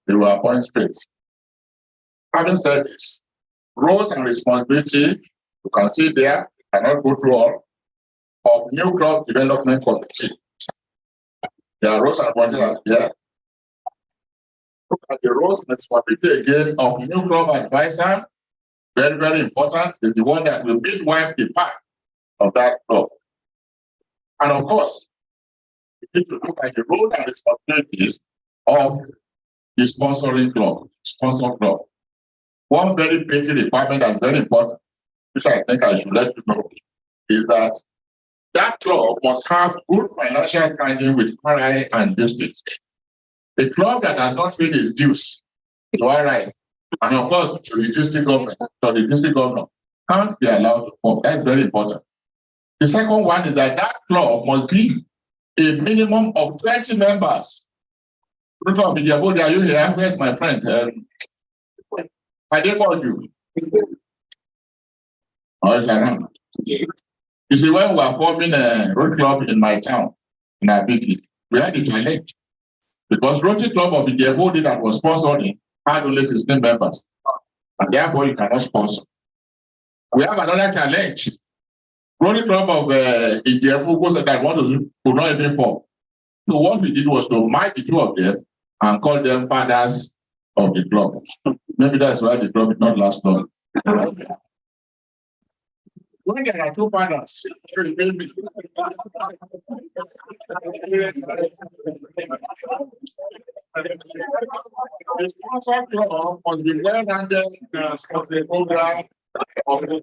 They will appoint states. Having said this, roles and responsibility, you can see there, I cannot go through all, of new club development committee. There are roles and responsibilities there. Look at the roles and responsibility again of new club advisor. Very, very important is the one that will midwife the path of that club. And of course, need to look at the role and responsibilities of the sponsoring club, sponsor club. One very basic requirement that's very important, which I think I should let you know, is that club must have good financial standing with RI and districts. A club that has not paid its dues to RI, and of course to the district government, can't be allowed to form. That's very important. The second one is that club must be a minimum of 20 members. Are you here? Where's my friend? I didn't call you. Oh, it's around. You see, when we were forming a road club in my town, in Abiki, we had a challenge. Because Rotary Club of the Ijebu that was sponsoring had only 16 members. And therefore, you cannot sponsor. We have another challenge. Rotary Club of Ijebu said that one could not even form. So what we did was to merge the two of them and call them fathers of the club. Maybe that's why the club did not last long. When there are two fathers, the sponsor club must be well handled as the program of the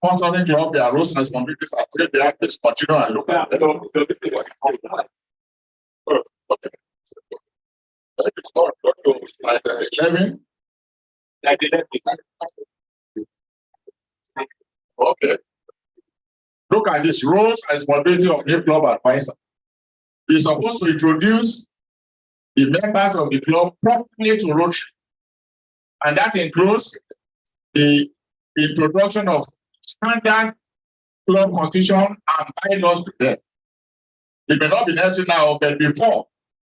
sponsoring club, their roles and responsibilities are still there. Let's continue and look at it. Okay. Look at this roles and responsibility of the club advisor. He's supposed to introduce the members of the club properly to Rotary. And that includes the introduction of standard club constitution and bylaws to them. It may not be necessary now, but before,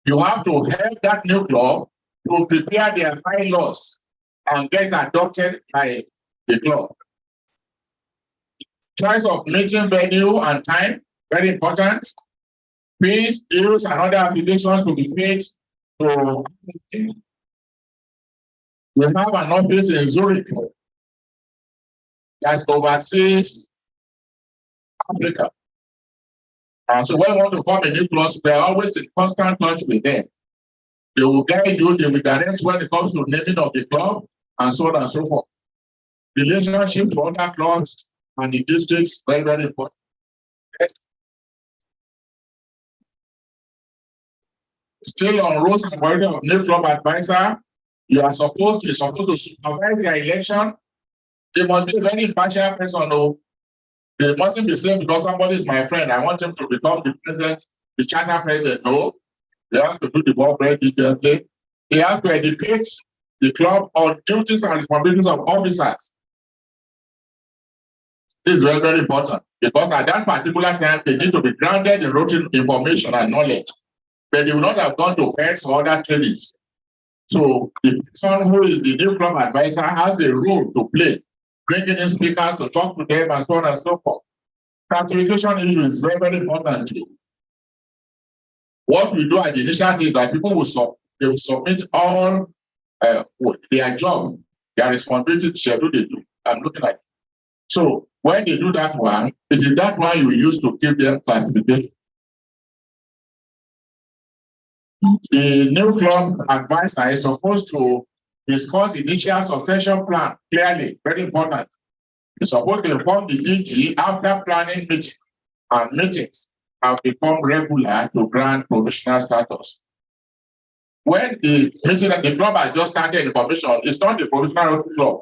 you have to help that new club to prepare their bylaws and get adopted by the club. Choice of meeting venue and time, very important. Fees, dues, and other applications to be made to. We have an office in Zurich that oversees Africa. And so when we want to form a new club, we are always in constant touch with them. They will guide you, they will direct when it comes to naming of the club, and so on and so forth. Relationship to other clubs and the districts, very, very important. Yes. Still on roles and responsibility of new club advisor, you're supposed to supervise their election. They must be a very impartial person. No, they mustn't be saying because somebody is my friend, I want him to become the president, the charter president. No, they have to do the work very diligently. They have to educate the club on duties and responsibilities of officers. This is very, very important because at that particular time, they need to be grounded in Rotary information and knowledge. But they will not have gone to PERS or other trainings. So the person who is the new club advisor has a role to play, bringing in speakers to talk to them and so on and so forth. Classification issue is very, very important too. What we do at the initiative is that people will submit all their job, their responsibility to schedule they do. I'm looking at it. So when they do that one, it is that one you use to give them classification. The new club advisor is supposed to discuss initial succession plan clearly, very important. It's supposed to inform the DG after planning meetings, and meetings have become regular to grant provisional status. When the meeting at the club has just started the commission, it's not the provisional club.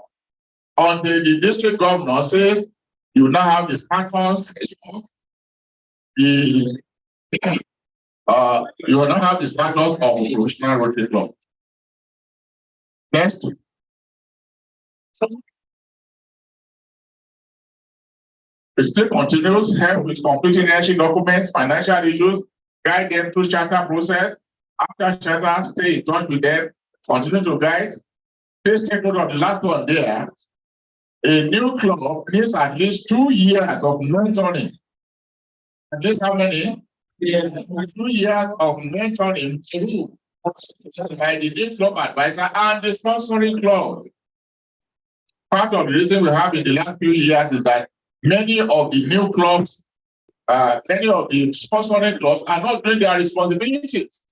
Until the district governor says you now have the status, you will not have the status of a provisional Rotary club. Next. It still continues, help with completing energy documents, financial issues, guide them through charter process. After charter, stay in touch with them, continue to guide. Please take note of the last one there. A new club needs at least 2 years of mentoring. At least how many? 2 years of mentoring through by the new club advisor and the sponsoring club. Part of the reason we have in the last few years is that Many of the new clubs, many of the sponsoring clubs are not doing their responsibilities.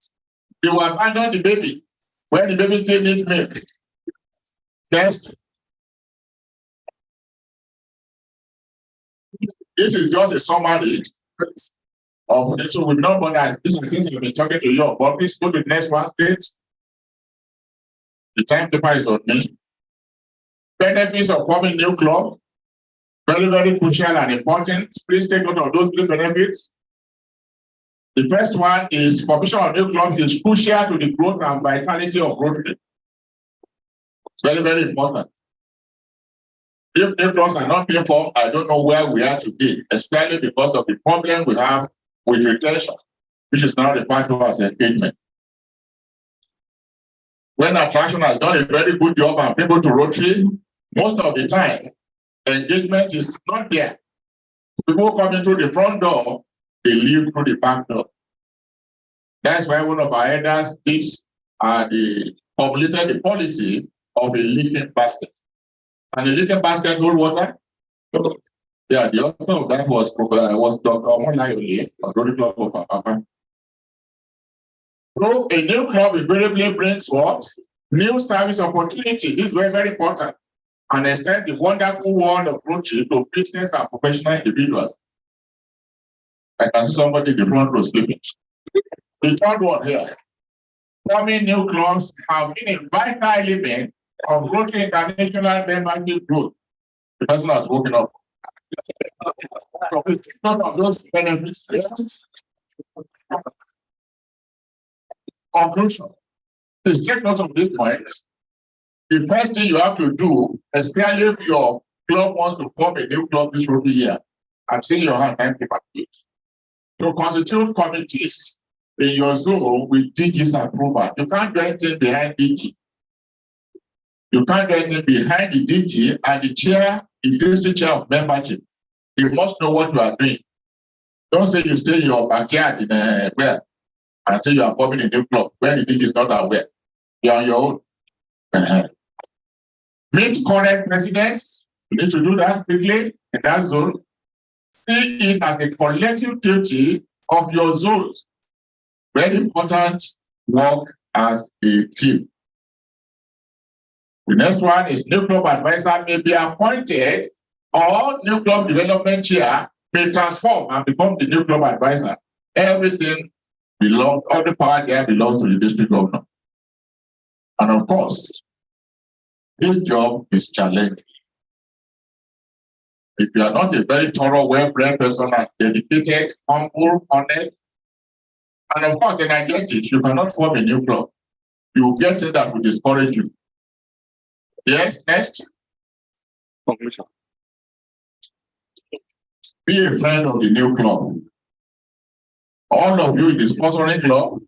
They will abandon the baby when the baby still needs milk. Next. This is just a summary of this. So we know what this is we've been talking to you, but please go to the next one, please. The time paper is on me. Benefits of forming new club. Very, very crucial and important. Please take note of those three benefits. The first one is formation of new club is crucial to the growth and vitality of Rotary. Very, very important. If new clubs are not being formed, I don't know where we are today, especially because of the problem we have with retention, which is now referred to as engagement. When attraction has done a very good job and people to Rotary, most of the time, engagement is not there. People coming through the front door, they leave through the back door. That's why one of our elders formulated the policy of a leaking basket. And the leaking basket hold water. Yeah, the author of that was Dr. Omolayole of Rotary Club of Apapa. So a new club invariably brings what? New service opportunity. This is very, very important. And extend the wonderful world of Rotary to business and professional individuals. I can see somebody in the front row sleeping. The third one here. Forming new clubs have been a vital element of Rotary International membership growth. The person has woken up. None of those benefits. Conclusion. Please take note of these points. The first thing you have to do, especially if your club wants to form a new club this Rotary year, I'm seeing your hand, thank you. To constitute committees in your zone with DG's approval. You can't do anything behind DG. You can't do anything behind the DG and the chair, the district chair of membership. You must know what you are doing. Don't say you stay in your backyard in where and say you are forming a new club when the DG is not aware. You are on your own. Meet current residents. You need to do that quickly in that zone. See it as a collective duty of your zones. Very important work as a team. The next one is new club advisor may be appointed or new club development chair may transform and become the new club advisor. Everything belongs, all the power there belongs to the district governor. And of course, this job is challenging. If you are not a very thorough, well-bred person and dedicated, humble, honest, and of course energetic, you cannot form a new club. You will get it that will discourage you. Yes, next. Conclusion. Be a friend of the new club. All of you in the sponsoring club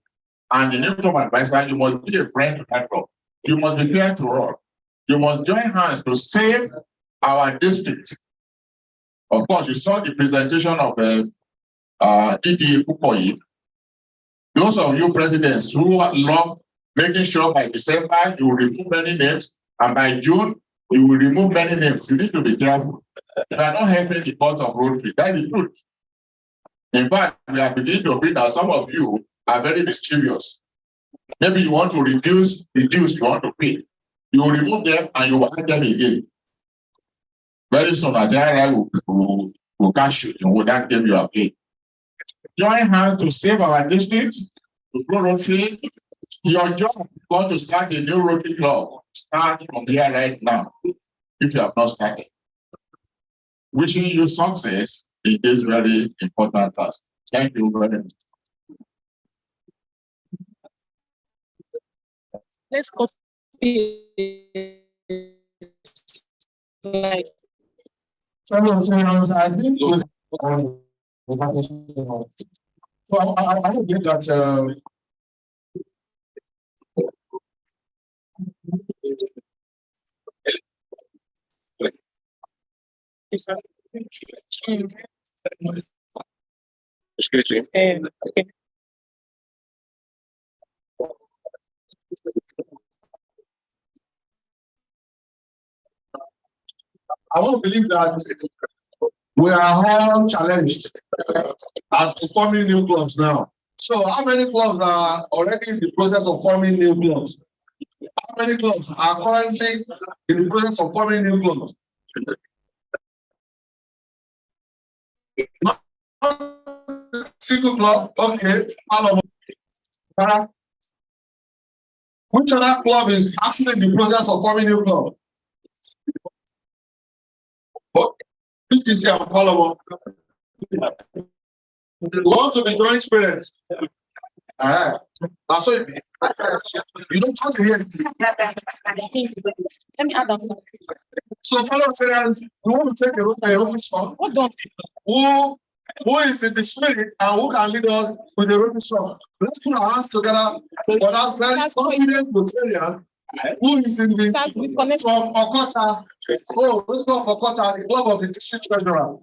and the new club advisor, you must be a friend to that club. You must be clear to all. You must join hands to save our district. Of course, you saw the presentation of DD Kukoyi. Those of you presidents who love making sure by December you will remove many names, and by June you will remove many names. You need to be careful. You are not helping the cause of Rotary. That is the truth. In fact, we are beginning to feel that some of you are very mischievous. Maybe you want to reduce the dues you want to pay. You will remove them and you will add them again. Very soon, Ajay will cash you in that game you are playing. Join hands to save our district, to grow Rotary. Your job is going to start a new Rotary club. Start from here right now, if you have not started. Wishing you success in this very important task. Thank you very much. Let's copy. Like. So I think I would give that Okay. I want to believe that we are all challenged as to forming new clubs now. So how many clubs are already in the process of forming new clubs? How many clubs are currently in the process of forming new clubs? Not single club, okay. Which other club is actually in the process of forming new club? PTC and follow up. We want to be joint spirits. That's what you don't trust here. Let me add that. So fellow Syrians, you want to take a look at your own song? What's done? Who is in the spirit and who can lead us with the road song? Let's put our hands together for that very confident Syrian who is in the from Okota. Oh, let's go Okota, the club of the district treasurer.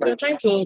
They're trying to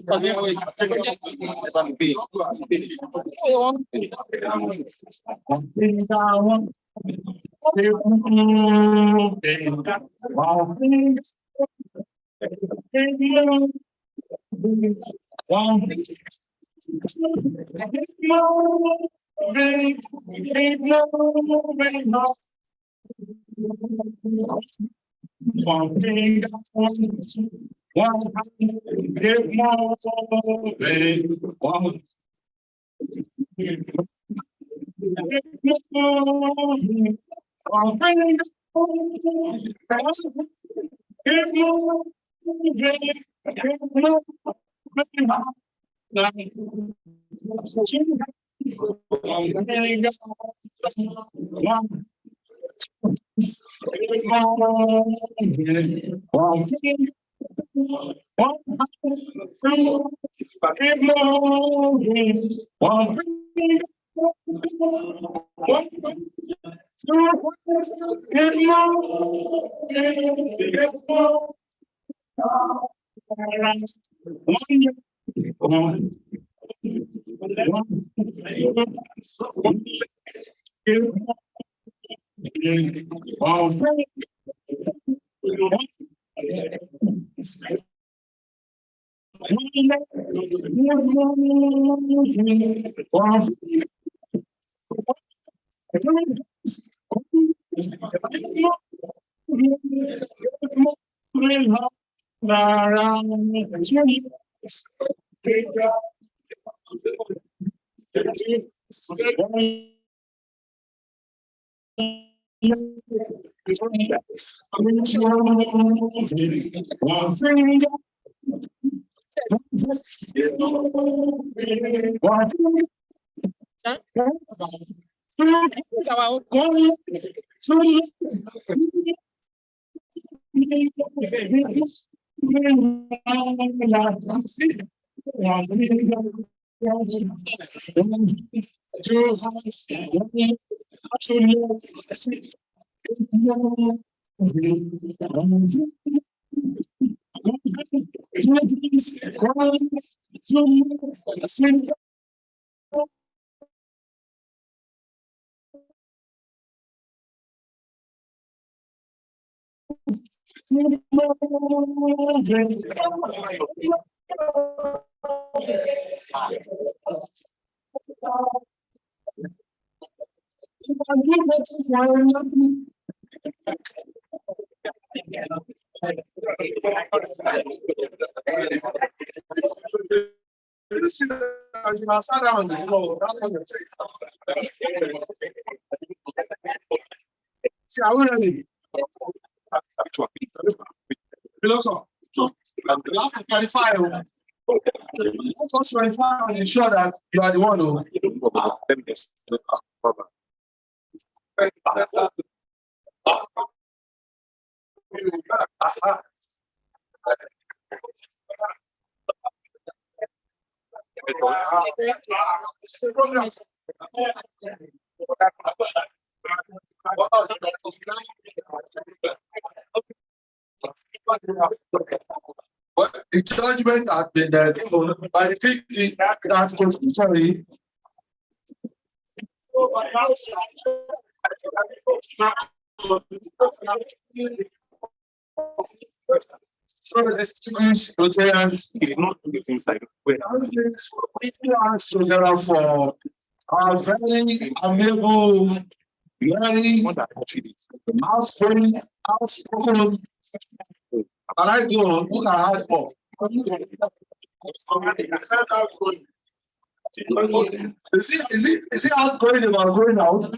Ensure that you are the one who. the judgment has been given by the people that constitutionally. So the distinguished Rotarians is not to get inside. For our very amiable, very outspoken, and I go on, look at hard work. Is it outgoing about going out?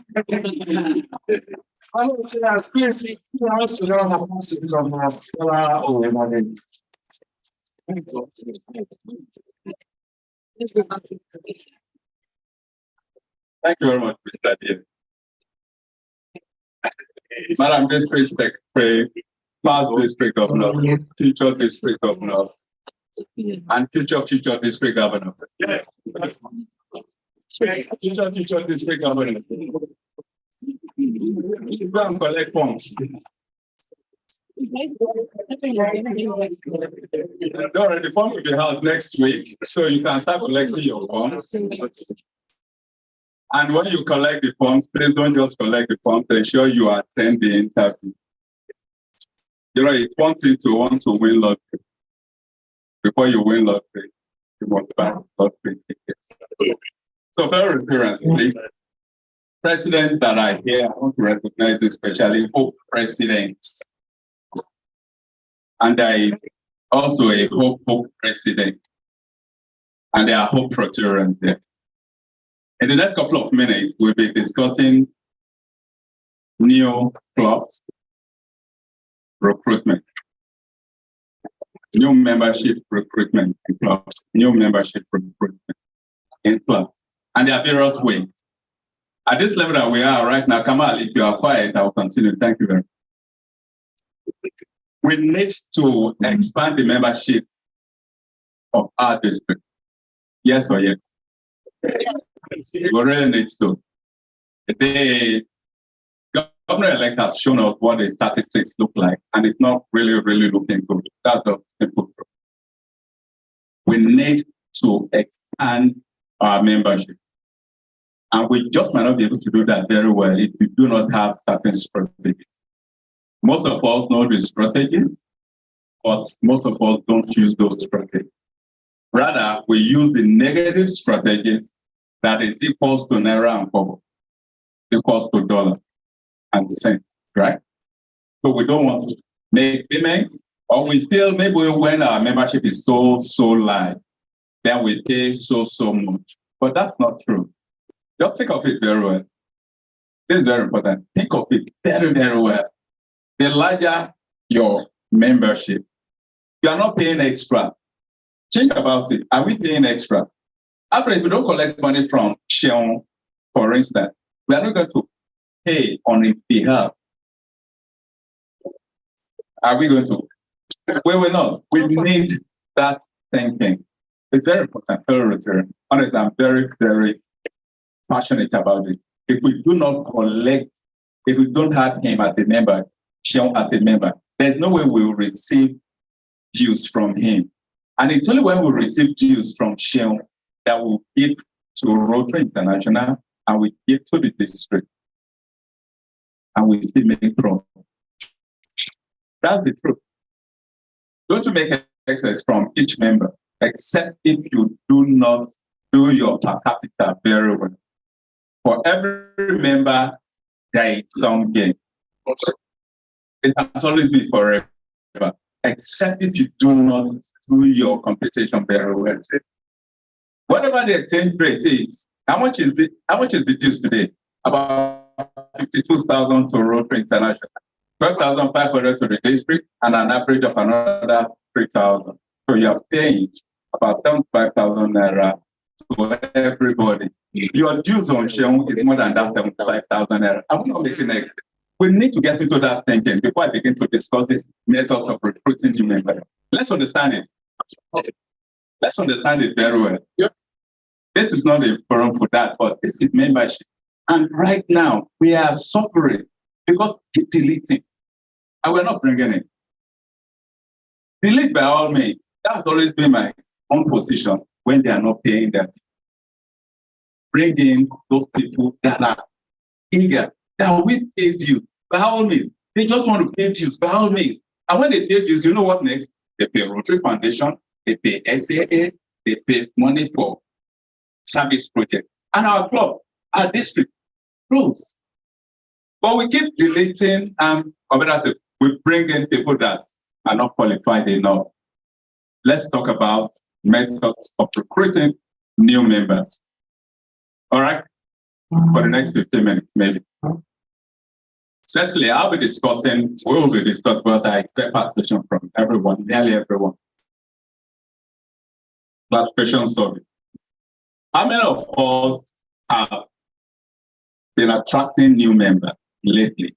I would say as please, you also have a possibility of Thank you very much, Mr. Dean. Madam District Secretary, past District Governor, future District Governor, and future District Governor. Future District Governor. You go and collect funds. The fund will be held next week, so you can start collecting your funds. And when you collect the funds, please don't just collect the funds, ensure you attend the interview. You know, it's one thing to want to win lottery. Before you win lottery, you must buy lottery tickets. So very referentially, presidents that are here, I want to recognize especially Hope presidents. And there is also a Hope president. And there are Hope Rotarians there. In the next couple of minutes, we'll be discussing new clubs recruitment, new membership recruitment in clubs, new membership recruitment in clubs, and there are various ways. At this level that we are right now, Kamal, if you are quiet, I'll continue. Thank you very much. We need to expand the membership of our district. Yes or yes? We really need to. The governor-elect has shown us what the statistics look like, and it's not really looking good. That's the simple truth. We need to expand our membership. And we just might not be able to do that very well if we do not have certain strategies. Most of us know the strategies, but most of us don't use those strategies. Rather, we use the negative strategies that is equals to Naira and Kobo, equals to dollar and cents, right? So we don't want to make payments, or we feel maybe when our membership is so light, then we pay so much. But that's not true. Just think of it very well. This is very important. Think of it very well. The larger your membership, you are not paying extra. Think about it. Are we paying extra? After, if we don't collect money from Sheon, for instance, we are not going to pay on his behalf. Are we going to? We will not. We need that thinking. It's very important. Honestly, I'm very passionate about it. If we do not collect, if we don't have him as a member, Sheon as a member, there's no way we will receive dues from him. And it's only when we receive dues from Sheon that we give to Rotary International and we give to the district. And we still make profit. That's the truth. Don't you make excess from each member, except if you do not do your per capita very well. For every member, there is some gain. It has always been forever, except if you do not do your computation very well. Whatever the exchange rate is, how much is the dues today? About 52,000 to Rotary International, 12,500 to the district, and an average of another 3,000. So you are paying about 75,000 naira to everybody. Your dues on Sheon is more than that 75,000 naira. I'm not making it. We need to get into that thinking before I begin to discuss these methods of recruiting new members. Let's understand it. Let's understand it very well. Yep. This is not a forum for that, but this is membership. And right now, we are suffering because keep deleting, and we're not bringing it. Delete by all means. That's always been my own position when they are not paying them. Bring in those people that are eager, that will pay dues by all means. They just want to pay dues by all means. And when they pay dues, you know what next? They pay Rotary Foundation, they pay SAA, they pay money for service project. And our club, our district grows. But we keep deleting we bring in people that are not qualified enough. Let's talk about methods of recruiting new members. All right? For the next 15 minutes, maybe. Especially, we will be discussing, because I expect participation from everyone, nearly everyone. Classification survey. How many of us have been attracting new members lately?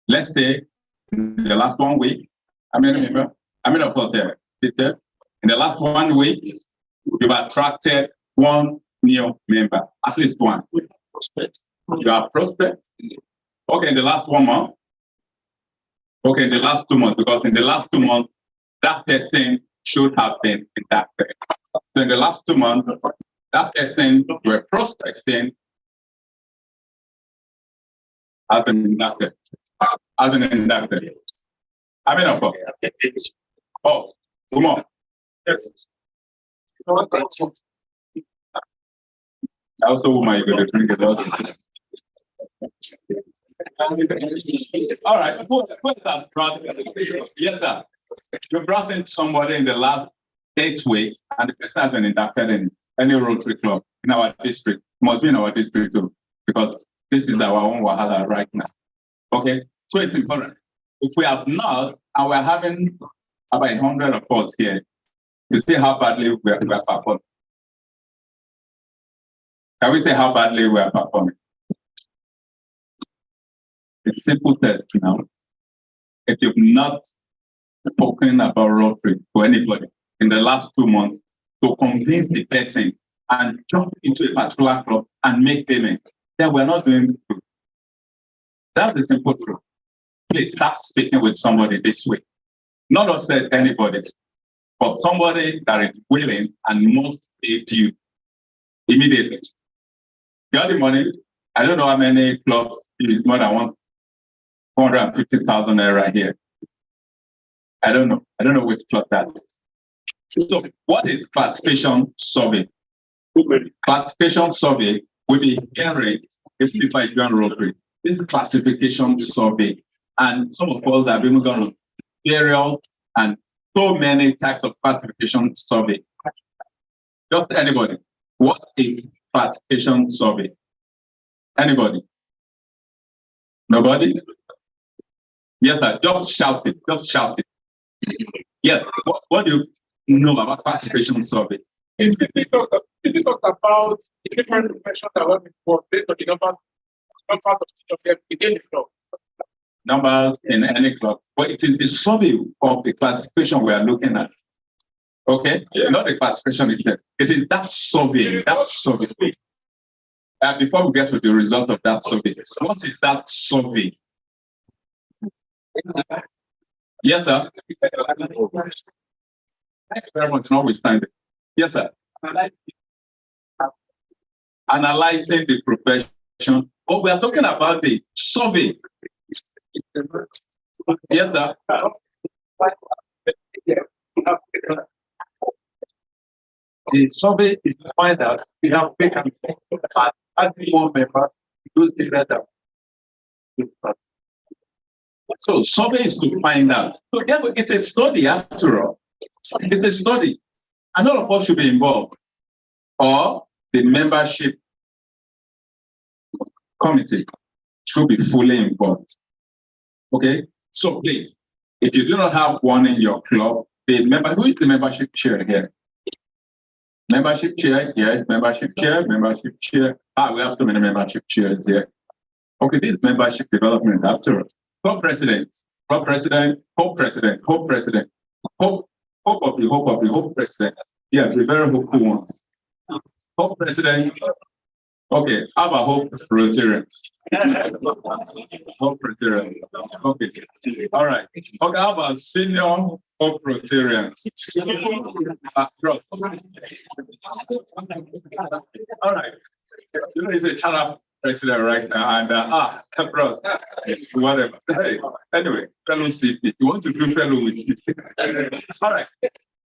Let's say in the last 1 week, how many of us here? In the last 1 week, you've attracted one new member, at least one. You are prospect. Okay, in the last 1 month. Okay, in the last 2 months, because in the last 2 months, that person should have been inducted. So in the last 2 months, that person you were prospecting has been inducted. I mean, of course. Oh, come on. Yes. Also, whom you going to drink it out? All right. Who is that brought? Yes, sir. You brought in somebody in the last 8 weeks, and the person has been inducted in any Rotary club in our district. Must be in our district too, because this is our own Wahala right now. Okay, so it's important. If we have not, and we're having about 100 of us here, you see how badly we are performing. Can we say how badly we are performing? It's simple test now. If you've not spoken about Rotary to anybody in the last 2 months to convince the person and jump into a particular club and make payment, then we're not doing good. That's the simple truth. Please start speaking with somebody this way. Not upset anybody, but somebody that is willing and must pay you immediately. You got the money. I don't know how many clubs is more than 450,000 naira here. I don't know. I don't know which club that is. So what is classification survey? Classification survey will be hearing if people are doing Rotary. This is classification survey. And some of us have even gone on areas and so many types of classification survey. Just anybody. What is classification survey? Anybody? Nobody? Yes, sir. Just shout it. Just shout it. Yes. What do you know about classification survey? It's talk about the different information that were before based on the number of students within the club. Numbers in any club, but it is the survey of the classification we are looking at. Okay, not the classification itself. It is that survey. That survey. Before we get to the result of that survey, what is that survey? Yes, sir. Thank you very much. Notwithstanding. Yes, sir. Analyzing the profession. Oh, we are talking about the survey. Yes, sir. The survey is to find out we have vacancies and adding more members to do better. So survey is to find out. So yeah, it's a study after all. It's a study. And all of us should be involved. Or the membership committee should be fully involved. Okay? So please, if you do not have one in your club, who is the membership chair here? Membership chair, yes, membership chair. We have too many membership chairs here. Okay, this is membership development after all. Club president, hope president, hope of the hope president. Yeah, the very hopeful ones. Hope president, Okay, how about Hope Rotarians? Hope Rotarians. Okay, all right. Okay, how about Senior Hope Rotarians? Bros. All right. You know, he's a channel president right now, and bros, whatever. Hey, anyway, fellow CP, you want to do fellow with you? All right.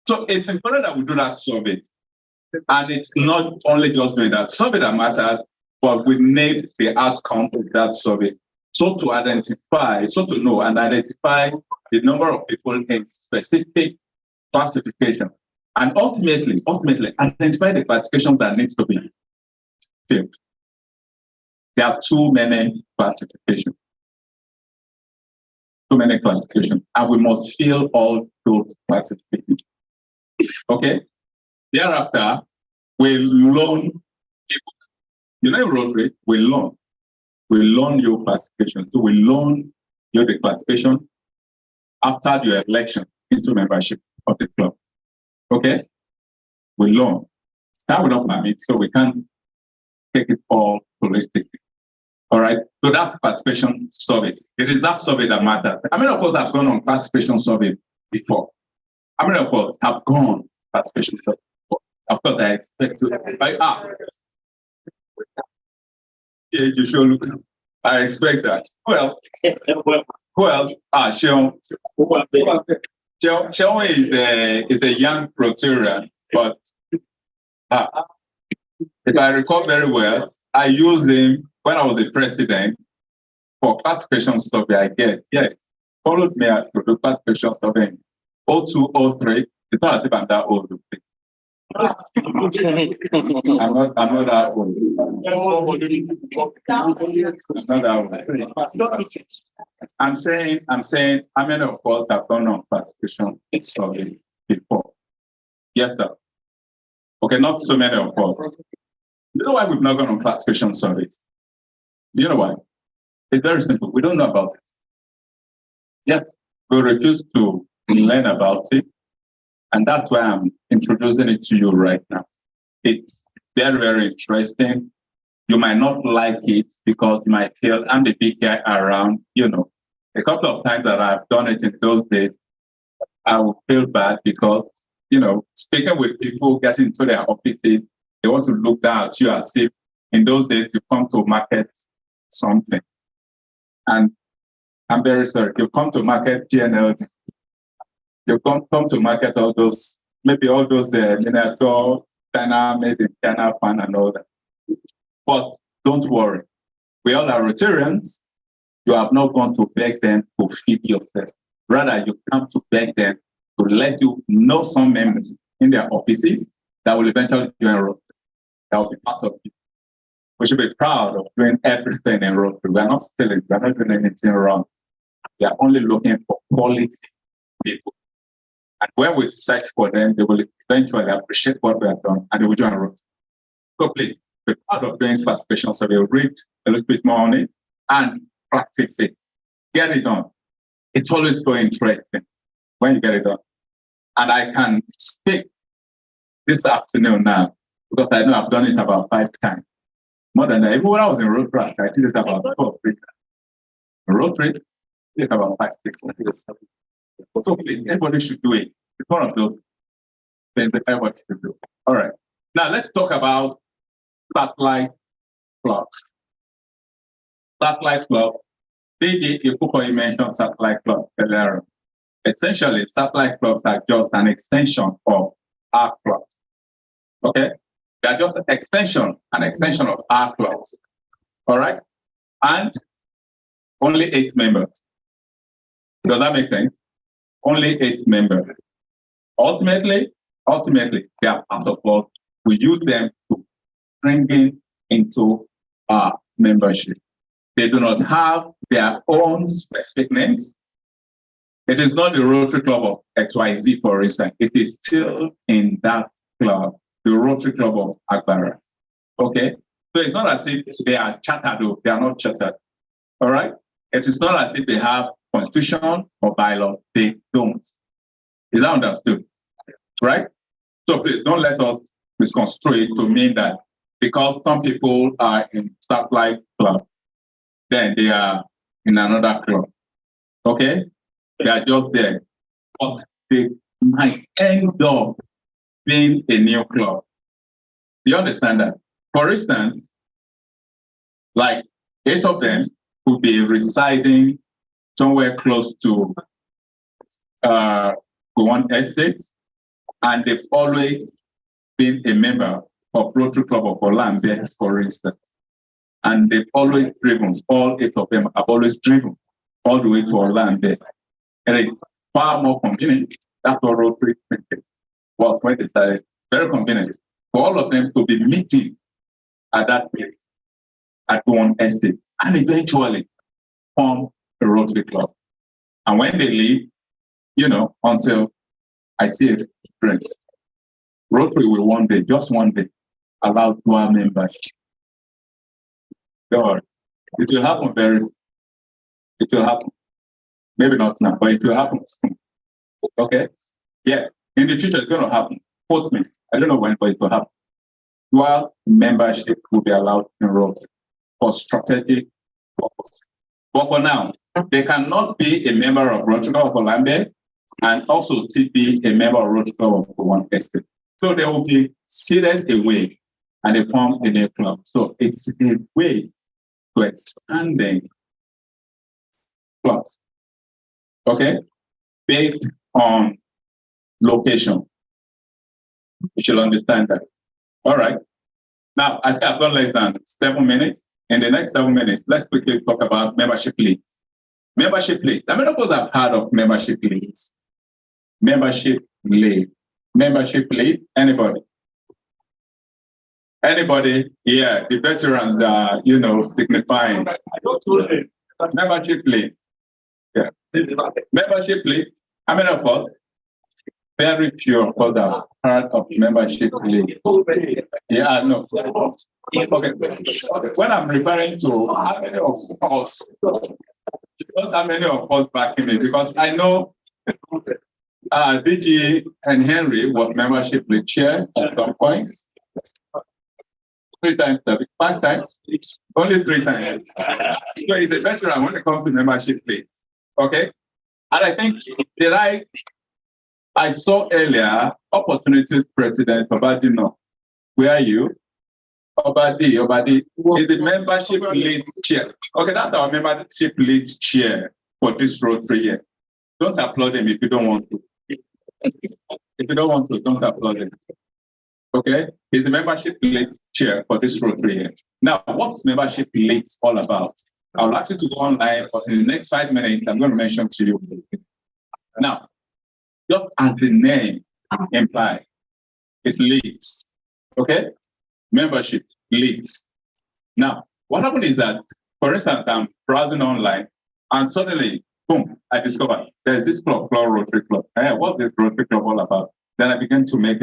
So it's important that we do that survey. And it's not only just doing that survey that matters, but we need the outcome of that survey. So to identify, so to know and identify the number of people in specific classification, and ultimately identify the classification that needs to be filled. There are too many classifications. Too many classifications, and we must fill all those classifications. Okay? Thereafter, we loan people. You know, in Rotary, we loan your classification. So we loan you the classification after your election into membership of the club. Okay? We loan. That will not permit, so we can take it all holistically. All right? So that's the classification survey. It is that survey that matters. How many of us have gone on classification survey before? How many of us have gone on classification survey? Of course, I expect to. Yeah, you should look. I expect that. Well, Sean is a young Rotarian, but if I recall very well, I used him when I was the president for classification survey. I get, yes, followed me at the classification survey in 0203. It's not as if I'm that old. I'm not that old. I'm saying, how many of us have done on classification survey before? Yes, sir. Okay, not so many of us. You know why we've not gone on classification surveys? You know why? It's very simple. We don't know about it. Yes, we refuse to learn about it. And that's why I'm introducing it to you right now. It's very, very interesting. You might not like it because you might feel I'm the big guy around. You know, a couple of times that I've done it in those days, I would feel bad because, you know, speaking with people, getting into their offices, they want to look down at you as if in those days you come to market something. And I'm very sorry, you come to market GNL. You come to market all those, maybe all those miniature China, made in China fan and all that. But don't worry. We all are Rotarians. You have not gone to beg them to feed yourself. Rather, you come to beg them to let you know some members in their offices that will eventually join Rotary. That will be part of it. We should be proud of doing everything in Rotary. We are not stealing. We are not doing anything wrong. We are only looking for quality people. And when we search for them, they will eventually appreciate what we have done and they will join Rotary. So please, be proud of doing classification survey, read a little bit more on it and practice it. Get it done. It's always so interesting when you get it done. And I can speak this afternoon now because I know I've done it about 5 times. More than that. Even when I was in Rotary, I did it about 4 or 3 times. Rotary, I did it about 5, 6, 7. So please, everybody should do it. It's one of those things that everybody should do. All right. Now let's talk about satellite clubs. Satellite club. DG Ikuko mentioned satellite club earlier. Essentially, satellite clubs are just an extension of our clubs. Okay? They are just an extension of our clubs. All right? And only 8 members. Does that make sense? Only 8 members. Ultimately, they are part of what we use them to bring into our membership. They do not have their own specific names. It is not the Rotary Club of XYZ, for instance. It is still in that club, the Rotary Club of Agbara. Okay? So it's not as if they are chartered, or they are not chartered. All right? It is not as if they have constitution or bylaw. They don't. Is that understood? Right? So please don't let us misconstrue it to mean that because some people are in satellite club, then they are in another club. Okay? They are just there. But they might end up being a new club. Do you understand that? For instance, like 8 of them could be residing somewhere close to one estate, and they've always been a member of Rotary Club of Olambe, for instance. And they've always driven, all 8 of them have always driven all the way to Olambe. And it's far more convenient. That's what Rotary was when they started. Very convenient for all of them to be meeting at that place, at one estate, and eventually form a Rotary Club. And when they leave, you know, until I see it, Rotary will one day, just one day, allow dual membership. God, it will happen very soon. It will happen. Maybe not now, but it will happen soon. Okay? Yeah, in the future, it's going to happen. Quote me. I don't know when, but it will happen. Dual membership will be allowed in Rotary for strategic purpose. But for now, they cannot be a member of Rotary Club of Olambe and also still be a member of Rotary Club of one estate. So they will be seated away and they form a new club. So it's a way to expanding clubs, okay, based on location. You should understand that. All right. Now, I think I've got less than 7 minutes. In the next 7 minutes, let's quickly talk about membership leads. Membership leads. How many of us have heard of membership leads? Membership lead. Membership lead. Anybody? Anybody? Yeah, the veterans are, you know, signifying. Membership lead. Yeah. Membership lead. How many of us? Very few of us have heard of membership lead. Yeah, no. Okay. When I'm referring to how many of us, not how many of us backing me, because I know DG and Henry was membership lead chair at some point. 3 times, 5 times, only 3 times. So he's a veteran when it comes to membership lead. Okay? And I think I saw earlier opportunities president Obadino. Where are you? Obadi is the membership lead chair. Okay, that's our membership lead chair for this Rotary year. Don't applaud him if you don't want to. If you don't want to, don't applaud him. Okay, he's the membership lead chair for this Rotary year. Now, what's membership lead all about? I'll ask you to go online, but in the next 5 minutes, I'm going to mention to you. Now, just as the name implies, it leads. Okay? Membership leads. Now, what happened is that, for instance, I'm browsing online and suddenly, boom, I discover there's this club called Rotary Club. What's this Rotary Club all about? Then I began to make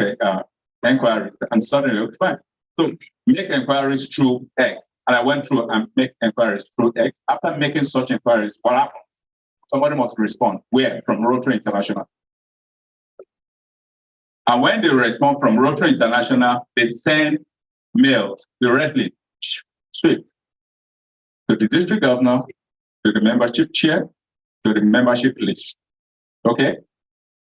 inquiries and suddenly, okay, fine. So make inquiries through X. And I went through and make inquiries through X. After making such inquiries, what happened? Somebody must respond. Where? From Rotary International. And when they respond from Rotary International, they send mails directly, straight to the district governor, to the membership chair, to the membership list. Okay?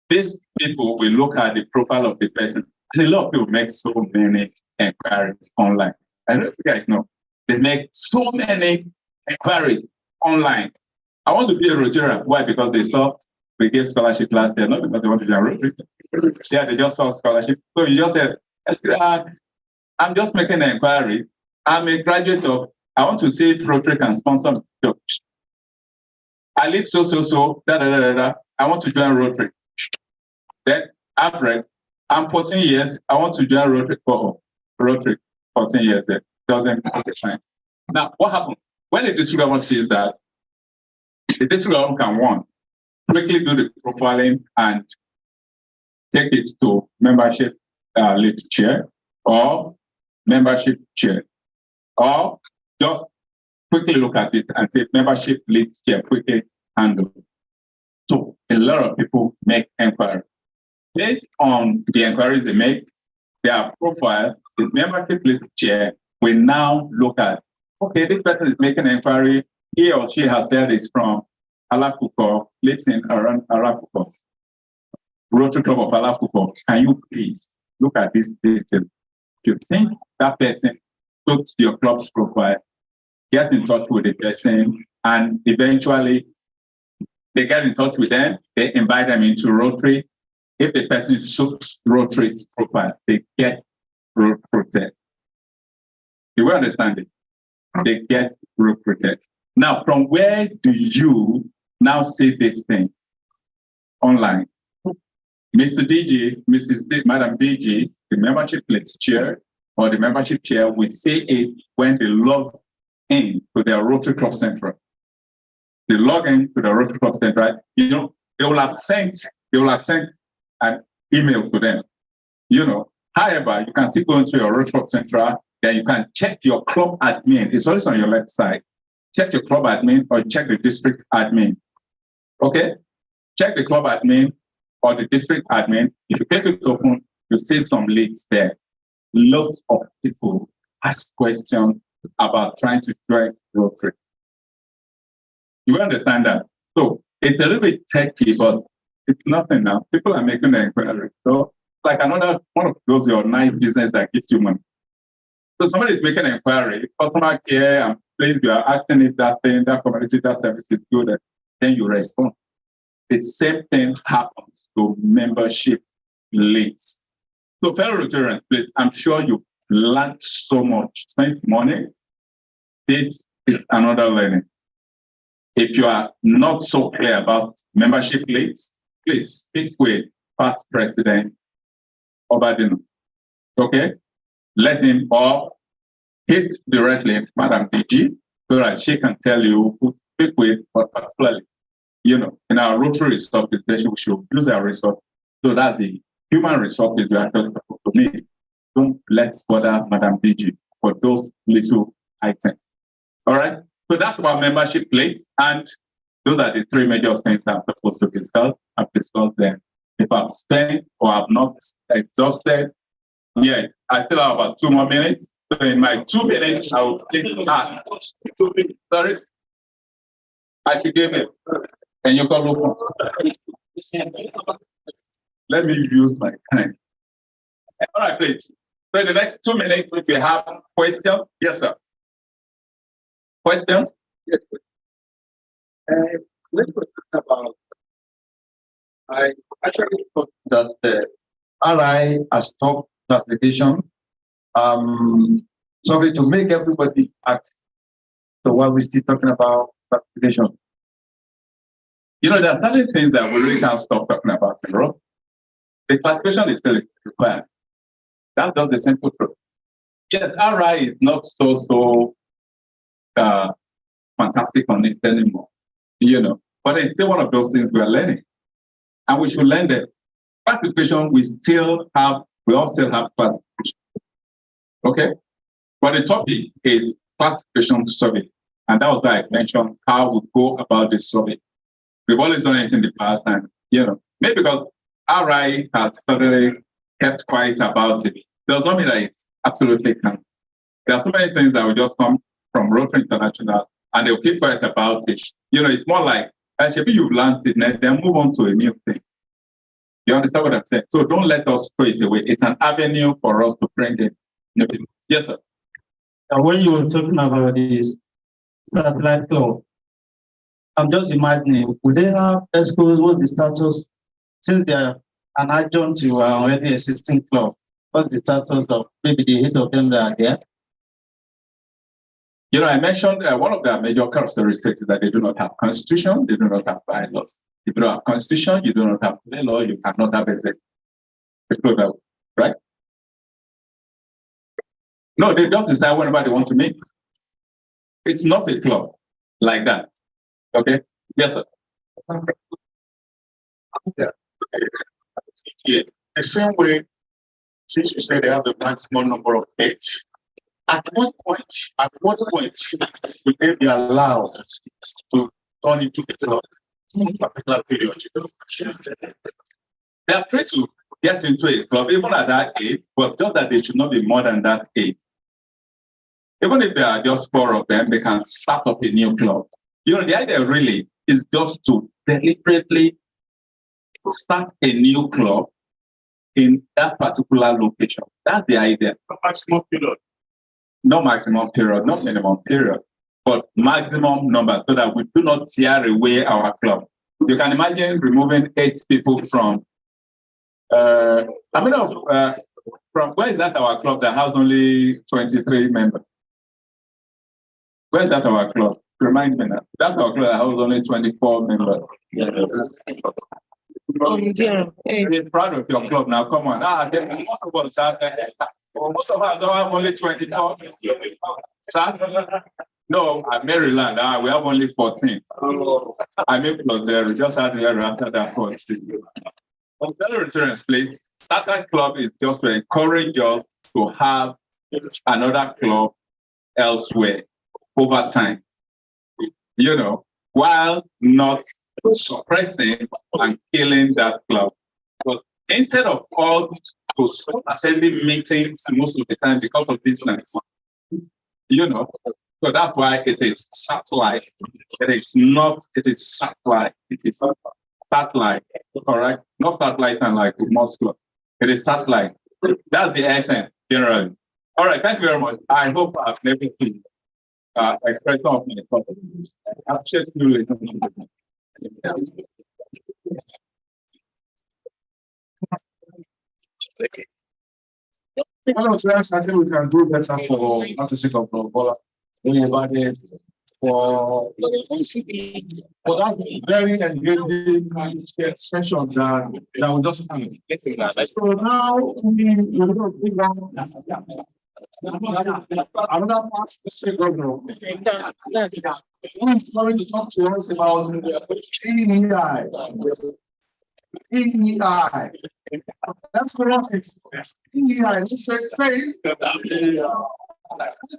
These people will look at the profile of the person. And a lot of people make so many inquiries online. I don't know if you guys know. They make so many inquiries online. I want to be a Rotarian. Why? Because they saw we gave scholarship last year, not because they want to join Rotary. Yeah, they just saw scholarship. So you just said, I'm just making an inquiry. I'm a graduate of, I want to see if Rotary can sponsor me. I live so, I want to join Rotary. Then I've read, I'm 14 years, I want to join Rotary. Rotary, 14 years there. Doesn't fine. Now, what happens? When the district government sees that, the district government can quickly do the profiling and take it to membership lead chair or membership chair, or just quickly look at it and say membership lead chair quickly handle. So a lot of people make inquiries. Based on the inquiries they make, their profile, the membership list chair will now look at, okay, this person is making an inquiry. He or she has said it's from Alakuko, lives in around Alakuko, Rotary Club of Alakuko. Can you please look at this detail? If you think that person took your club's profile, get in touch with the person, and eventually they get in touch with them, they invite them into Rotary. If the person suits Rotary's profile, they get recruited. You will understand it. They get recruited. Now, from where do you now see this thing? Online. Mr. DG, Madam DG, the membership list chair or the membership chair will see it when they log in to their Rotary Club Central. They log in to the Rotary Club Central. You know, they will have sent an email to them. You know, however, you can still go into your Rotary Club Central, then you can check your club admin. It's always on your left side. Check your club admin or check the district admin. Okay? Check the club admin or the district admin. If you click it open, you see some leads there. Lots of people ask questions about trying to join Rotary. You understand that? So it's a little bit techy, but it's nothing now. People are making an inquiry. So like another one of those your nice business that gives you money. So somebody is making an inquiry, customer care, and please you are asking if that thing, that community, that service is good, then you respond. The same thing happens to membership leads. So fellow Rotarians, please, I'm sure you learned so much since morning. This is another learning. If you are not so clear about membership leads, please speak with past president Obadino. Okay? Let him or hit directly Madam DG so that she can tell you who to speak with, but particularly, you know, in our Rotary resource station, we should use our resource so that the human resources we are supposed to need. Don't let's bother Madam DG for those little items. All right? So that's about membership plates, and those are the three major things I'm supposed to discuss. I've discussed them. If I've spent or I've not exhausted, yes, I still have about 2 more minutes. So in my 2 minutes, I will click that. Sorry, I should give it, and you can look. Let me use my time. All right, please. So in the next 2 minutes, if you have questions, yes, sir. Question? Yes, let's talk about. I actually thought that RI has stopped classification, survey to make everybody active. So why are we still talking about classification? You know, there are certain things that we really can't stop talking about, bro. The classification is still required. That's just the simple truth. Yes, RI is not so fantastic on it anymore, you know, but it's still one of those things we are learning, and we should learn that classification. We all still have classification. Okay, but the topic is classification survey, and that was why I mentioned how we go about this survey. We've always done it in the past, and you know, maybe because RI has suddenly kept quiet about it, does not mean that it's absolutely can't. There are so many things that will just come from Rotary International, and they'll keep quiet about it. You know, it's more like, actually, you've learned it, then move on to a new thing. You understand what I'm saying? So don't let us throw it away. It's an avenue for us to bring in new people. Yes, sir. And when you were talking about this satellite club, I'm just imagining, would they have ESCOs? What's the status? Since they are an adjunct to our already existing club, what's the status of maybe the 8 of them that are there? You know, I mentioned one of their major characteristics is that they do not have constitution, they do not have bylaws. If you don't have constitution, you do not have bylaw, you cannot have a right? No, they just decide whenever they want to meet. It's not a club like that. Okay? Yes, sir. Yeah. The same way, since you say they have the maximum number of 8, at what point will they be allowed to turn into a club in a particular period? They are free to get into a club, even at that age, but just that they should not be more than that age. Even if there are just 4 of them, they can start up a new club. You know, the idea really is just to deliberately start a new club in that particular location. That's the idea. Maximum period. No maximum period, not minimum period, but maximum number so that we do not tear away our club. You can imagine removing 8 people from, from where is that our club that has only 23 members? Where is that our club? Remind me now. That's our club that has only 24 members. Be proud of your club now. Come on. Most of us don't have only 24. No, at Maryland, we have only 14. I mean, plus 0, just add 0 after that 14. Fellow returns, please. Starter Club is just to encourage us to have another club elsewhere over time. You know, while not suppressing and killing that club. But instead of us to attending meetings most of the time because of business, you know, so that's why it is satellite. It is not, it is satellite. It is satellite, correct? Not satellite and like Moscow. It is satellite. That's the essence, generally. All right, thank you very much. I hope I've been able to express some of my thoughts. I appreciate you. I think we can do better for associate of Bola. For that very engaging session that we just had. So now we will go bring down another part of the governor. Who is going to talk to us about EEI. EEI. That's correct. EEI. Let's say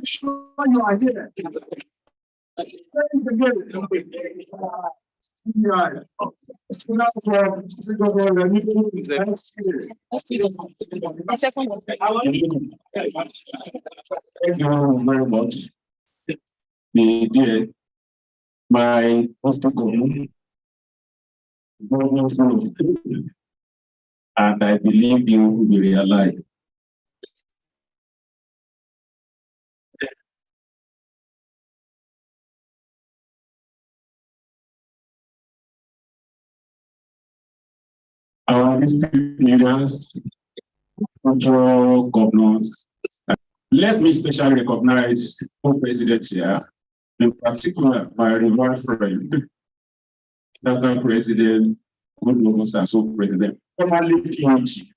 sure you are here. Yeah. So that's what thank you very much. My hospital, and I believe you will realize. Our district leaders, cultural governors. Let me especially recognize co-presidents here, in particular my revered friend, Dr. President, Goodness and so President, formerly PhD.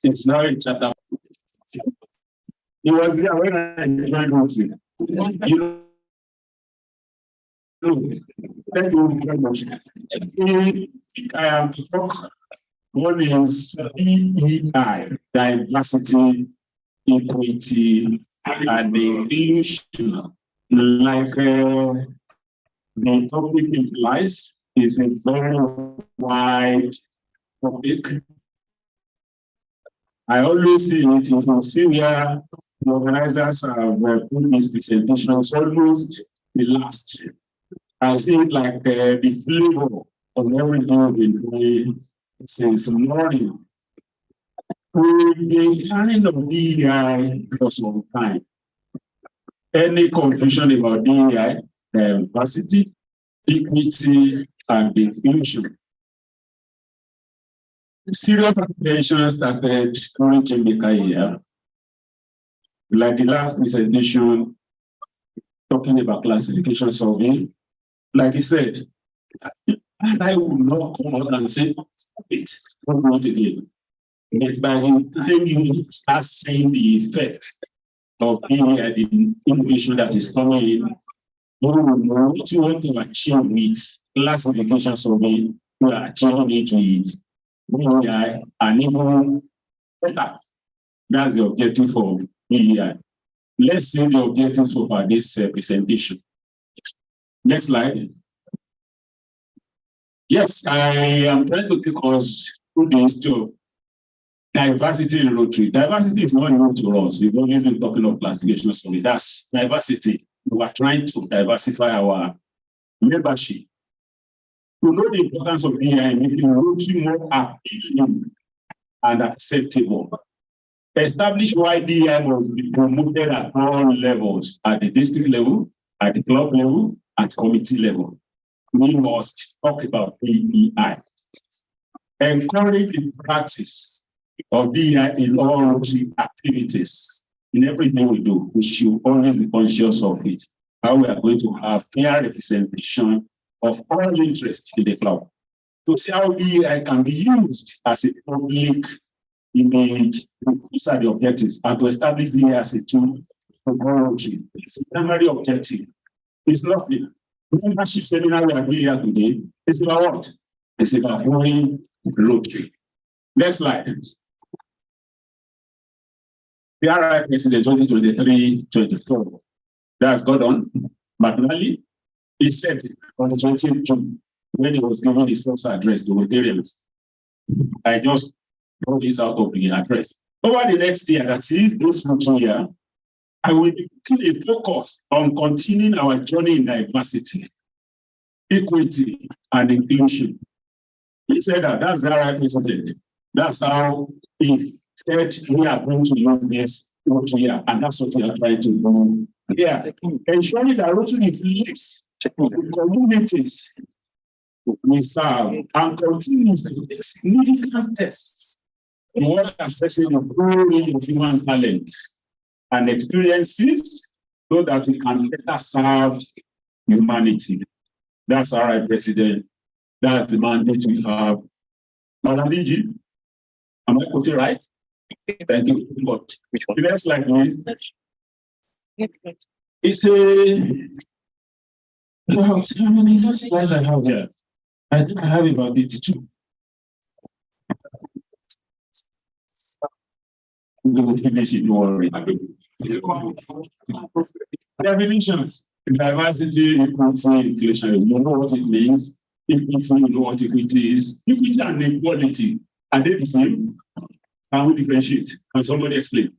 It's now in chapter. He was there when I joined him. You know, thank you very much. I am to talk. One is EEI, diversity, equity, and inclusion. Like the topic implies, is a very wide topic. I always see it, if you see where the organizers have put these presentations almost the last. I see it like the flavor of everything we've been doing since morning. We've been hearing of DEI for some time. Any confusion about DEI, diversity, equity, and inclusion. Serious preparation started during Jamaica here. Like the last presentation, talking about classification survey. Like he said, I will not come out and say, it's not again. But by the time you start seeing the effect of being the innovation that is coming in, you will know what you want to achieve with classification survey, you are achieving it with BEI and even better. That's the objective of BEI. Let's see the objectives of this presentation. Next slide. Yes, I am trying to take us through this to diversity in Rotary. Diversity is not new to us. We've always been talking of classification story. That's diversity. We are trying to diversify our membership. To know the importance of DEI, making Rotary more appealing and acceptable. Establish why DEI must be promoted at all levels, at the district level, at the club level, at committee level. We must talk about DEI. Encourage the practice of DEI in all Rotary activities. In everything we do, we should always be conscious of it. How we are going to have fair representation of all interests in the club. To see how DEI can be used as a public image to set the objectives and to establish DEI as a tool for Rotary. It's a primary objective. It's nothing. Membership seminar we are doing here today is about what? It's about growing Rotary. Next slide. PRI President 2023-24. That's Gordon McNally. He said on the 20th of June, when he was giving his first address to Rotarians, I just brought this out of the address. Over the next year, that is this year, I will be putting a focus on continuing our journey in diversity, equity, and inclusion. He said that that's the right president. That's how he said we are going to use this year, and that's what we are trying to do. Yeah, ensuring that Rotary reflects the communities we serve and continues to make significant tests in assessing the full range of human talents and experiences so that we can better serve humanity. That's our right, President. That's the mandate we have. Madam DG, am I quoting right? Thank you. But the next slide, please. It's how many slides I have here? I think I have about 82. I'm going to finish it, don't worry. Definitions: diversity, equity, inclusion. You know what it means. Equity, you know what equity is. Equity and equality, are they the same? Can we differentiate? Can somebody explain?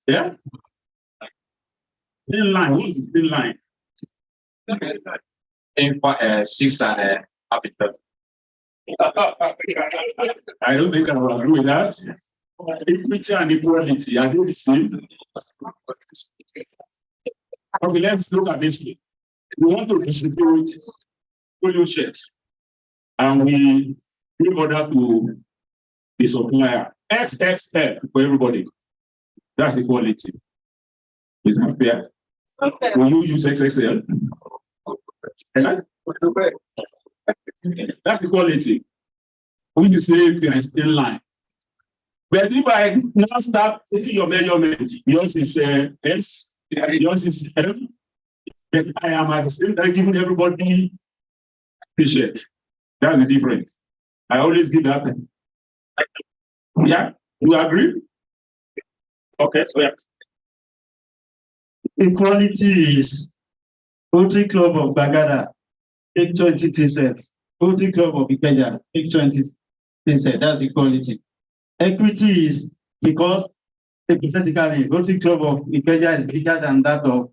Yeah? Thin line, what is the thin line? In 6 and habitat. I don't think I will agree with that. Equity and equality, are they the same? Okay, let's look at this. We want to distribute polio shirts, and we give order to the supplier XXL for everybody. That's equality. Is that fair? Okay. Will you use XXL? That's equality. When you say you are still line. But if I now start taking your measurements, yours is S, yours is M, but I am at the same time giving everybody t-shirt. That's the difference. I always give that. Yeah, you agree? Okay, so yeah. Equality is Rotary Club of Bagada, take 20 t-shirts. Rotary Club of Ikeja, take 20 t-shirts. That's equality. Equity is because hypothetically, Rotary Club of Ikeja is bigger than that of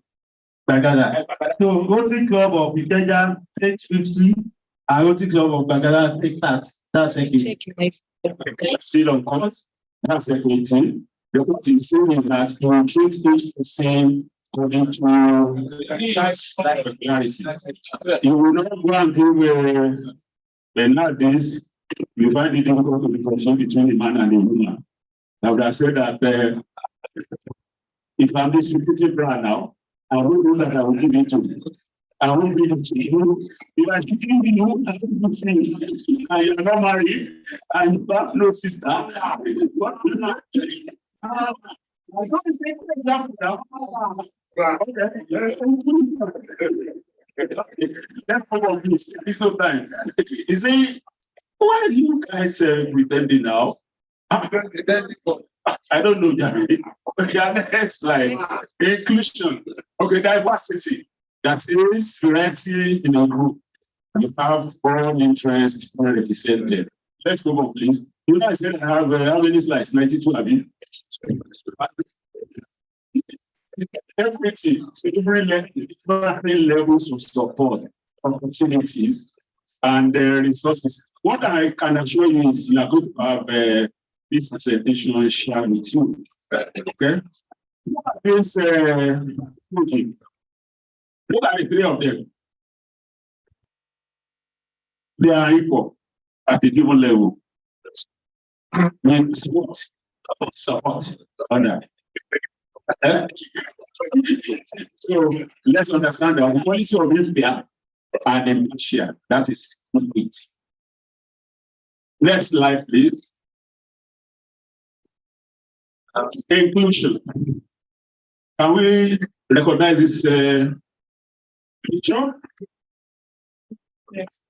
Bagada. So Rotary Club of Ikeja takes 50, and Rotary Club of Bagada take that. That's equity. Still on course. That's equity. The what is saying is that you treat each person according to popularity. You will not go and give nowadays, you find it difficult to differentiate between the man and the woman. I would have said that if I'm distributing brand now, I won't know that I will give it to you. I won't give it to you. If I'm giving you, I will give it to you. And you're not married, and you have no sister. What will not? I don't say example now. That's all this. It's so time. You see, why are you guys pretending now? I don't know, Jerry. The next slide. Inclusion. Okay, diversity. That is variety in a group. You have all interests represented. Let's go on, please. You know, I said I have how many slides? 92, I mean. Everything, different levels of support, opportunities, and resources. What I can assure you is you are going to have this presentation shared with you. Okay? This okay. Look at the three of them. They are equal at a given level. And support on that. So let's understand that the quality of it there and the share. That is it. Next slide, please. Inclusion. Can we recognize this picture? Yes.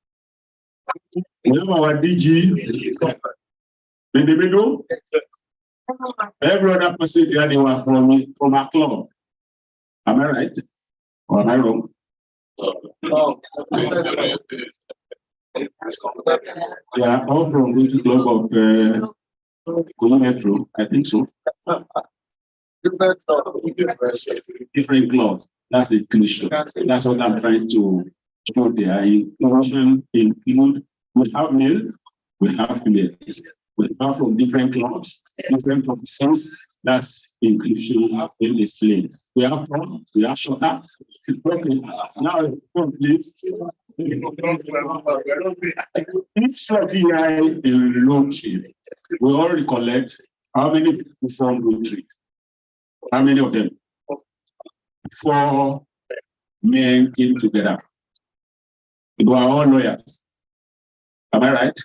We have our DG in the middle. Every other person here, they were from our club. Am I right? Or am I wrong? Yeah, all from the club of Metro, I think so. Different clubs. That's inclusion. That's what I'm trying to show there. Inclusion include, we have males, we have females. We have from different clubs, different professions. That's inclusion in this place. We have from, we have shorter. Okay. Now, please. Each BI in Rotary, we all recollect how many people from Rotary. How many of them? 4 men came together. We were all lawyers. Am I right?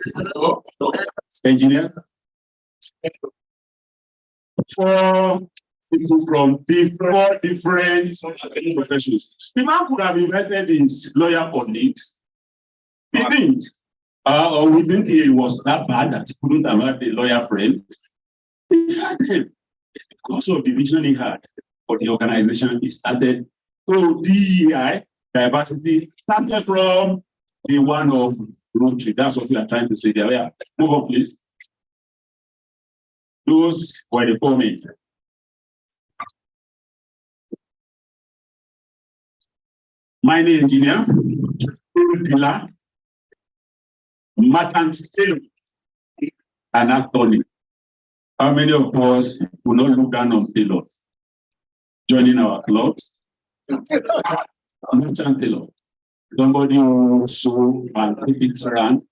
Engineer? 4 people from 4 different professions. The man could have invited his lawyer colleagues. He didn't. Or we think he was that bad that he couldn't have had a lawyer friend. He had him. Because of the vision he had for the organization, he started. So DEI, diversity, started from the one of Rotary. That's what we are trying to say there. Yeah. Move on, please. Those were the 4 men. Mining engineer, pillar, merchant scale, and attorney. How many of us will not look down on tailors joining our clubs? Merchant tailor. Somebody who sew and take it around,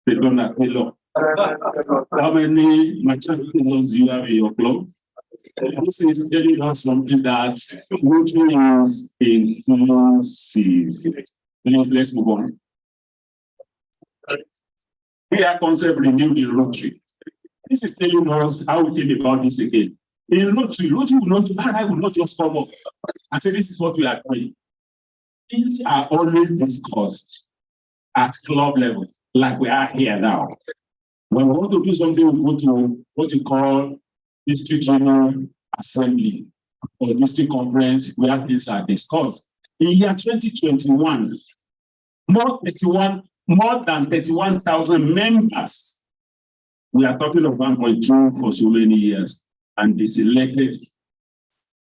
they don't have tailor. How many merchant tailors do you have in your club? This is telling us something that Rotary is inclusive. Please, let's move on. Here concept renewed in Rotary. This is telling us how we think about this again. In Rotary will not, I will not just come up and say this is what we are doing. Things are always discussed at club level, like we are here now. When we want to do something, we go to what you call district general assembly or district conference where things are discussed. In year 2021, more than 31,000 members. We are talking of 1.2 for so many years, and they selected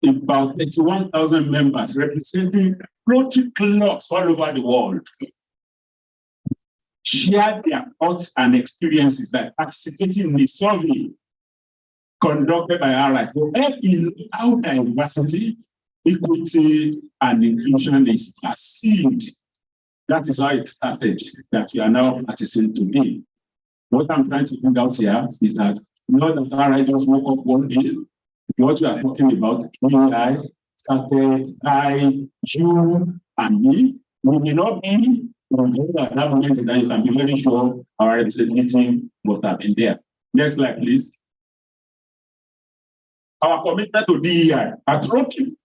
about 31,000 members representing Rotary clubs all over the world. Share their thoughts and experiences by participating in the survey conducted by RI to help in how diversity, equity, and inclusion is perceived. That is how it started, that we are now practicing today. What I'm trying to bring out here is that not that RI just woke up one day. What we are talking about, I started, you, and me. We may not be at that moment, and you can be very sure our representative must have been there. Next slide, please. Our commitment to DEI at Rotary,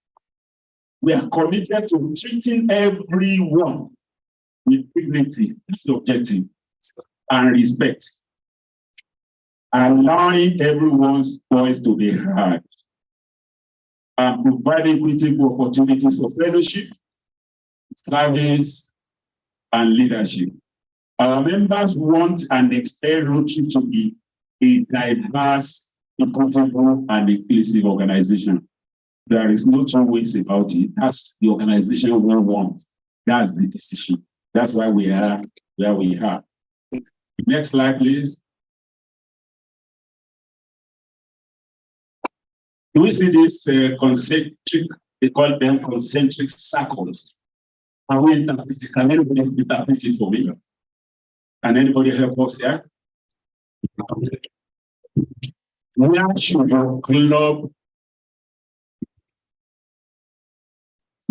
we are committed to treating everyone with dignity, that's the objective, and respect, allowing everyone's voice to be heard, and providing critical opportunities for fellowship, service, and leadership. Our members want and expect Rotary to be a diverse, equitable, and inclusive organization. There is no two ways about it. That's the organization we want. That's the decision. That's why we are where we are. Next slide, please. Do we see this concentric, they call them concentric circles? Can we interpret it? Can anybody interpret it for me? Can anybody help us here? Where should your club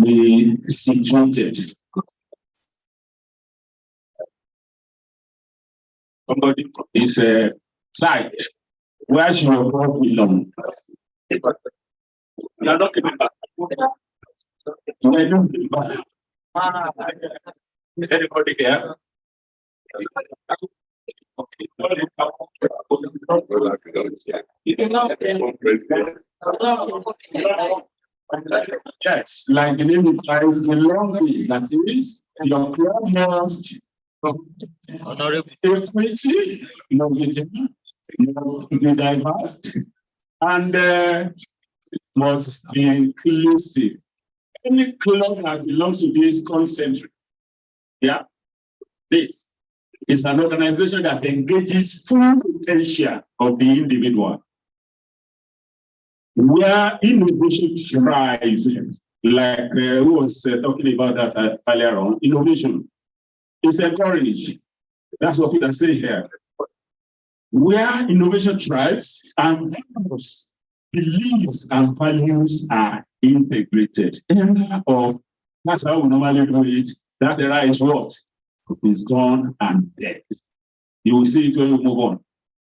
be situated? Somebody is a side. Where should your club belong? You are not giving back. You are not giving back. Anybody here? Yes, like the name implies, belonging, that is, your club must equity, be diverse, and must be inclusive. Any club that belongs to this concentric, yeah, this is an organization that engages full potential of the individual, where innovation thrives, like who was talking about that earlier on. Innovation is encouraged. That's what Peter said here. Where innovation thrives and values, beliefs and values are integrated. That's how we normally do it. That era is what? Is gone and dead. You will see it when we move on.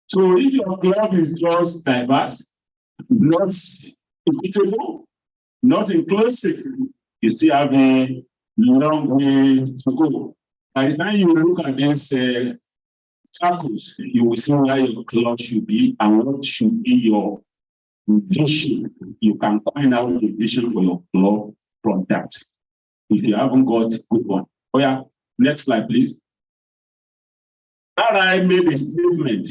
So if your club is just diverse, not equitable, not inclusive, you still have a long way to go. By the time you look at these circles, you will see where your club should be and what should be your vision. You can find out the vision for your club from that. If you haven't got a good one. Oh yeah, next slide, please. RI made a statement.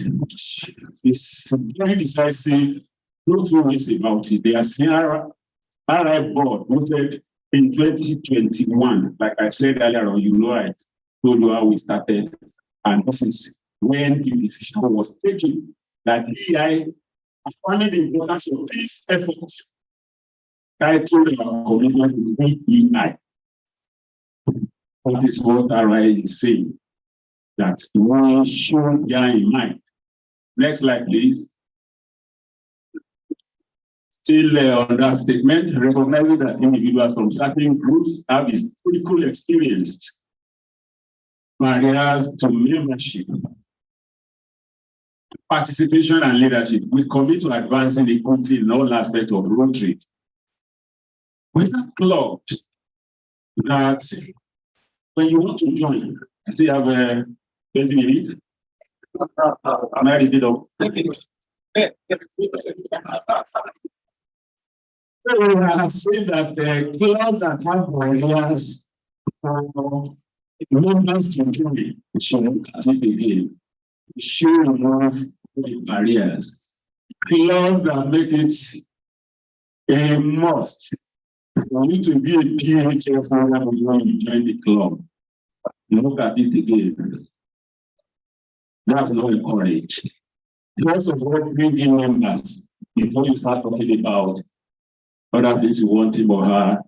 It's very decisive. No two ways about it. They are saying RI board voted in 2021. Like I said earlier on, you know, I told you how we started. And this is when the decision was taken that EI affirming the importance of these efforts. Titled our commitment to EI. That is what RI is saying. That we should bear in mind. Next slide, please. Still on that statement, recognizing that individuals from certain groups have historical experience, barriers to membership, participation, and leadership. We commit to advancing equity in all aspects of Rotary. We have clubs that when you want to join, I see you have a 20 minutes. Am I ready though? So we have seen that the clubs that have barriers for members to join should look at it again. Should remove the barriers. Clubs that make it a must for you to be a PHF holder before you join the club. Look at it again. That's not encouraged. First of all, bring in members before you start talking about other things you want him or her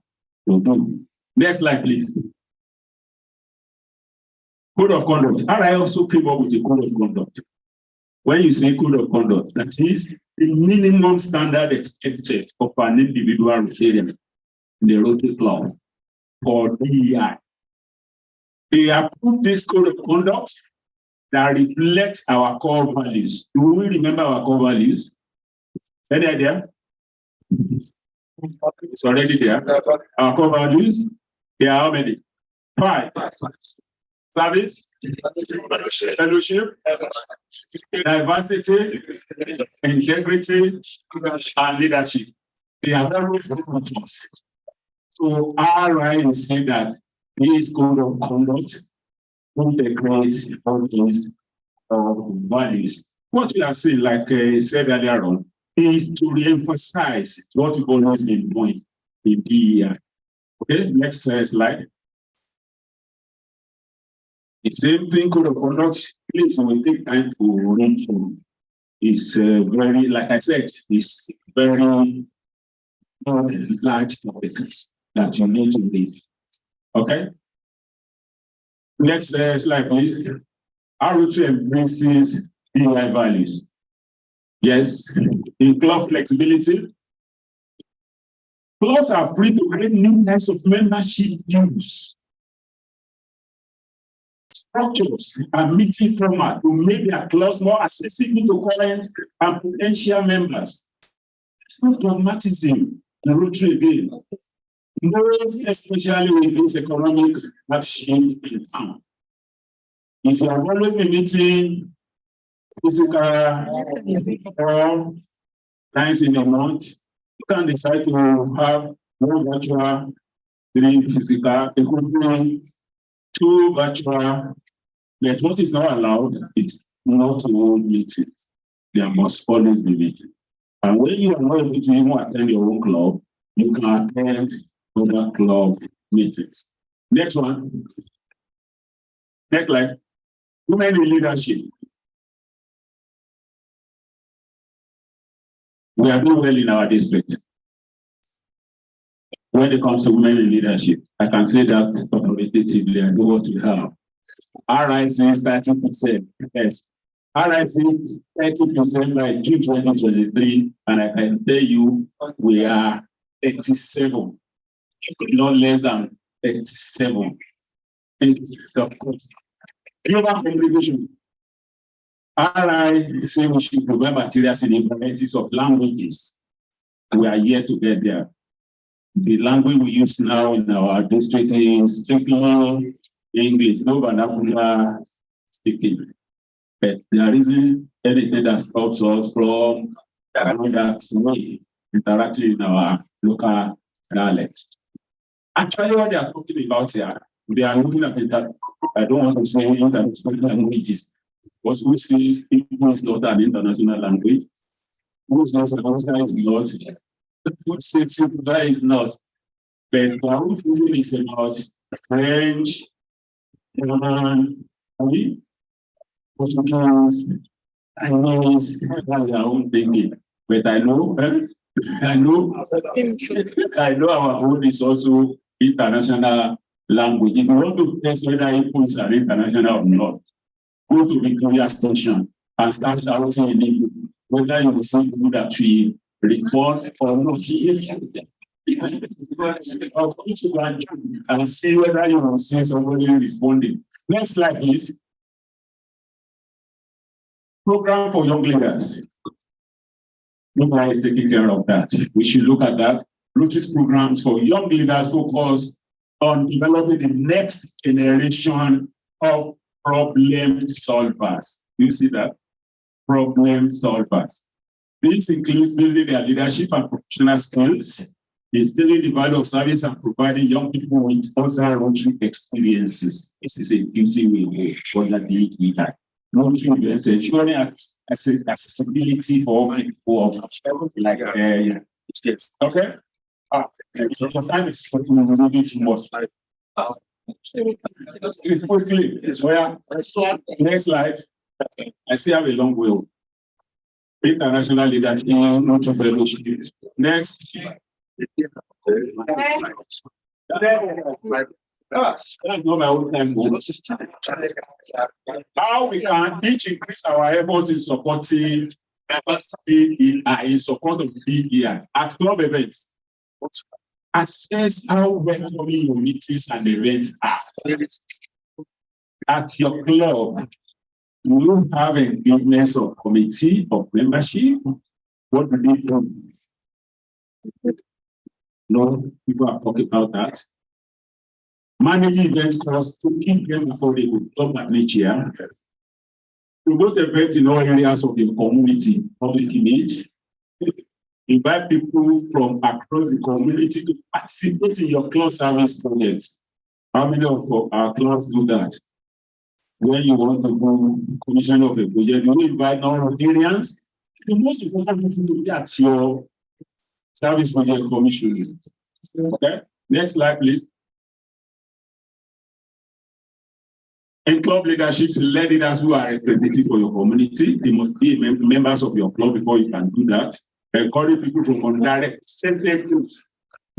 to do. Next slide, please. Code of conduct. And I also came up with a code of conduct. When you say code of conduct, that is the minimum standard expected of an individual Rotarian in the Rotary Club or DEI. They approved this code of conduct that reflects our core values. Do we remember our core values? Any idea? It's already there. Our core values, they are how many? 5. Service, fellowship, diversity, integrity, and leadership. They are very important to us. So RI is saying that this code of conduct integrate all these values. What we are saying, like I said earlier on, is to re-emphasize what we've always been doing in DEI. Okay, next slide. The same thing code of conduct, please, will take time to read through. It's very, like I said, it's very large topic that you need to read. Okay. Next slide, please. R2 embraces DEI values. Yes, in club flexibility. Clubs are free to create new types of membership dues, structures, and meeting format to make their clubs more accessible to current and potential members. It's not dogmatism, the Rotary again. Most especially with this economic hardship in town. If you have always been meeting physical or times in a month, you can decide to have one virtual, 3 physical, it could be 2 virtual. But what is not allowed is not to hold meetings. There must always be meetings. And when you are not able to even attend your own club, you can attend other club meetings. Next one. Next slide. Women in leadership. We are doing well in our district. When it comes to women in leadership, I can say that authoritatively. I know what we have. RIC is 30%. Yes. RIC is 30% by June 2023, and I can tell you we are 87, not less than 87. Of course. Global congregation. RI say we should provide materials in the varieties of languages. We are yet to get there. The language we use now in our district is strictly English, no vernacular speaking. But there isn't anything that stops us from that way, interacting in our local dialect. Actually, what they are talking about here, they are looking at it. I don't want to say international languages, because who says English is not an international language? Who says Hausa is not? Who says Yoruba is not? But the whole thing is about French, German, Portuguese, Chinese, that's their own thinking. But I know our own is also international language. If you want to test whether Igbo is an international or not, go to Victoria Station and start shouting in Igbo, whether you will see people that we respond or not. And see whether you will see somebody responding. Next slide, please. Program for young leaders. Nobody is taking care of that. We should look at that. Rotary's programs for young leaders focus on developing the next generation of problem solvers. You see that? Problem solvers. This includes building their leadership and professional skills, instilling the value of service, and providing young people with other Rotary experiences. This is a beauty we for the DEI. Rotary events ensuring accessibility for all people of like yes. Okay. So the time is moving too much. Quickly is where next slide. I see have a long way. International leadership, not of fellowship. Next. How we can each increase our efforts in supporting DEI, in support of DEI at club events. Assess how welcoming your meetings and events are. At your club, you have engagement of committee of membership. What do they do? No, people are talking about that. Managing event costs to keep them before they will club at each year. Promote events in all areas of the community, public image. Invite people from across the community to participate in your club service projects. How many of our clubs do that? when you want to go commission of a project, you invite non-Rotarians. The most important people to be at your service project commission. Okay, next slide, please. In club leadership, select leaders who are representative for your community. They must be members of your club before you can do that. Encourage people from undirect certain groups.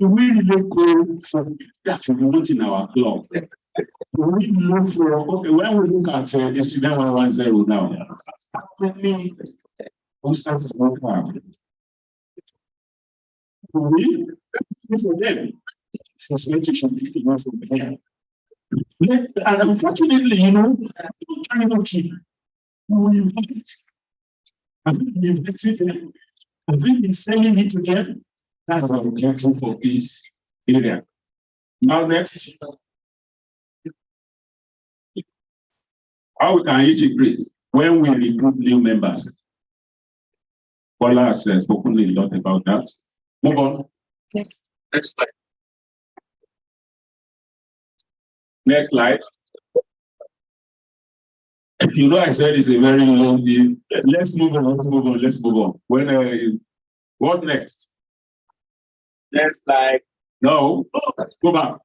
Do we really go for that we want in our club? Do we look for, okay, when we look at the student 110 now, how many concerts we have? Do we look for them? Since we should be going from here. And unfortunately, you know, trying to keep. We invite. Have we been invited them? Have we been selling it to them? That's our objective for this area. Now, next. How we can integrate when we recruit new members? Paula has spoken a lot about that. Move on. Next. Next slide. Next slide. You know, I said it's a very long deal. Let's move on. Let's move on. When what next? Next slide. No, go back.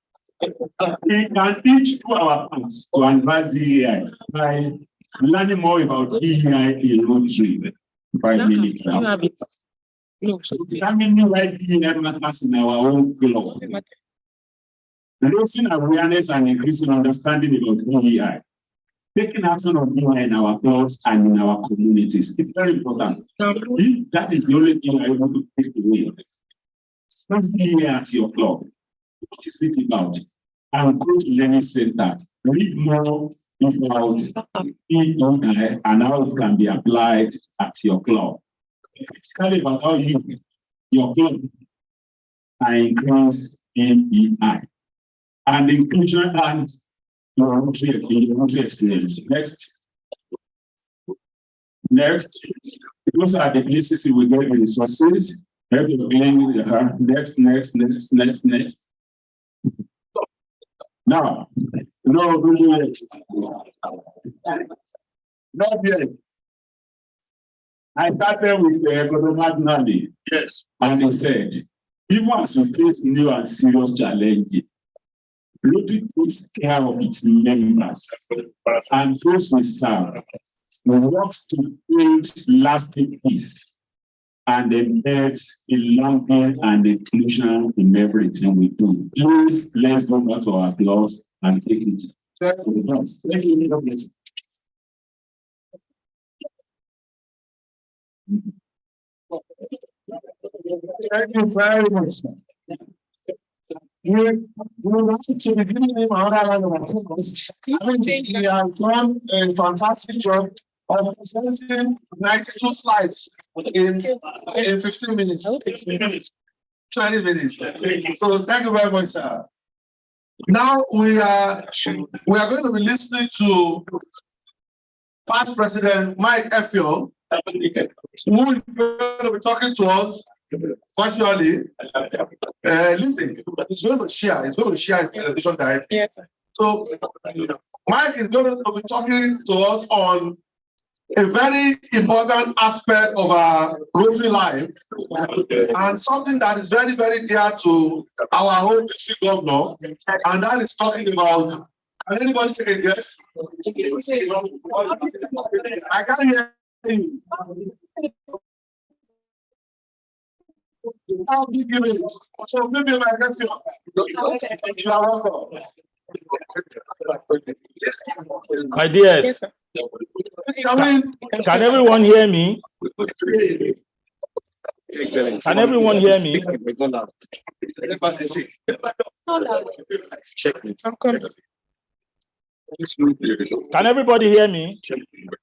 We can teach 2 hour plans to advance DEI by learning more about DEI in Rotary. 5 minutes now. No, so Determining why DEI matters in our own club. Raising awareness and increasing understanding about DEI. Taking action on DEI in our clubs and in our communities. It's very important. That is the only thing I want to take away. What's DEI at your club? What is it about? And go to learning center. Read more about DEI and how it can be applied at your club. Critically about how your club can increase DEI. And inclusion and your Rotary experience. Next. Those are the places you will get the resources. Next. Now, not yet. I started with Economagnaly. Yes. And he said, even as we face new and serious challenges, Rotary takes care of its members and those we serve. We work to build lasting peace and embed belonging and inclusion in everything we do. Please, let's go back to our class and take it. Thank you. Thank you very much. We want to begin with our he has done a fantastic job of presenting 92 slides in 15 minutes. 20 minutes. So thank you very much, sir. Now we are going to be listening to past President Mike Effiong, who is going to be talking to us virtually. Listen, he's going to share his presentation directly. yes, sir. So Mike is going to be talking to us on a very important aspect of our Rotary life and something that is very, very dear to our home district governor, and that is talking about. Can anybody take a guess? I can't hear you. How big it is? So maybe I guess you are welcome. My dears, Yes, sir. can everyone hear me? Can everyone hear me? I'm coming. Can everybody hear me?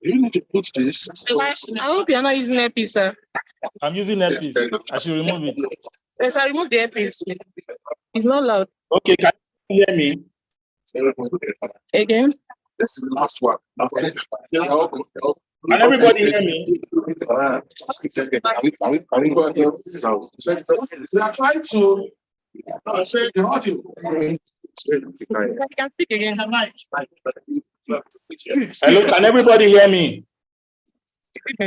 You need to put this. I hope you're not using earpiece, sir. I'm using earpiece. I should remove it. Yes, I remove the earpiece. It's not loud. Okay, can you hear me? Again? This is the last one. Can everybody hear me? We are trying to say the audio. You can speak again. Hello, can everybody hear me? I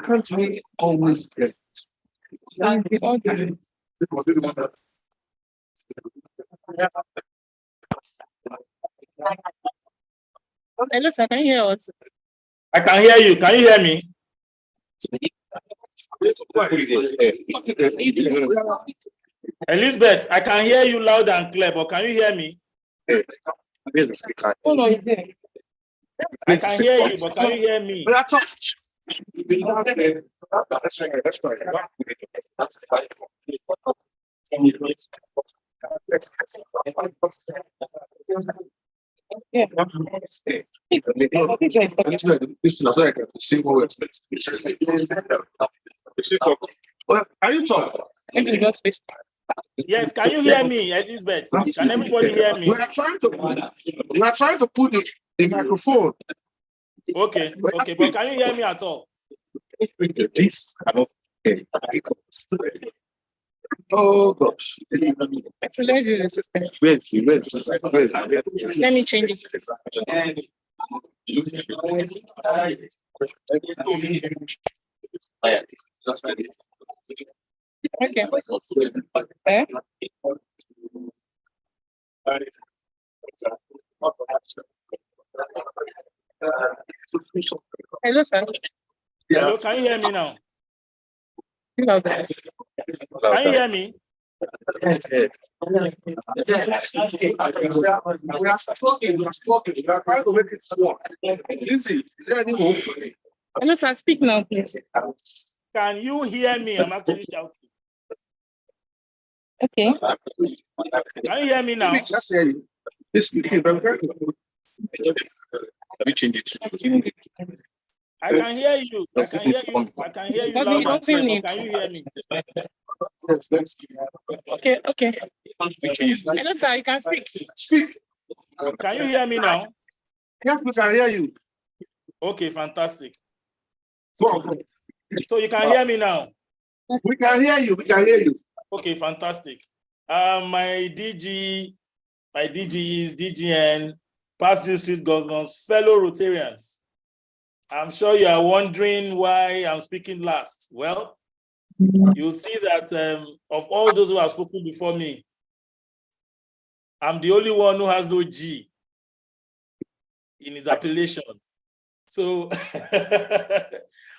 can't make always get. Hello, sir, can you hear us? I can hear you. Can you hear me? Elizabeth, I can hear you loud and clear, but can you hear me? Oh, no, I can hear you, but can you hear me? Yeah. Are you talking? Maybe just space. Yes, can you hear me, Elizabeth? Can everybody hear me? We are trying to put the microphone. Okay, okay, but can you hear me at all? Oh gosh. Actually, let's use the system. Let me change it. Okay. Eh? Hello, sir. Hello, can you hear me now? Hello, can you hear me? We are talking. We are trying to make it work. Lizzie, is there any hope? Hello, sir. Speak now, please. Can you hear me? I'm actually shouting. Okay. Can you hear me now? Let's hear you. Let me change it. I can hear you. I can hear you. I can hear you loud and clear, but can you hear me? Okay, okay. Hello, sir. You can speak. Speak. Can you hear me now? Yes, we can hear you. Okay, fantastic. So you can hear me now? We can hear you. We can hear you. Okay, fantastic. My DG is DGN, past district governors, fellow Rotarians. I'm sure you are wondering why I'm speaking last. Well, you'll see that of all those who have spoken before me, I'm the only one who has no G in his appellation. So,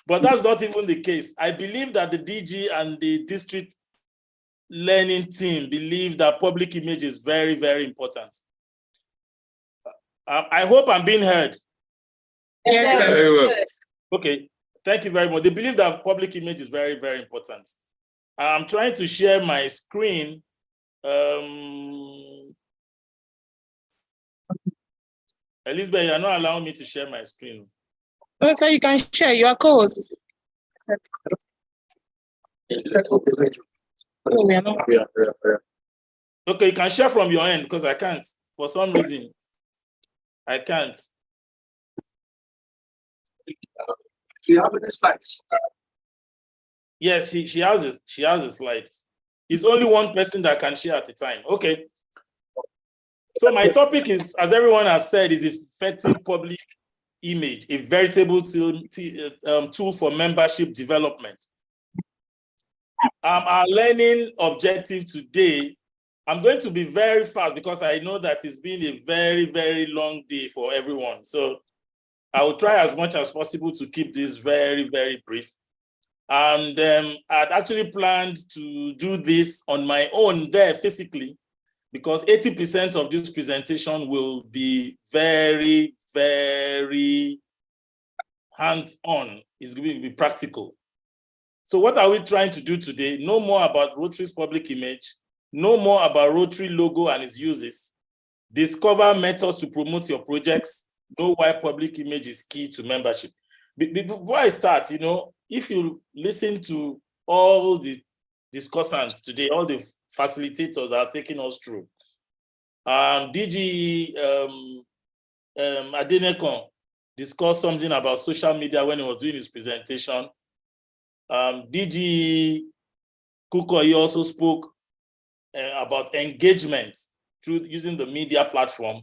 but that's not even the case. I believe that the DG and the district learning team believe that public image is very, very important. I hope I'm being heard. Yes, very well. Okay, thank you very much. They believe that public image is very, very important. I'm trying to share my screen. Elizabeth, you're not allowing me to share my screen. No, sir, you can share. You are co-host. Oh, we are not. Okay, you can share from your end because I can't. For some reason, I can't. See how many slides? Yes, she has this. She has the slides. It's only one person that can share at a time. Okay. So my topic is, as everyone has said, is effective public image, a veritable tool for membership development. Our learning objective today, I'm going to be very fast because I know that it's been a very, very long day for everyone. So I will try as much as possible to keep this very, very brief. And I'd actually planned to do this on my own there physically, because 80% of this presentation will be very, very hands-on. It's going to be practical. So what are we trying to do today? Know more about Rotary's public image, know more about Rotary logo and its uses, discover methods to promote your projects, know why public image is key to membership. Before I start, you know, if you listen to all the discussants today, all the facilitators that are taking us through, DG Adenekon discussed something about social media when he was doing his presentation. DG Kukoyi also spoke about engagement through using the media platform.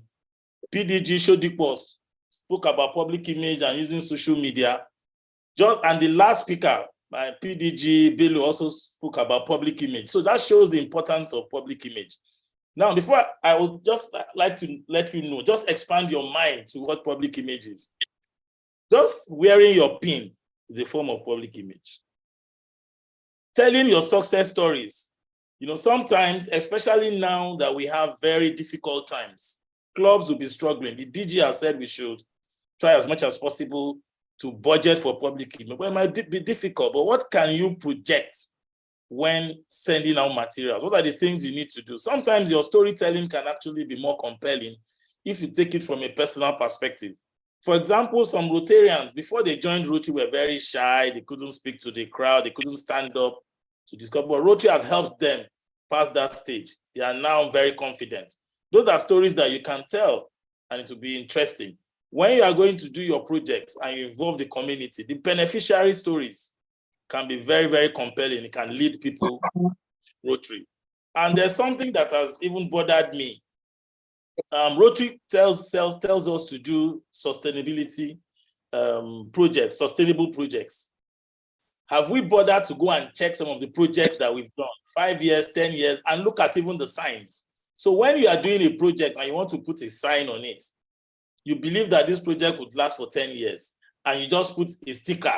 PDG Shodipo spoke about public image and using social media. And the last speaker, my PDG Bello, also spoke about public image. So that shows the importance of public image. Now, before I would just like to let you know, just expand your mind to what public image is. Just wearing your pin is a form of public image. Telling your success stories. You know, sometimes, especially now that we have very difficult times, clubs will be struggling. The DG has said we should try as much as possible to budget for public image. Well, it might be difficult, but what can you project when sending out materials? What are the things you need to do? Sometimes your storytelling can actually be more compelling if you take it from a personal perspective. For example, some Rotarians, before they joined Rotary, were very shy. They couldn't speak to the crowd. They couldn't stand up to discuss. But Rotary has helped them pass that stage. They are now very confident. Those are stories that you can tell, and it will be interesting. When you are going to do your projects and you involve the community, the beneficiary stories can be very, very compelling. It can lead people to Rotary. And there's something that has even bothered me. Rotary tells us to do sustainability projects, sustainable projects. Have we bothered to go and check some of the projects that we've done, 5 years, 10 years, and look at even the signs? So when you are doing a project and you want to put a sign on it, you believe that this project would last for 10 years, and you just put a sticker.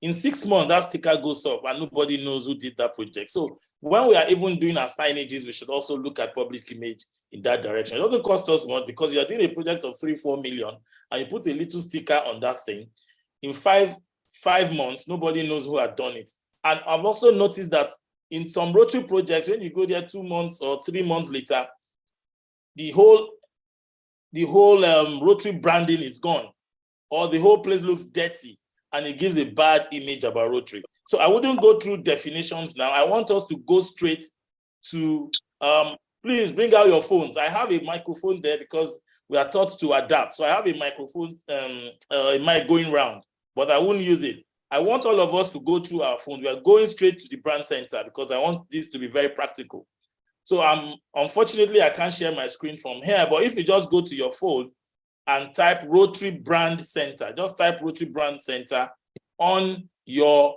In 6 months, that sticker goes up and nobody knows who did that project. So when we are even doing our signages, we should also look at public image in that direction. It doesn't cost us much because you are doing a project of 3-4 million and you put a little sticker on that thing. In five months, nobody knows who had done it. And I've also noticed that in some Rotary projects, when you go there 2 months or 3 months later, the whole Rotary branding is gone, or the whole place looks dirty, and it gives a bad image about Rotary. So I wouldn't go through definitions now. I want us to go straight to, please bring out your phones. I have a microphone there because we are taught to adapt. So I have a microphone, a mic going round, but I won't use it. I want all of us to go through our phone. We are going straight to the brand center because I want this to be very practical. So unfortunately, I can't share my screen from here, but if you just go to your phone and type Rotary Brand Center, just type Rotary Brand Center on your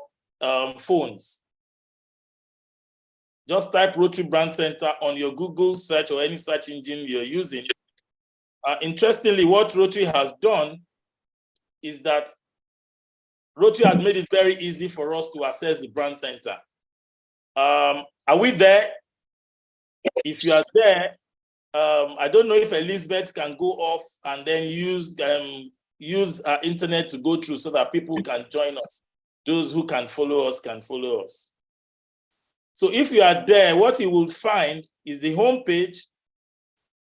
phones. Just type Rotary Brand Center on your Google search or any search engine you're using. Interestingly, what Rotary has done is that Rotary has made it very easy for us to access the brand center. Are we there? If you are there, I don't know if Elizabeth can go off and then use internet to go through so that people can join us. Those who can follow us can follow us. So if you are there, what you will find is the home page.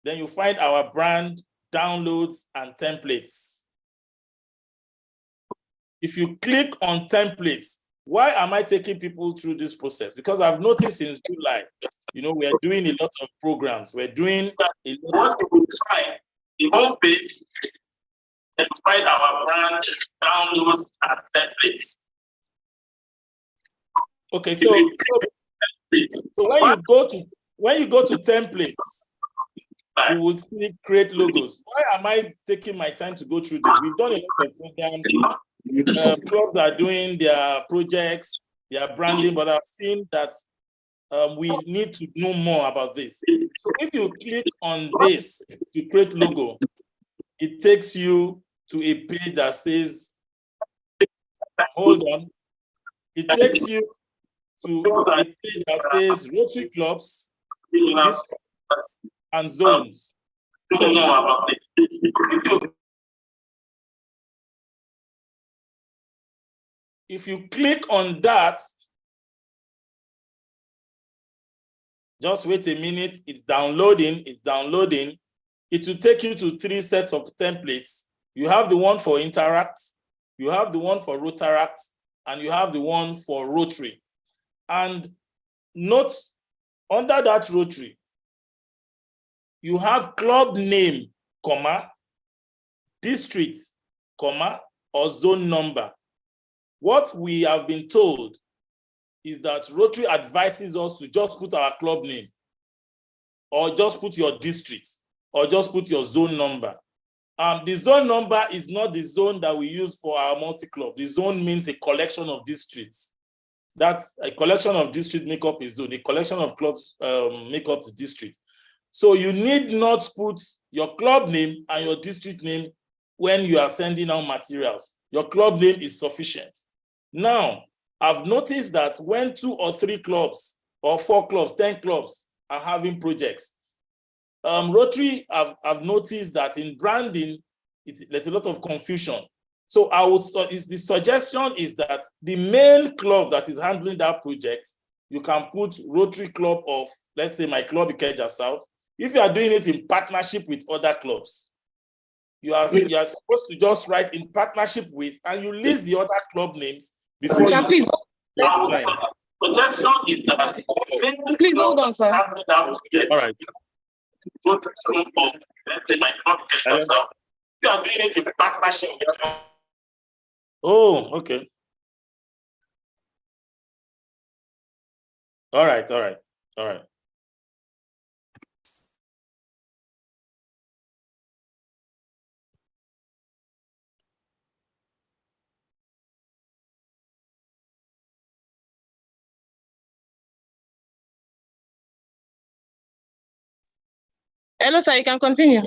Then you find our brand, downloads, and templates. If you click on templates, why am I taking people through this process? Because I've noticed since July, we are doing a lot of programs. We're doing a lot of the home page, and find our brand, downloads, and templates. Okay, so when you go to templates, you will see create logos. Why am I taking my time to go through this? We've done a lot of programs. Clubs are doing their projects, their branding, but I've seen that we need to know more about this. So if you click on this to create logo, it takes you to a page that says, hold on, it takes you to a page that says Rotary clubs and zones. If you click on that, just wait a minute, it's downloading. It will take you to 3 sets of templates. You have the one for Interact, you have the one for Rotaract, and you have the one for Rotary. And note, under that Rotary, you have club name, comma, district, comma, or zone number. What we have been told is that Rotary advises us to just put our club name. or just put your district, or just put your zone number. The zone number is not the zone that we use for our multi-club. The zone means a collection of districts. That's a collection of districts make up a zone. A collection of clubs make up the district. So you need not put your club name and your district name when you are sending out materials. Your club name is sufficient. Now, I've noticed that when 2 or 3 clubs, or 4 clubs, 10 clubs are having projects, Rotary, I've noticed that in branding, there's a lot of confusion. So the suggestion is that the main club that is handling that project, you can put Rotary Club of, let's say, my club Ikeja South. If you are doing it in partnership with other clubs, you are supposed to just write in partnership with, and you list the other club names before you Please hold on, sir. All right. You are doing it in partnership. Oh, okay. All right. Hello, sir, you can continue.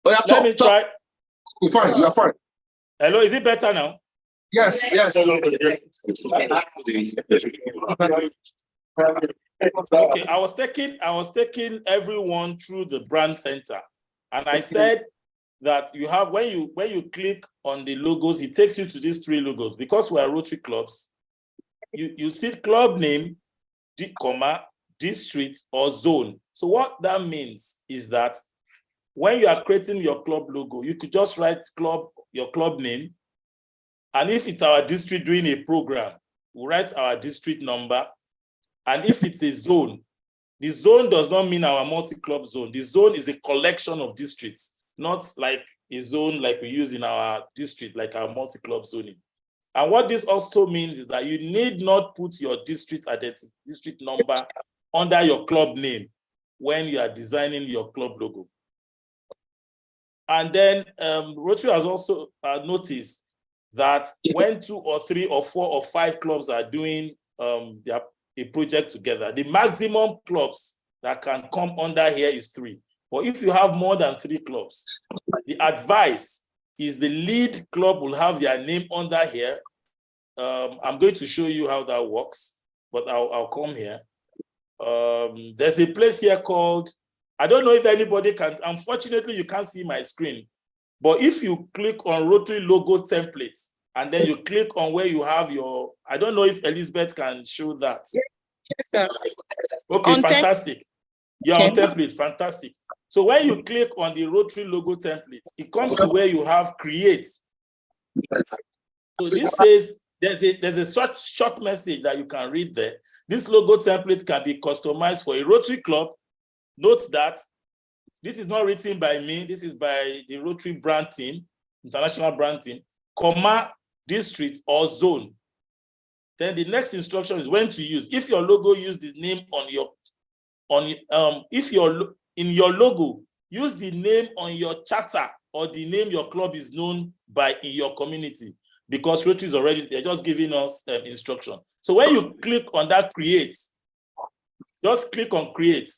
Let me try. You're fine, you're fine. Hello, is it better now? Yes, yes. Okay, I was taking everyone through the brand center, and I said that you have when you click on the logos, it takes you to these 3 logos. Because we are Rotary clubs, you see club name, district or zone. So what that means is that when you are creating your club logo, you could just write your club name. And if it's our district doing a program, we write our district number. And if it's a zone, the zone does not mean our multi-club zone. The zone is a collection of districts, not like a zone like we use in our district, like our multi-club zoning. And what this also means is that you need not put your district identity, district number under your club name when you are designing your club logo. And then Rotary has also noticed that when 2 or 3 or 4 or 5 clubs are doing a project together, the maximum clubs that can come under here is 3. But if you have more than 3 clubs, the advice is the lead club will have their name under here. I'm going to show you how that works, but I'll come here. There's a place here called, I don't know if anybody can, unfortunately you can't see my screen, but if you click on Rotary logo templates, and then you click on where you have your, I don't know if Elizabeth can show that. Yes, sir. Okay, On fantastic. Yeah, on template, fantastic. So when you click on the Rotary logo template, it comes to where you have create. So this says, there's a short message that you can read there. This logo template can be customized for a Rotary club. Note that this is not written by me. This is by the Rotary brand team, international brand team, comma, district or zone. Then the next instruction is when to use. If your logo use the name in your logo, use the name on your charter or the name your club is known by in your community, because Rotary is already, they're just giving us instruction. So when you click on that create, just click on create.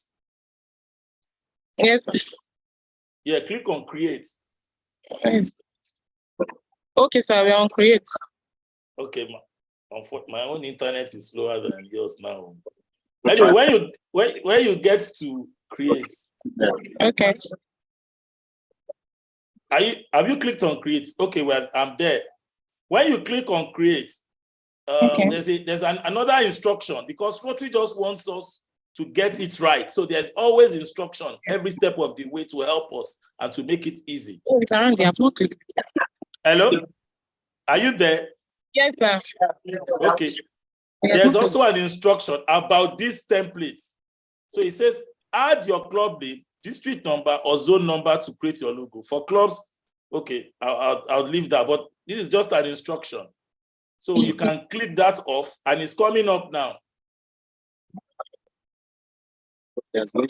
Yes. Yeah, click on create. Yes. Okay, sir, we're on create. Okay, my own internet is slower than yours now. Anyway, when you get to create. Okay. Have you clicked on create? Okay, well, I'm there. When you click on create, there's another instruction, because Rotary just wants us to get it right. So there's always instruction every step of the way to help us and to make it easy. Hello? Are you there? Yes, sir. Okay. There's also an instruction about this template. So it says, add your club name, district number, or zone number to create your logo. For clubs, okay, I'll leave that, but this is just an instruction. So you can click that off, and it's coming up now. Sorry,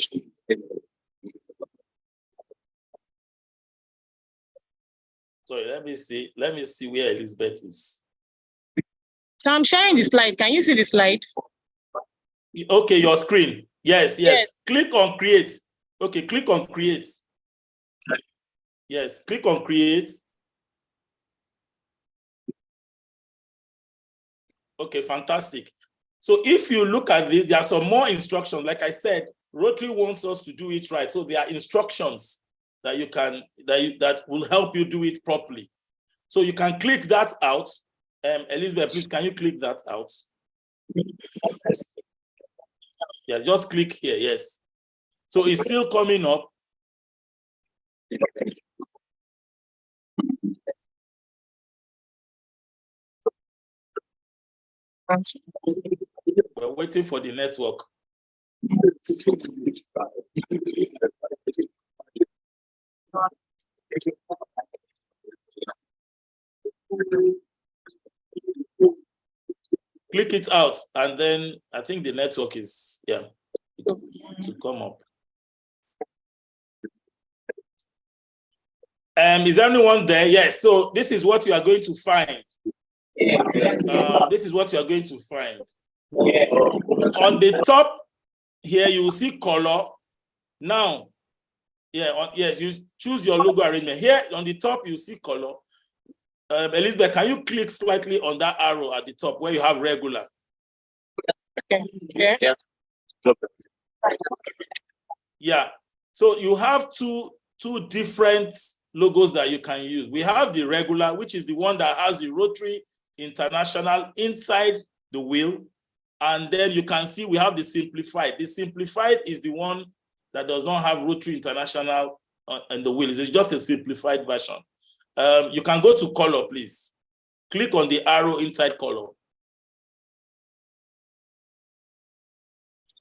let me see where Elizabeth is. So I'm sharing the slide. Can you see the slide? Okay, your screen. Yes. Yes. Click on create. Okay, click on create. Yes, click on create. Okay, fantastic. So if you look at this, there are some more instructions. Like I said, Rotary wants us to do it right. So there are instructions that you can that will help you do it properly. So you can click that out. Elizabeth, please, can you click that out? Yeah, just click here. Yes. So it's still coming up. We're waiting for the network. Click it out, and then I think the network is, yeah, to come up. Is anyone there? Yes. So this is what you are going to find. This is what you are going to find. On the top here, you will see color. Now, yes, you choose your logo arrangement. Here on the top, you see color. Elizabeth, can you click slightly on that arrow at the top where you have regular? Okay. Yeah. So you have two different logos that you can use. We have the regular, which is the one that has the Rotary International inside the wheel. And then you can see we have the simplified. The simplified is the one that does not have Rotary International on the wheel. It's just a simplified version. You can go to color, please. Click on the arrow inside color.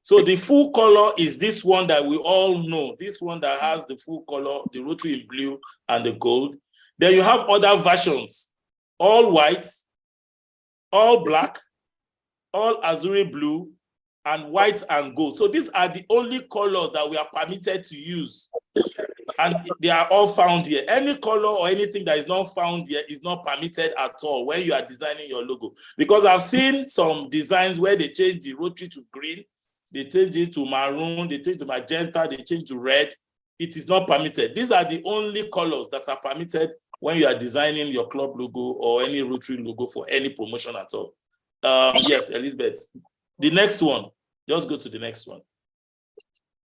So the full color is this one that we all know. This one that has the full color, the Rotary in blue and the gold. Then you have other versions, all white, all black, all azure blue, and white and gold. So these are the only colors that we are permitted to use. And they are all found here. Any color or anything that is not found here is not permitted at all when you are designing your logo. Because I've seen some designs where they change the Rotary to green, they change it to maroon, they change to magenta, they change to red. It is not permitted. These are the only colors that are permitted when you are designing your club logo or any Rotary logo for any promotion at all. Yes, Elizabeth. The next one, just go to the next one.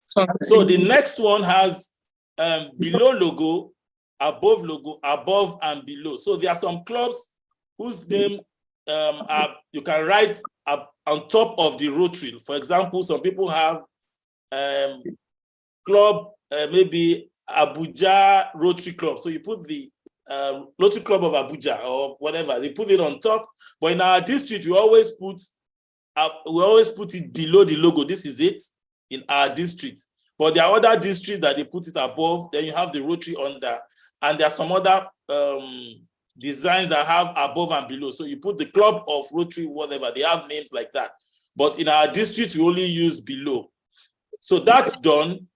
So the next one has below logo, above and below. So there are some clubs whose name you can write on top of the Rotary. For example, some people have club, maybe Abuja Rotary Club. So you put the Rotary Club of Abuja or whatever, they put it on top. But in our district, we always put it below the logo. This is it in our district. But there are other districts that they put it above. Then you have the Rotary under, and there are some other designs that have above and below. So you put the club of Rotary, whatever, they have names like that. But in our district, we only use below. So that's done.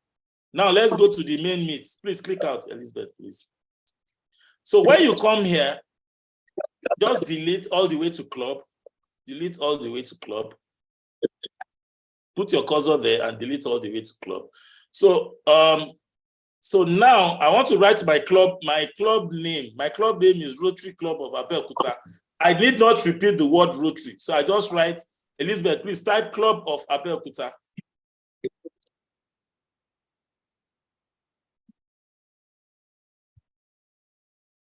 Now let's go to the main meet. Please click out, Elizabeth, please. So when you come here, just delete all the way to club. Delete all the way to club. Put your cursor there and delete all the way to club. So so now I want to write my club name. My club name is Rotary Club of Abeokuta. I need not repeat the word Rotary. So I just write, Elizabeth, please type Club of Abeokuta.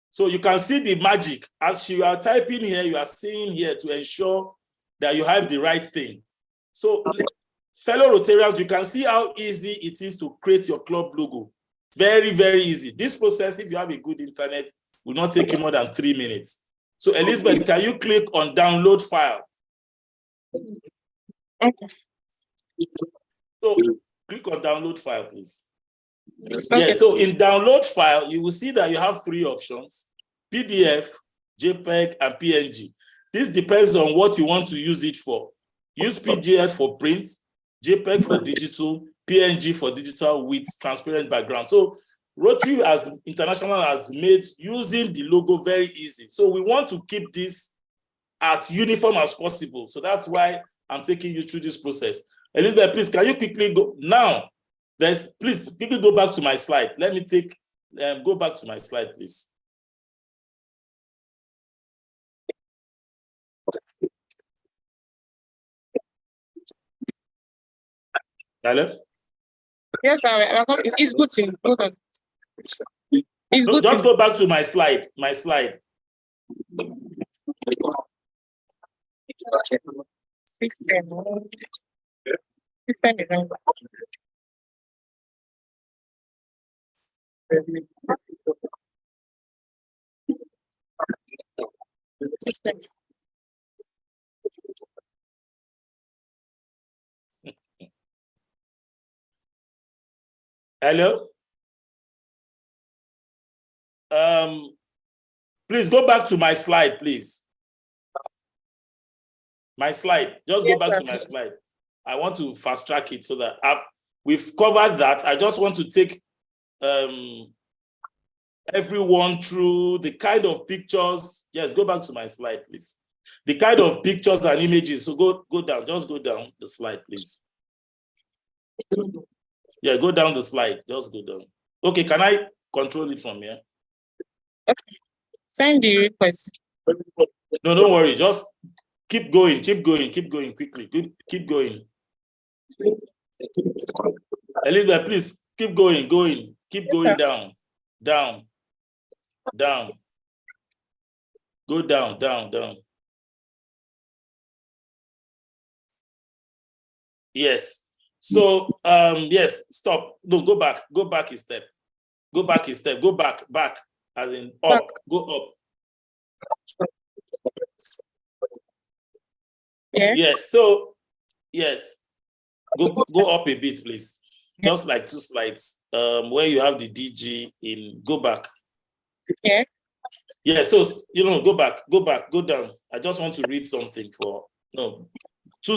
So you can see the magic. As you are typing here, you are seeing here to ensure that you have the right thing. So fellow Rotarians, you can see how easy it is to create your club logo. Very, very easy. This process, if you have a good internet, will not take you more than 3 minutes. So Elizabeth, can you click on download file? Okay. So click on download file, please. Okay. Yeah, so in download file, you will see that you have 3 options: PDF, JPEG, and PNG. This depends on what you want to use it for. Use PDF for print, JPEG for digital, PNG for digital with transparent background. So Rotary as International has made using the logo very easy. So we want to keep this as uniform as possible. So that's why I'm taking you through this process. Elizabeth, please, can you quickly go now? Please quickly go back to my slide. Let me go back to my slide, please. Hello? Yes, sir. It's good thing. Hold on. It's No, good just thing. go back to my slide. My slide. Hello? Please go back to my slide, please. My slide. Just go back to my slide. I want to fast track it so that we've covered that. I just want to take everyone through the kind of pictures. Yes, go back to my slide, please. The kind of pictures and images. So go down. Just go down the slide, please. Yeah, go down the slide. Just go down. Okay, can I control it from here? Okay. Send the request. No, don't worry. Just keep going quickly. Keep going. Elizabeth, please keep going. Keep going down. Go down. Yes. So yes, stop. No, go back a step. Go back, as in up. Go up. Yeah. Yes. So yes. Go up a bit, please. Just like 2 slides. Where you have the DG in, go back. Yeah. Yeah, so go back, go down. I just want to read something 2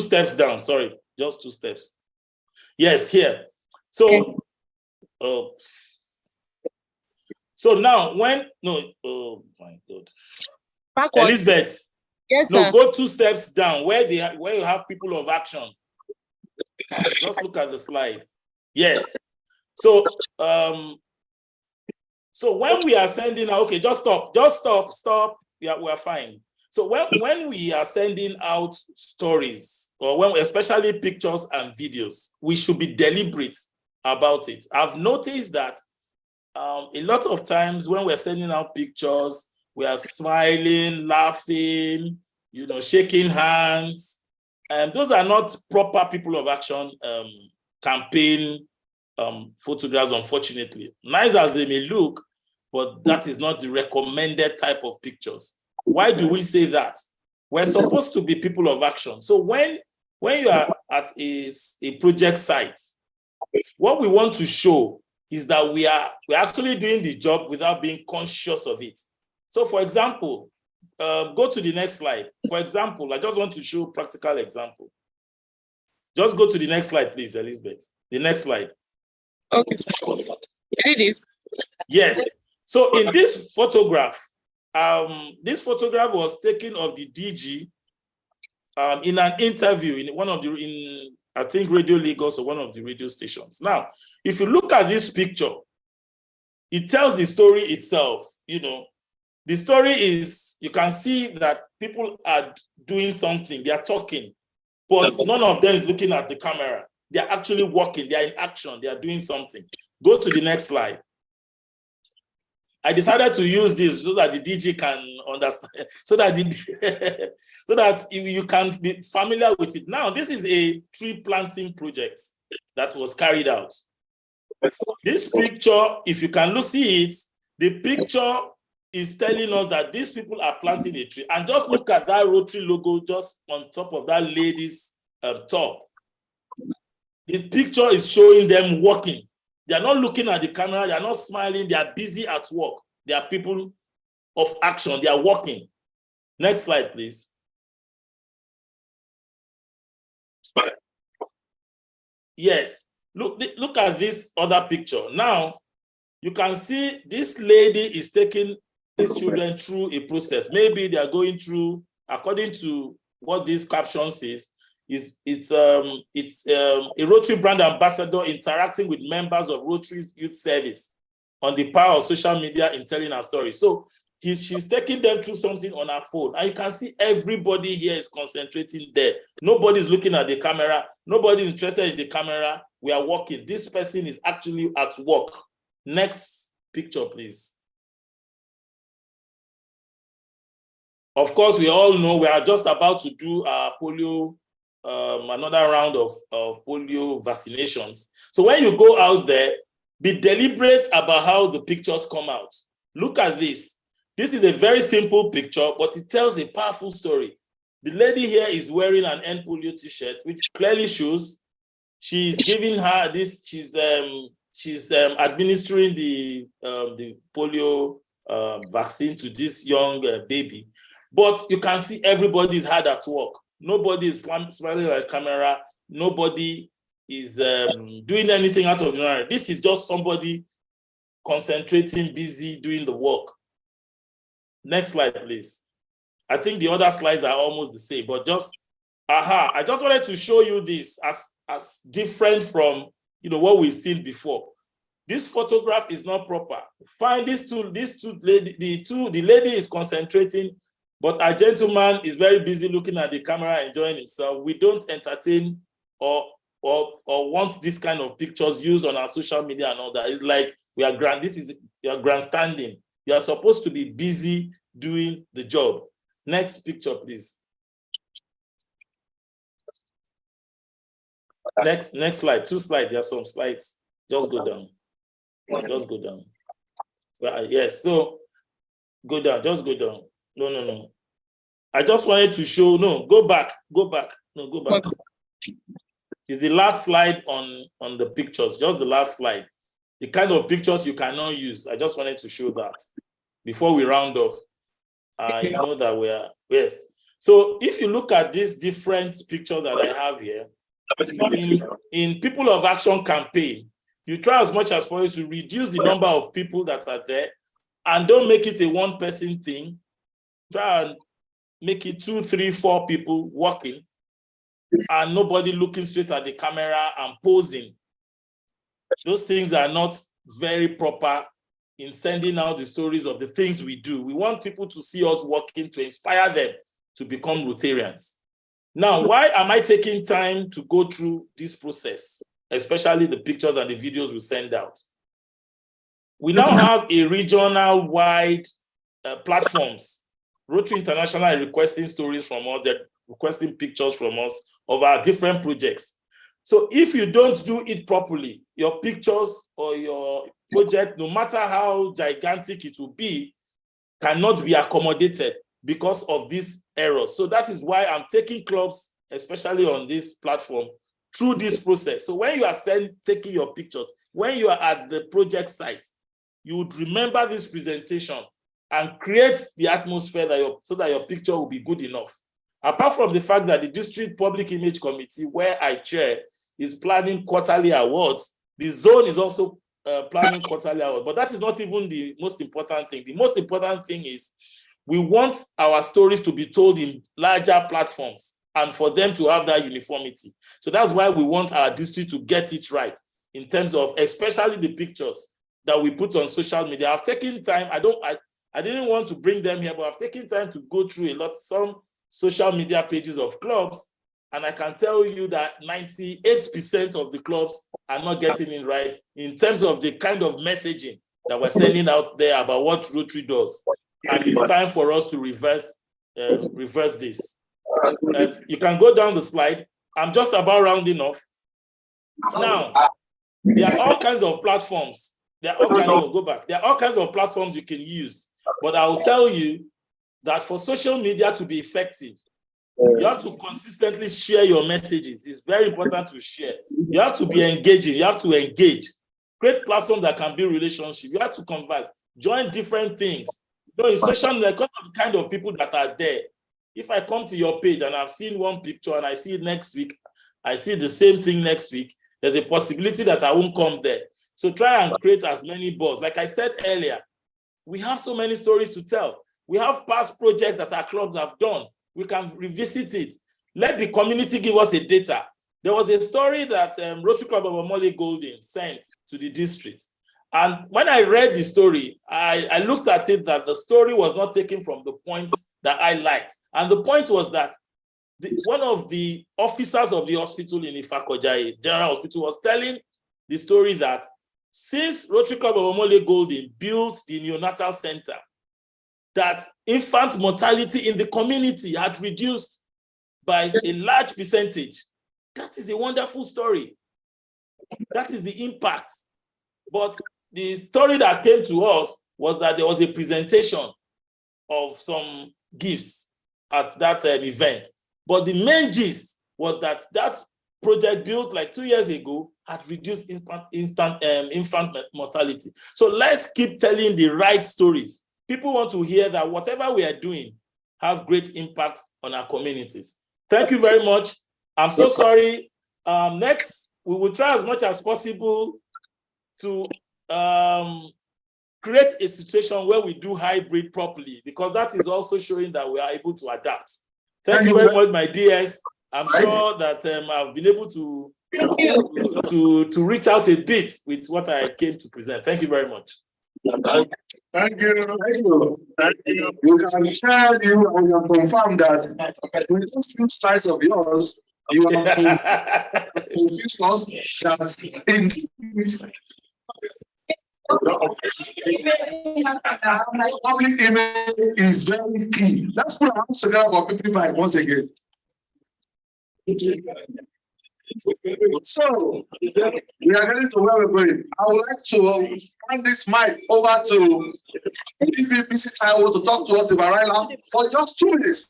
steps down. Sorry, just 2 steps. Yes, here. So so now oh my God. Backwards. Elizabeth. Yes, no, sir. go 2 steps down where you have people of action. Just look at the slide. Yes. So so when we are sending out, okay, just stop. Yeah, we're fine. So when we are sending out stories, or especially pictures and videos, we should be deliberate about it. I've noticed that a lot of times when we're sending out pictures, we are smiling, laughing, shaking hands. And those are not proper people of action campaign photographs, unfortunately. Nice as they may look, but that is not the recommended type of pictures. Why do we say that? We're supposed to be people of action. So when you are at a project site, what we want to show is that we're actually doing the job without being conscious of it. So for example, go to the next slide. For example, I just want to show a practical example. Just go to the next slide, please, Elizabeth. The next slide. Okay, sir. It is. Yes. So in this photograph was taken of the DG in an interview in I think Radio Lagos or one of the radio stations. Now, if you look at this picture, it tells the story itself. The story is, you can see that people are doing something, they are talking, but none of them is looking at the camera. They are actually walking, they are in action, they are doing something. Go to the next slide. I decided to use this so that the DG can understand, so that you can be familiar with it. Now, this is a tree planting project that was carried out. This picture, if you can see it, the picture is telling us that these people are planting a tree. And just look at that Rotary logo just on top of that lady's top. The picture is showing them walking. They are not looking at the camera. They are not smiling. They are busy at work. They are people of action. They are walking. Next slide, please. Yes. Look at this other picture. Now, you can see this lady is taking these children through a process. Maybe they are going through, according to what this caption says, it's a Rotary brand ambassador interacting with members of Rotary's youth service on the power of social media in telling her story. So she's taking them through something on her phone. And you can see everybody here is concentrating there. Nobody's looking at the camera. Nobody's interested in the camera. We are working. This person is actually at work. Next picture, please. Of course, we all know we are just about to do our polio, another round of polio vaccinations. So when you go out there, be deliberate about how the pictures come out. Look at this. This is a very simple picture, but it tells a powerful story. The lady here is wearing an End Polio t-shirt, which clearly shows she's giving her this, she's administering the polio vaccine to this young baby. But you can see everybody is hard at work. Nobody is smiling at the camera. Nobody is doing anything out of the ordinary. This is just somebody concentrating, busy, doing the work. Next slide, please. I think the other slides are almost the same, but just, I just wanted to show you this as different from, what we've seen before. This photograph is not proper. Find the lady is concentrating, but a gentleman is very busy looking at the camera, enjoying himself. We don't entertain or want this kind of pictures used on our social media and all that. It's like you are grandstanding. You are supposed to be busy doing the job. Next picture, please. Next slide, 2 slides. There are some slides. Just go down. Just go down. Yes, so go down, just go down. No. I just wanted to show, go back. No, go back. It's the last slide on the pictures, just the last slide. The kind of pictures you cannot use. I just wanted to show that before we round off. I know that yes. So if you look at these different pictures that I have here, in People of Action campaign, you try as much as possible to reduce the number of people that are there and don't make it a one-person thing. Try and make it 2, 3, 4 people working and nobody looking straight at the camera and posing. Those things are not very proper in sending out the stories of the things we do. We want people to see us working to inspire them to become Rotarians. Now, why am I taking time to go through this process, especially the pictures and the videos we send out? We now have a regional-wide platforms. Rotary International is requesting stories from us, they're requesting pictures from us of our different projects. So if you don't do it properly, your pictures or your project, no matter how gigantic it will be, cannot be accommodated because of these errors. So that is why I'm taking clubs, especially on this platform, through this process. So when you are taking your pictures, when you are at the project site, you would remember this presentation and create the atmosphere so that your picture will be good enough. Apart from the fact that the District Public Image Committee, where I chair, is planning quarterly awards, the zone is also planning quarterly awards. But that is not even the most important thing. The most important thing is we want our stories to be told in larger platforms and for them to have that uniformity. So that's why we want our district to get it right in terms of especially the pictures that we put on social media. I've taken time, I didn't want to bring them here, but I've taken time to go through some social media pages of clubs, and I can tell you that 98% of the clubs are not getting it right in terms of the kind of messaging that we're sending out there about what Rotary does. And it's time for us to reverse this. You can go down the slide. I'm just about rounding off. Now, there are all kinds of platforms. There are all kinds of platforms you can use. But I will tell you that for social media to be effective, you have to consistently share your messages. It's very important to share. You have to be engaging. You have to engage. Create platforms that can build relationships. You have to converse. Join different things. In social media, because of the kind of people that are there, if I come to your page and I've seen one picture and I see it next week, I see the same thing next week, there's a possibility that I won't come there. So try and create as many buzz. Like I said earlier, we have so many stories to tell. We have past projects that our clubs have done. We can revisit it. Let the community give us a data. There was a story that Rotary Club of Omole Golden sent to the district. And when I read the story, I looked at it that the story was not taken from the point that I liked. And the point was that one of the officers of the hospital in Ifakojaye General Hospital was telling the story that since Rotary Club of Omole Golden built the neonatal center, that infant mortality in the community had reduced by a large percentage. That is a wonderful story. That is the impact. But the story that came to us was that there was a presentation of some gifts at that event. But the main gist was that that project built like 2 years ago had reduced infant mortality. So let's keep telling the right stories. People want to hear that whatever we are doing have great impact on our communities. Thank you very much. I'm so sorry. Next, we will try as much as possible to create a situation where we do hybrid properly, because that is also showing that we are able to adapt. Thank you very much, my dears. I'm sure that I've been able to reach out a bit with what I came to present. Thank you very much. Thank you. Thank you. Thank you. You can share you and you confirm that with those few slides of yours, you have confused us that indeed public image is very key. Let's put our hands together for people like once again. So we are getting to where we're going. I would like to hand this mic over to BBC Taiwo to talk to us about Raila for just 2 minutes.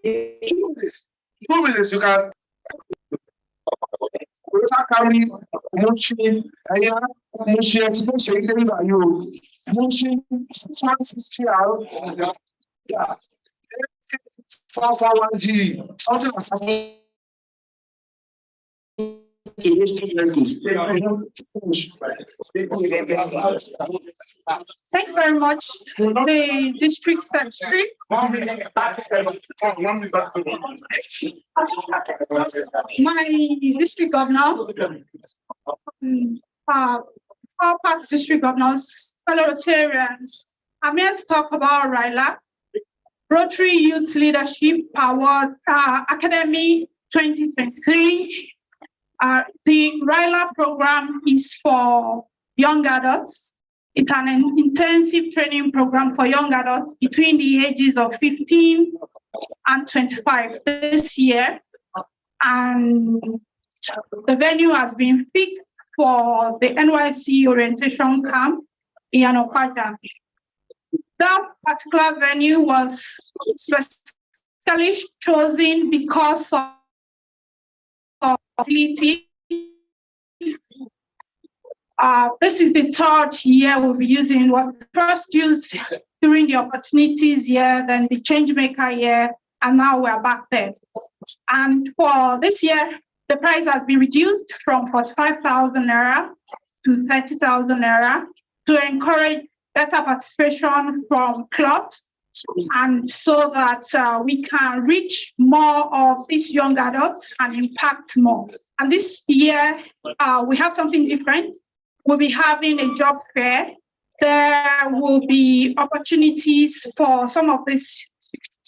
2 minutes. 2 minutes, you can. Carry motion, motion, 660 yeah. 441G, something that's happening to those two vehicles. Thank you very much. The district secretary. My district governor, our past district governors, fellow Rotarians, I'm here to talk about Raila, Rotary Youth Leadership Award Academy 2023. The Raila program is for young adults. It's an intensive training program for young adults between the ages of 15 and 25 this year. And the venue has been fixed for the NYC orientation camp in Okwaja. That particular venue was specifically chosen because of facility. This is the third year we'll be using. Was first used during the opportunities year, then the change maker year, and now we're back there. And for this year, the price has been reduced from 45,000 naira to 30,000 naira to encourage better participation from clubs, and so that we can reach more of these young adults and impact more. And this year, we have something different. We'll be having a job fair. There will be opportunities for some of these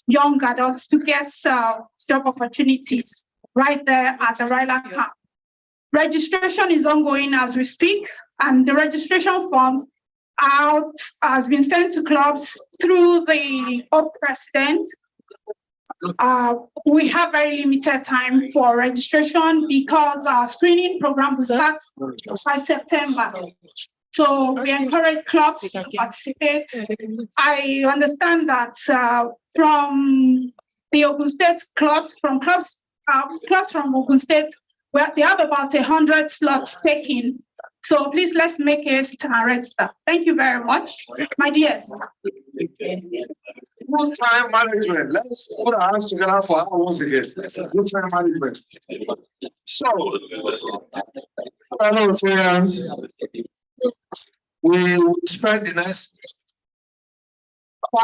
young adults to get job opportunities right there at the Raila camp. Registration is ongoing as we speak, and the registration forms has been sent to clubs through the president. We have very limited time for registration because our screening program starts by September. So we encourage clubs to participate. I understand that from the Ogun State clubs, clubs from Ogun State, where they have about 100 slots taken. So please, let's make haste and register. Thank you very much, my dears. Good time management. Let's put our hands together for our once again. Good time management. So, fellow Rotarians, we will spend the next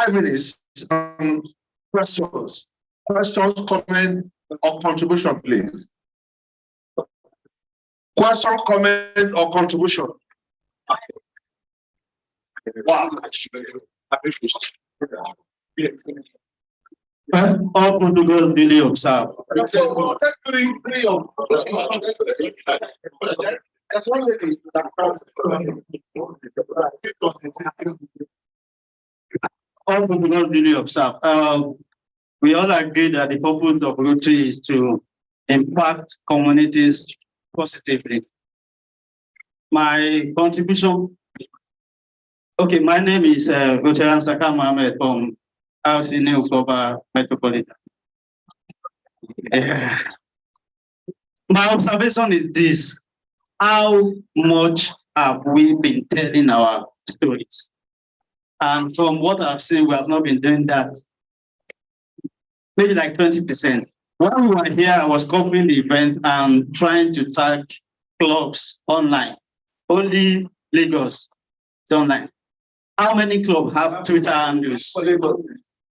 5 minutes on questions. Questions, comment, or contribution, please. Question, comment, or contribution. Wow. All protocols duly observed. So we'll take three of there's one lady that comes. All protocols duly observed. We all agree that the purpose of Rotary is to impact communities positively. My contribution. Okay, my name is Rotarian Saka Mohammed from RC New Global Metropolitan. My observation is this: how much have we been telling our stories? And from what I've seen, we have not been doing that. Maybe like 20%. When we were here, I was covering the event and trying to tag clubs online. Only Lagos is online. How many clubs have Twitter handles?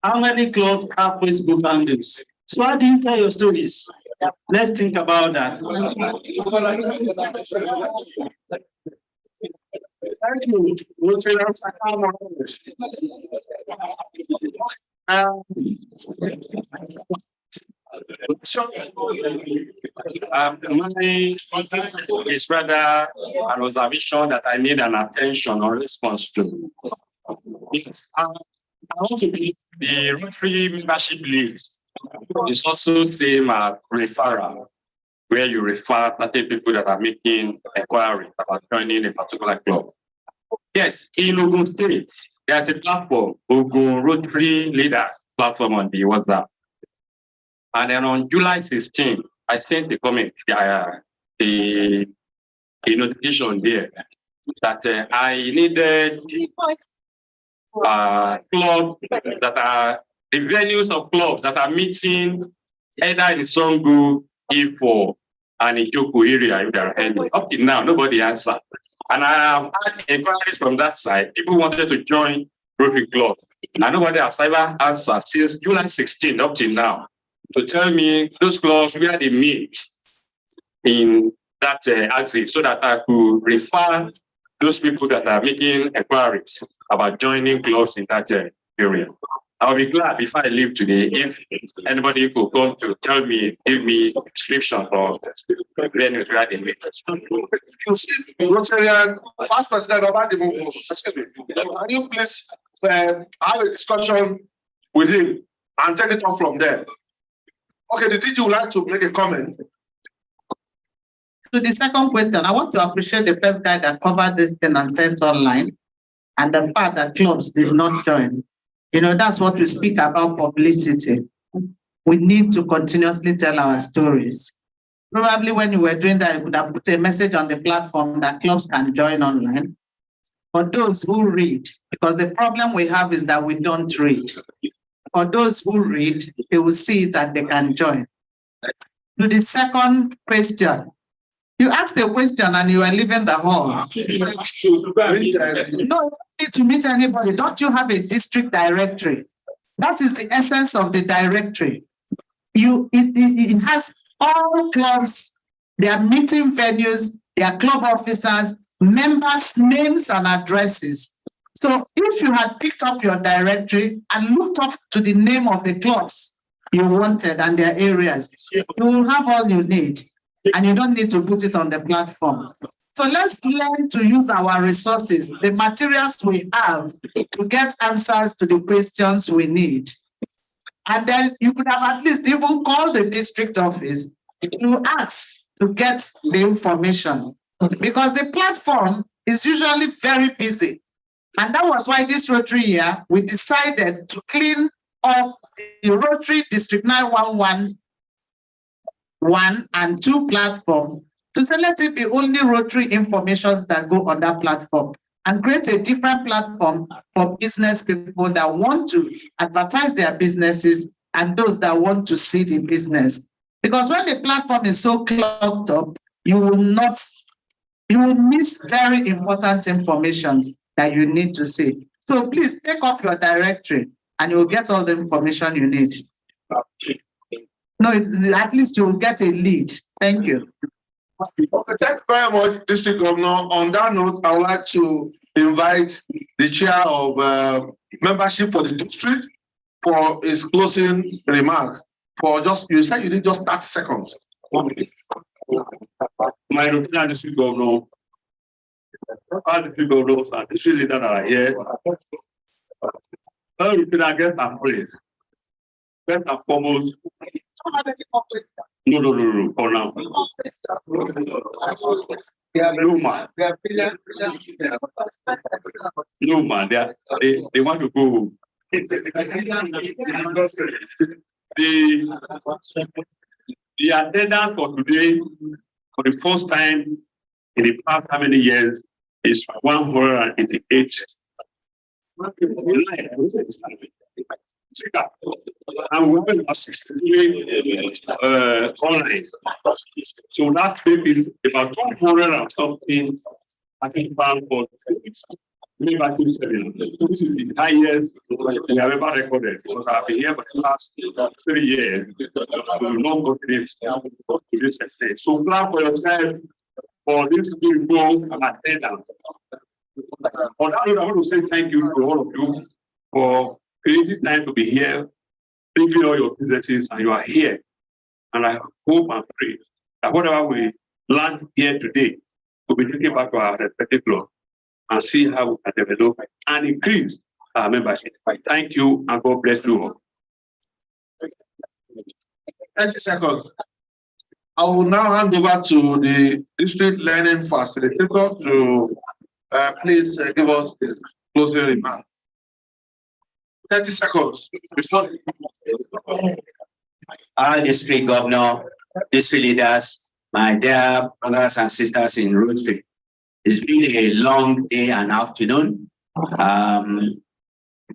How many clubs have Facebook handles? So how do you tell your stories? Let's think about that. Thank you. Mine is rather an observation that I need an attention or response to. I want to be the Rotary membership list. It's also same as referral, where you refer certain people that are making inquiries about joining a particular club. Yes, in Ogun State, there's a platform, Ogun Rotary Leaders platform on the WhatsApp. And then on July 16, I sent a comment, a notification there that I needed clubs that are the venues of clubs that are meeting either in Songo, Ifo, and in Joko area, if there are any. Up till now, nobody answered. And I have had inquiries from that side. People wanted to join Rotary Club. And nobody has ever answered since July 16 up till now to tell me those clubs where they meet in that axis so that I could refer those people that are making inquiries about joining clubs in that area. I'll be glad if I leave today if anybody could come to tell me, give me description of venues where they meet. You see, Rotarian past president of the movement. Can you please have a discussion with him and take it on from there? Okay, the DG would like to make a comment. To the second question, I want to appreciate the first guy that covered this thing and sent online, and the fact that clubs did not join. You know, that's what we speak about publicity. We need to continuously tell our stories. Probably when you were doing that, you could have put a message on the platform that clubs can join online. For those who read, because the problem we have is that we don't read. For those who read, they will see it and they can join. To the second question, you asked a question and you are leaving the hall. No, you don't need to meet anybody. Don't you have a district directory? That is the essence of the directory. It has all clubs, their meeting venues, their club officers, members' names and addresses. So if you had picked up your directory and looked up to the name of the clubs you wanted and their areas, you will have all you need. And you don't need to put it on the platform. So let's learn to use our resources, the materials we have, to get answers to the questions we need. And then you could have at least even called the district office to ask to get the information. Because the platform is usually very busy. And that was why this Rotary year, we decided to clean up the Rotary District 911 1 and 2 platform to say let it be only Rotary informations that go on that platform. and create a different platform for business people that want to advertise their businesses and those that want to see the business. Because when the platform is so clogged up, you will miss very important information that you need to see. So please take up your directory and you'll get all the information you need. No, at least you'll get a lead. Thank you. Okay, thank you very much, District Governor. On that note, I would like to invite the chair of membership for the district for his closing remarks. You said you did just 30 seconds. My Lieutenant District Governor, all the people governors and the district leaders that are here, all the people get and praise. First and foremost, no, for now. No, man, they want to go. The attendance for today, for the first time in the past how many years, is 188. And we have 63 online. So last week is about 200 and something, I think, pound for maybe 27. This is the highest we have ever recorded because I've been here for the last 3 years. We will not go to this extent. So plan for yourself for this people and attendance. On that note, I want to say thank you to all of you for creating time to be here, bringing all your businesses, and you are here. And I hope and pray that whatever we learn here today, we'll be taking back to our respective club and see how we can develop and increase our membership. Thank you, and God bless you all. 30 seconds. I will now hand over to the district learning facilitator to please give us his closing remark. 30 seconds. Our district governor, district leaders, my dear brothers and sisters in Rotary. It's been a long day and afternoon.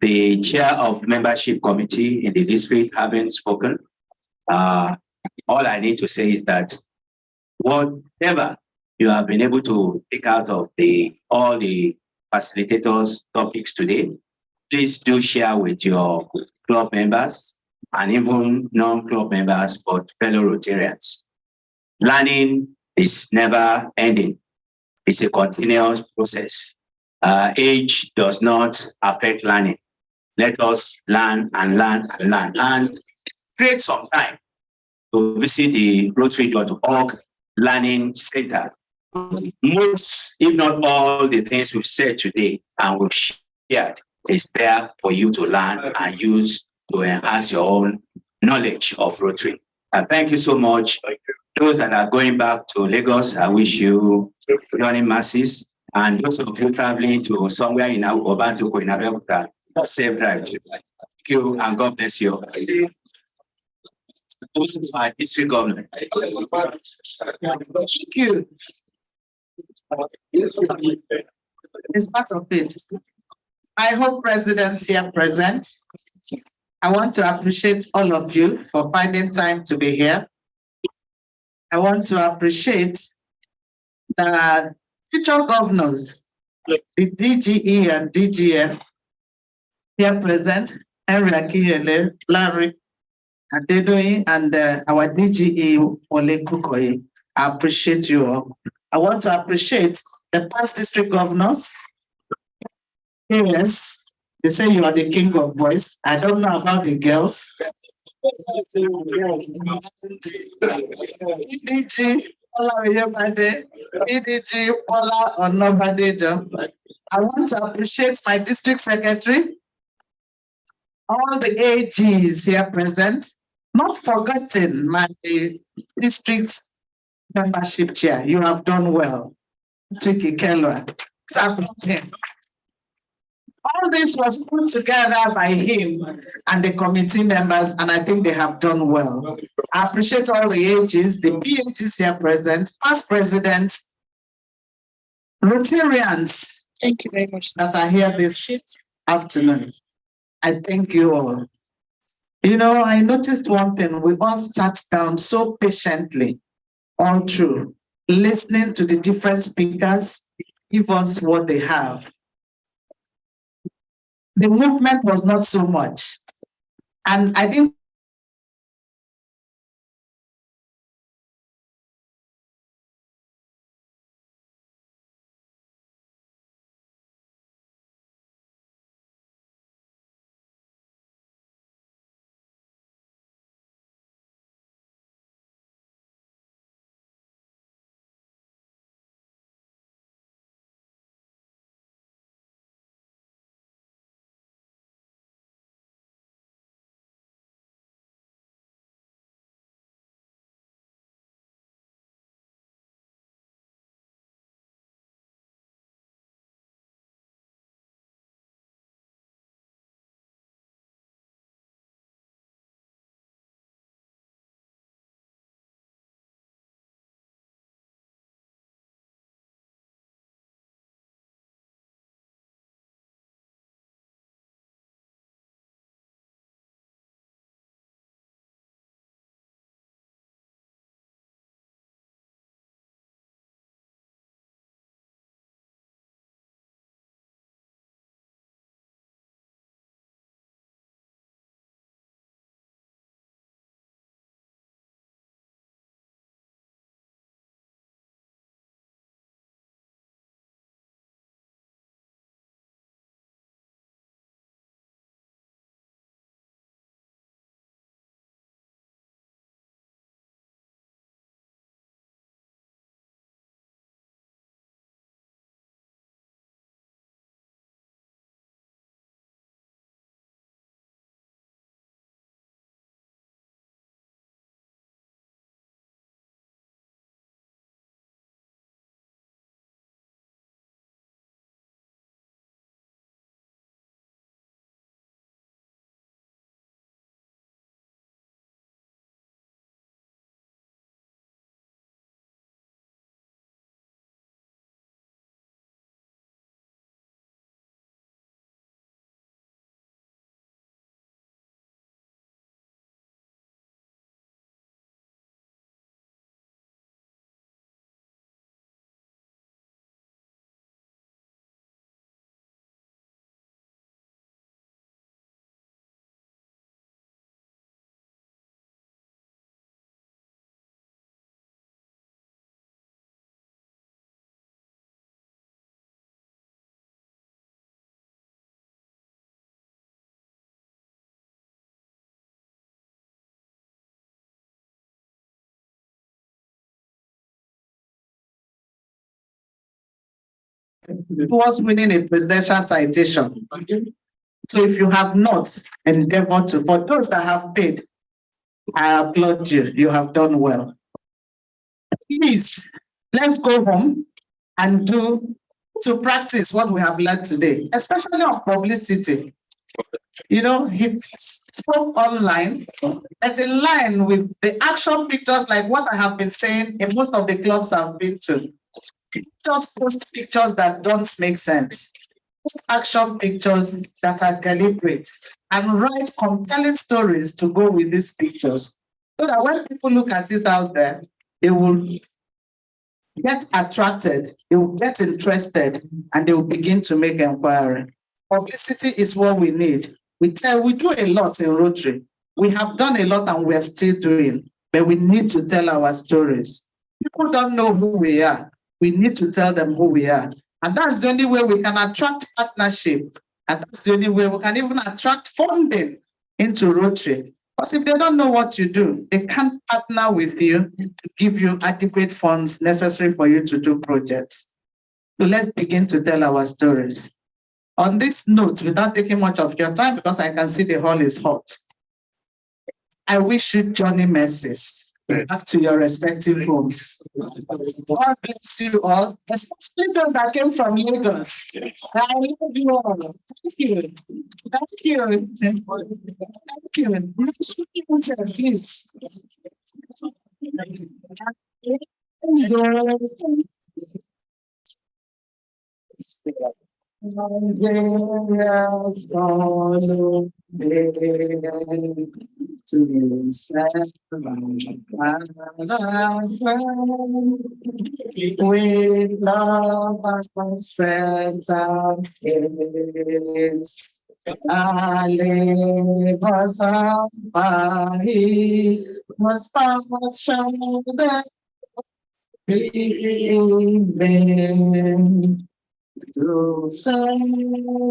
The chair of membership committee in the district haven't spoken. All I need to say is that whatever you have been able to take out of all the facilitators' topics today, please do share with your club members and even non-club members, but fellow Rotarians. Learning is never ending. It's a continuous process. Age does not affect learning. Let us learn and learn and learn. And create some time to visit the Rotary.org Learning Center. Most, if not all, the things we've said today and we've shared is there for you to learn and use to enhance your own knowledge of Rotary. And thank you so much. Those that are going back to Lagos, I wish you learning masses. And those of you traveling to somewhere in Obantuko in Abeokuta, safe drive to. Thank you and God bless you. My district government. Thank you. It's part of it. I hope presidents here present. I want to appreciate all of you for finding time to be here. I want to appreciate the future governors, the DGE and DGM here present, Henry Akiyele, Larry Adedoyin, and our DGE, Ole Kukoye. I appreciate you all. I want to appreciate the past district governors. Yes, they say you are the king of boys. I don't know about the girls. EDG, Ola Onobadejo. I want to appreciate my district secretary, all the AGs here present, not forgetting my district membership chair. You have done well. Tricky Kelwa. All this was put together by him and the committee members, and I think they have done well. I appreciate all the AGs, the PHs here present, past presidents, Rotarians, Thank you very much. that are here this afternoon. I thank you all. You know, I noticed one thing. We all sat down so patiently all through, listening to the different speakers give us what they have. The movement was not so much. And I didn't towards winning a presidential citation. So if you have not endeavored to, for those that have paid, I applaud you. You have done well. Please, let's go home and to practice what we have learned today, especially on publicity. You know, he spoke online, that's in line with the action pictures, like what I have been saying in most of the clubs I've been to. Just post pictures that don't make sense. Post action pictures that are deliberate and write compelling stories to go with these pictures. So that when people look at it out there, they will get attracted, they will get interested, and they will begin to make inquiry. Publicity is what we need. We do a lot in Rotary. We have done a lot and we're still doing, but we need to tell our stories. People don't know who we are. We need to tell them who we are. And that's the only way we can attract partnership. And that's the only way we can even attract funding into Rotary. Because if they don't know what you do, they can't partner with you to give you adequate funds necessary for you to do projects. So let's begin to tell our stories. On this note, without taking much of your time, because I can see the hall is hot, I wish you journey mercies back to your respective homes. God bless you all, especially those that came from Lagos. I love you all. Thank you. Thank you. Thank you. Please. Nigeria's follow me to serve with love and strength and peace. Alivos ang pahi, mas pamasya the evening to serve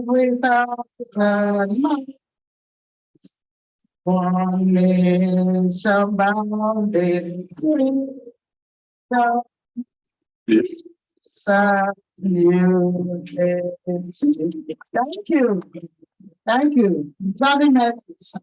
without command. One nation bounded free. Thank you. Thank you. Johnny Mathis.